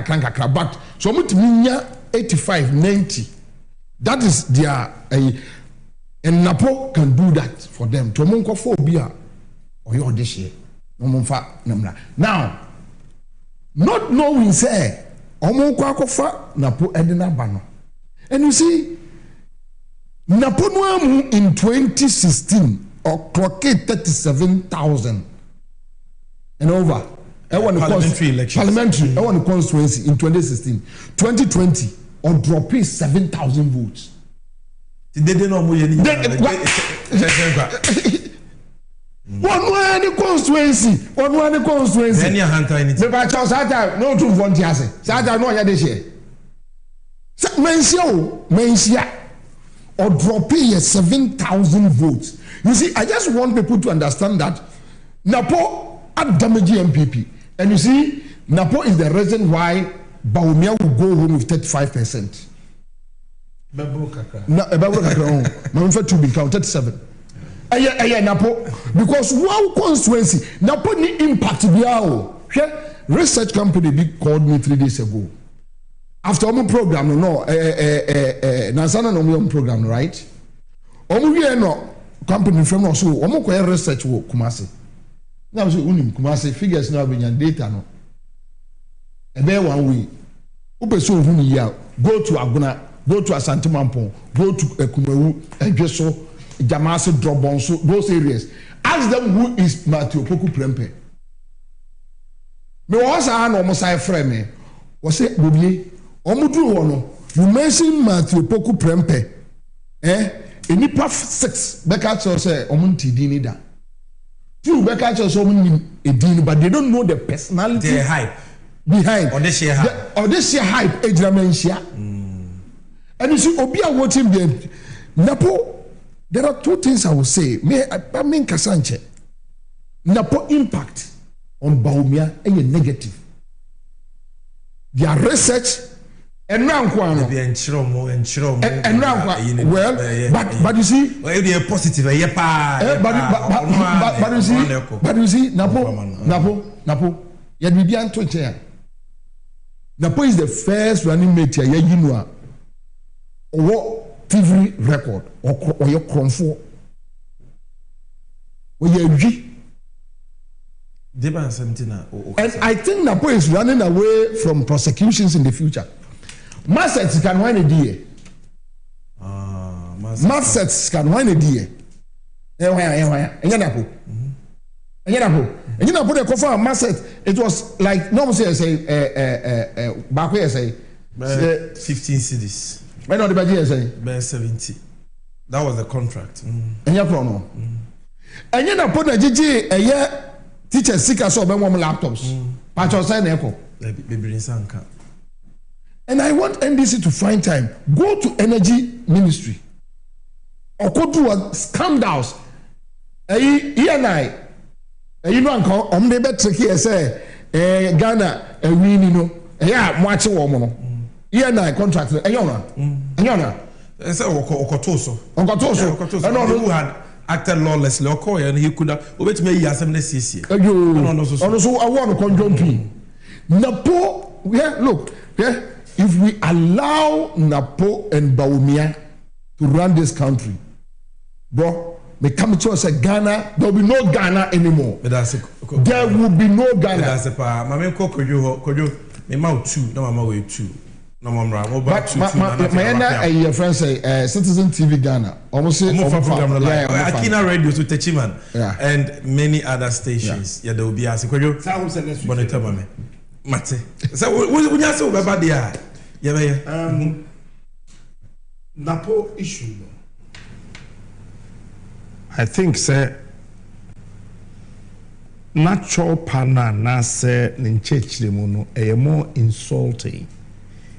crank, but so much 85, 90. That is their and Napo can do that for them. To monko phobia or your this year. Now, not knowing say Omonko akofa Napo Edina Bano. And you see, Napo Nuamu in 2016 or clocked 37,000 and over. Parliamentary elections. Parliamentary. I want the constituency in 2016. 2020 or dropping 7,000 votes. They didn't know One constituency. Any hunter in it. The battle Sata no two volunteers. Sata no ya this year. Mensia or dropping 7,000 votes. You see, I just want people to understand that Napo at damage MPP. And you see, Napo is the reason why Bawumia will go home with 35%. Mamfa to become 37. Napo because one constituency Napo ni impact biao. Research company called me 3 days ago. After our program Nansana no program right. No company from no so research wo Kumasi. Now so unim Kumasi figures now been data no. Ebe 1 week. Upe so huni ya go to Aguna, go to Asante Mampong, go to Kumewu, Ejeso, Jamasi, Drobonso, those areas. Ask them who is Matthew Poku Prempe. Me was an almost I frame me. Was it Bobby? Omudu wono. You mentioned Matthew Poku Prempe. In the past 6 Becca say Omunti Dinida. 2 Becca so many Edin, but they don't know the personality. The hype. Behind or this year hype dementia. And you see Obia watching them Napo. There are 2 things I will say. I mean Kasanche. Napo impact on Bawumia and negative. Their research and now well, but you see, but you see, Napo, you be on Twitter. Napo is the first running mate here, you know, or TV record or your comfort. And I think Napo is running away from prosecutions in the future. Massets can win a deal. Massets can win a deal. And you know, put a cover on Masset. It was like no say back where say 15 cities. When not the budget say 70. That was the contract. And you know, and you know, put a GG a year teachers sick as well laptops. But you say echo. And I want NDC to find time. Go to energy ministry or go to a scandals. You know, I'm the better here say Ghana we know yeah watching woman. I contract Ayona. Say Okotoso. And who had acted lawlessly and he could have obeyed me this year. Also I want to conjunct Napo, look, if we allow Napo and Bawumia to run this country, bro, me come to us Ghana, there will be no Ghana anymore. There will be no Ghana. That's a pa. Mama could you me mouth 2, no mama way 2. No mama, but my friend say Citizen TV Ghana almost say Akina Radio to Techiman and many other stations. Yeah, there will be asking could you monitor me. Mate. So we just say about there. Yeah. Napo issue. I think say natural partner na say ninchechlemono a more insulting.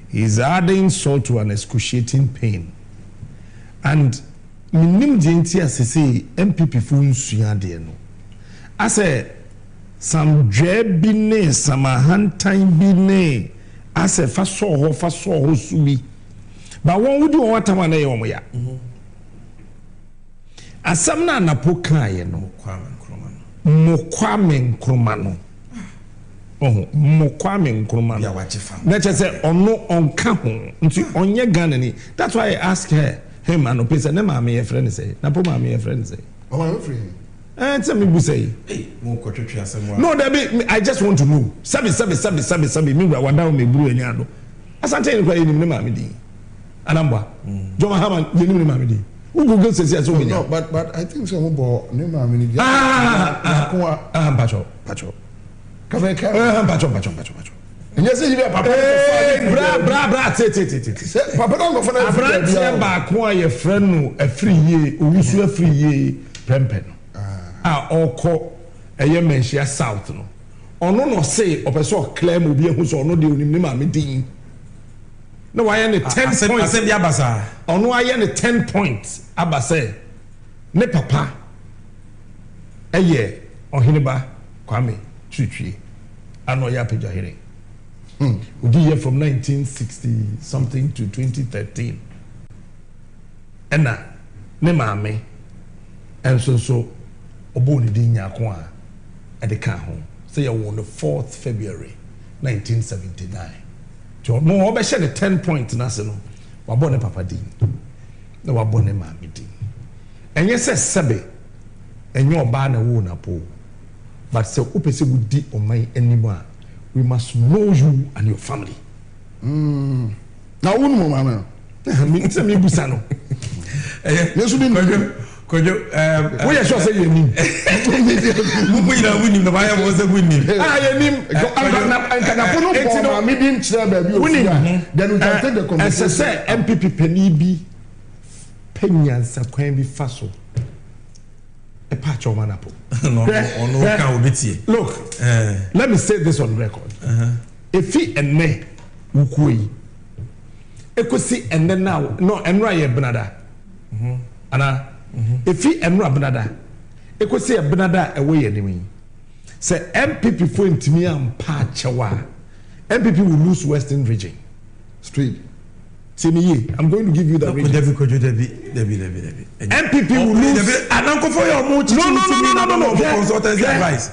He's adding insult to an excruciating pain. And minim jinti asese MPP fu nsuade no. I say some drebine, some hantain bine, as a fast saw subi. But one would do what I want to ya. As some na poka no Mokwame Nkrumah. Oh, Mokwame Nkrumah. Let's just say on no on Kaho into on your gun. That's why I asked her, him and Opesa, never me a friend say, Napoma me a friend say. Oh, I'm free. And some people say, no, I just want to know. Sabi, me, one down me, blue and yellow. As I tell you, in the Mamidi. Anamba, John Mahama, you know Mamidi. Who Google says yes, no, but I think some about name Mamidi. Pacho. And yes, you have bra, Papa don't go for a friend back, why a friend, a free year, who a free year, Prempen. All call a young man, she has south. No, or no, say, or person claim will be a who's or no deal in Mamidi. No, I am 10 points. I said the Abasa. Or no, I am 10 points. Abasa. Ne papa. A year on Hiniba, Kwame, Chichi. I know ya page hearing. We did here from 1960 something to 2013. And now, ne mame. And so, Oboni Dinya Kwa at the car home. Say I won the 4th February 1979. No, I share the 10 points national. Wabone Papa Dean. No, Wabone Mammy Dean. And yes, Sabe, and your banner won a pool. But so, Upesi would deep on my anymore. We must know you and your family. Now, one more, Mamma. I mean, it's a me Busano. Yes, we didn't. Could you, we are sure say you mean. We are winning the buyer was a winning. I mean, then we can take the conversation. As I say, MPP Penny B. Penyans are going to be fast. A patch of manapo. Look, let me say this on record. If he and me, Ukui, Equisi and then now, no, and Raya Benada. Anna. If he and Rabnada, it could say a Benada away anyway. Say MPP for him to me and Pachawa. MPP will lose Western region. Straight. See me, I'm going to give you the region. Debbie. MPP will lose. I don't go for your mood. No. Consultancy advice.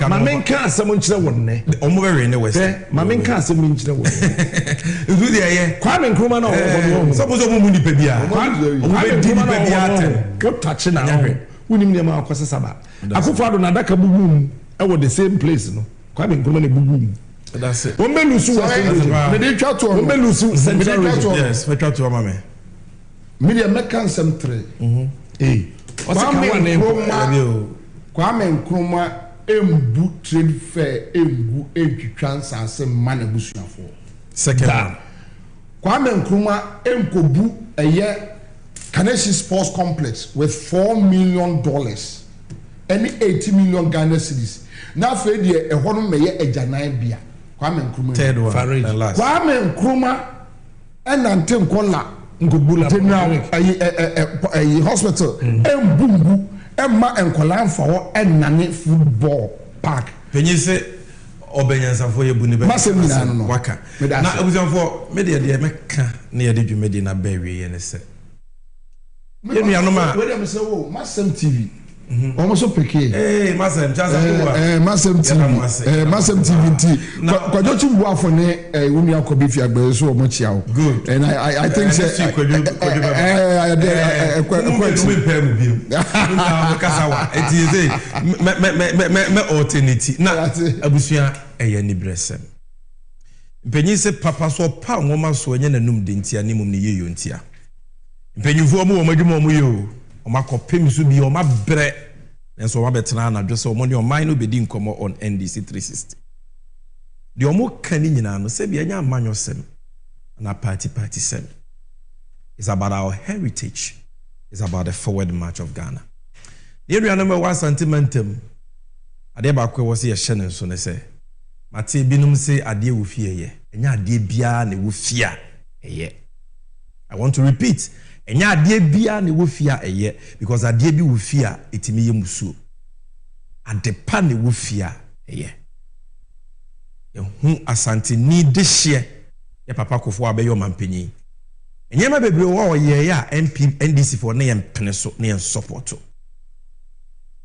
My main can't summon children. Over in the West. My main can't summon children. Kwame Nkrumah no. Suppose a woman Pebia. What touching now? We need them out because Saba. I could follow Nadaka Boom. I was the same place. No, Kwame Nkrumah Boom. That's it. Ombelusu Central Region. Yes, we try to Mama. Media Mekan Sem 3. Kwame Nkrumah embu trade fair embu etwitwa nsase man abusuafo. Second. Kwame Nkrumah enkobu eye Kaneshi Sports Complex with $4 million and 80 million Ghana cedis. Now for the ehono meye ejanan bia. Kwame Nkrumah. Third one and last. Kwame Nkrumah and Antem Kola Ngubula General hospital embumbu emma enkola mfawo enane football park. Penyi se obenyansa fo ye buni be waka. Na abusanfo me de meka na ye de dwumedi na ba wie ye ne se. Ye nuanoma we dem se wo Masem TV. Almost peke. Masem chance Masem TV. Masem TV. Kwajo chimbu afo ne wonu akobi fi agbe so omo chia o. Good. And I think say me alternate na abusua eye ni bresem. Mpenyi se papa so pa nwoma so enye nanum de ntia ni mum ne yeyo ntia. Mpenyufo mu wo madwuma mu yo. Omakopem so bi omabre enso wabetena na dwese omoni oman no bedi nkomo on NDC 360. The omo kan nyina no se bia nya amanyosem na party sem. It's about our heritage. It's about the forward march of Ghana. The area number 1 sentimentum ade ba kwe wose ye hye so ne se mate binum se ade wo fie ye enya ade bia na wo fia eye. I want to repeat. Enya ade bia na wo fia eye because ade bi wo fia etimi ye musuo. adepa ne wofia eye hu asante ni de hye ya papa kofo abeyo mampanyi enyema bebre wo ye ya NDC for na yempene so na support.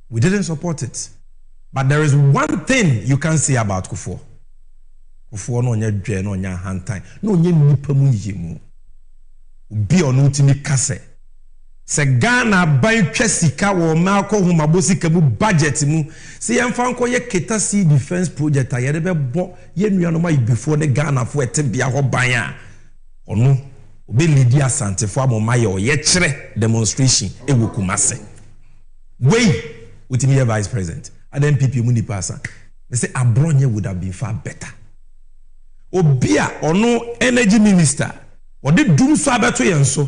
We didn't support it. But there is one thing you can say about Kufo. Kufo no nya dwe no nya hantan. No nya nipa mu yemu. Obi ono timi kase. Se Ghana ban twasika wo ma ko humabosika mu budget mu. Se yemfa nko ye Keta Sea Defense Project a ye de bebo ye nuano ma before the Ghana fo etebia ho ban a. Ono obi lidi asante fo amoma ye o ye kire demonstration e wokumase. Wey with me vice president and then MPP muni person they say Abronye would have been far better. Obia ono energy minister or the dum so abeto yenso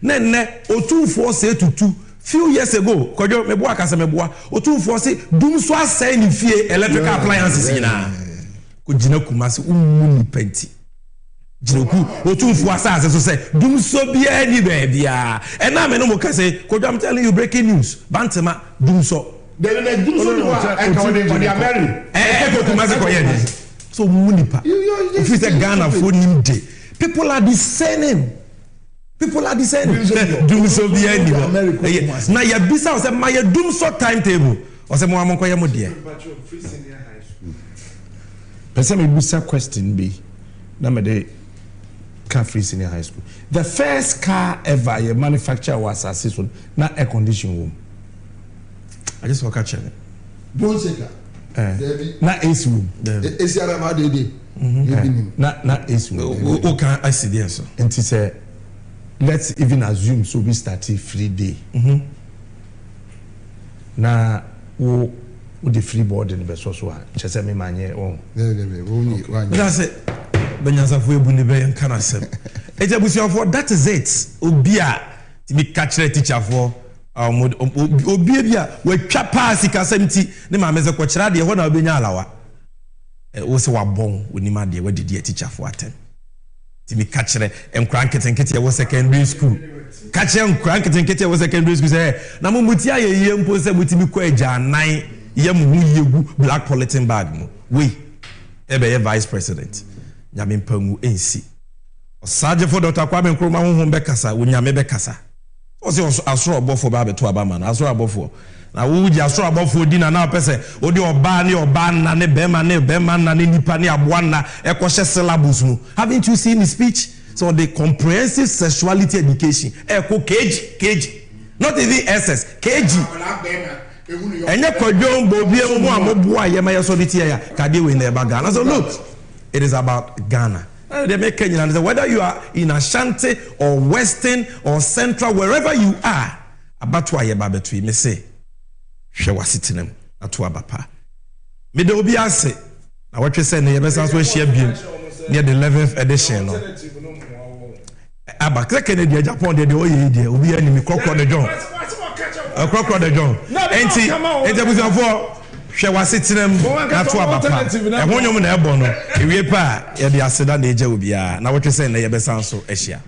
nenne otufo say tutu few years ago kojo meboa kasa meboa otufo say dum so asay ni fie electrical appliances ina ko gina kumase umuni penti jiroku otufo asase so say dum so bia ni bia e na me no mo kase kojo I'm telling you breaking news bantema dum so the dum so the American kumase ko ye so munipa if you say Ghana for nim day people are discerning dum so bia ni na ya bisa o say my dum so timetable o say mo amonko ye mo de person me bisa question be na me dey Free Senior High School. The first car ever you manufacturer was successful. Not air conditioning room. I just walk catch it. Don't say that. Not AC room. AC room how they dey. Not AC room. Okay, I see the answer. And he said, let's even assume so we start a free day. Now, wo the free board in the best so just me manye oh. That's it. Benyansa fu ebu ne be nkana sem ejabusia for that is it obi a ti bi catch teacher for obi bia we twa pass kasam ti ne ma meze ko kira de ho na obenya alawa wo se wabon onima de wadidi teacher for aten ti bi catch enkran ketenkete wo secondary school catch enkran ketenkete wo secondary school say na mo muti ayeye mpo se muti bi ko eja nan ye mu hu yegu black polythene bag mu we ebe ye vice president nyame mpangu ensi osaje for Dr. Kwame Nkrumah honhom bekasa wonyame bekasa o se asoro obofo ba beto abama na asoro obofo na wo ji asoro obofo di na pese odi oba na ne bema na ne nipa ne aboa na ekwohye syllabus mu. Haven't you seen his speech? So the comprehensive sexuality education kg not even SS kg enye kwadwo bobi emu amoboa ye maye so diti ya kade we na eba Ghana. So look, it is about Ghana. They make Kenyan and whether you are in Ashanti or Western or Central, wherever you are, about why you between me say, she was sitting them at Tuabapa. Me do be ase. Now what you say, near the 11th edition. Aba Kennedy Japan, the oye there will be enemy crocodile the John. A crocodile the John. Enti was for. She was sitting them at Tuabapa. And when you're on the Ebono, if you pay, you're the Aseda Naja will be. Now what you say, they have a sound so Asia.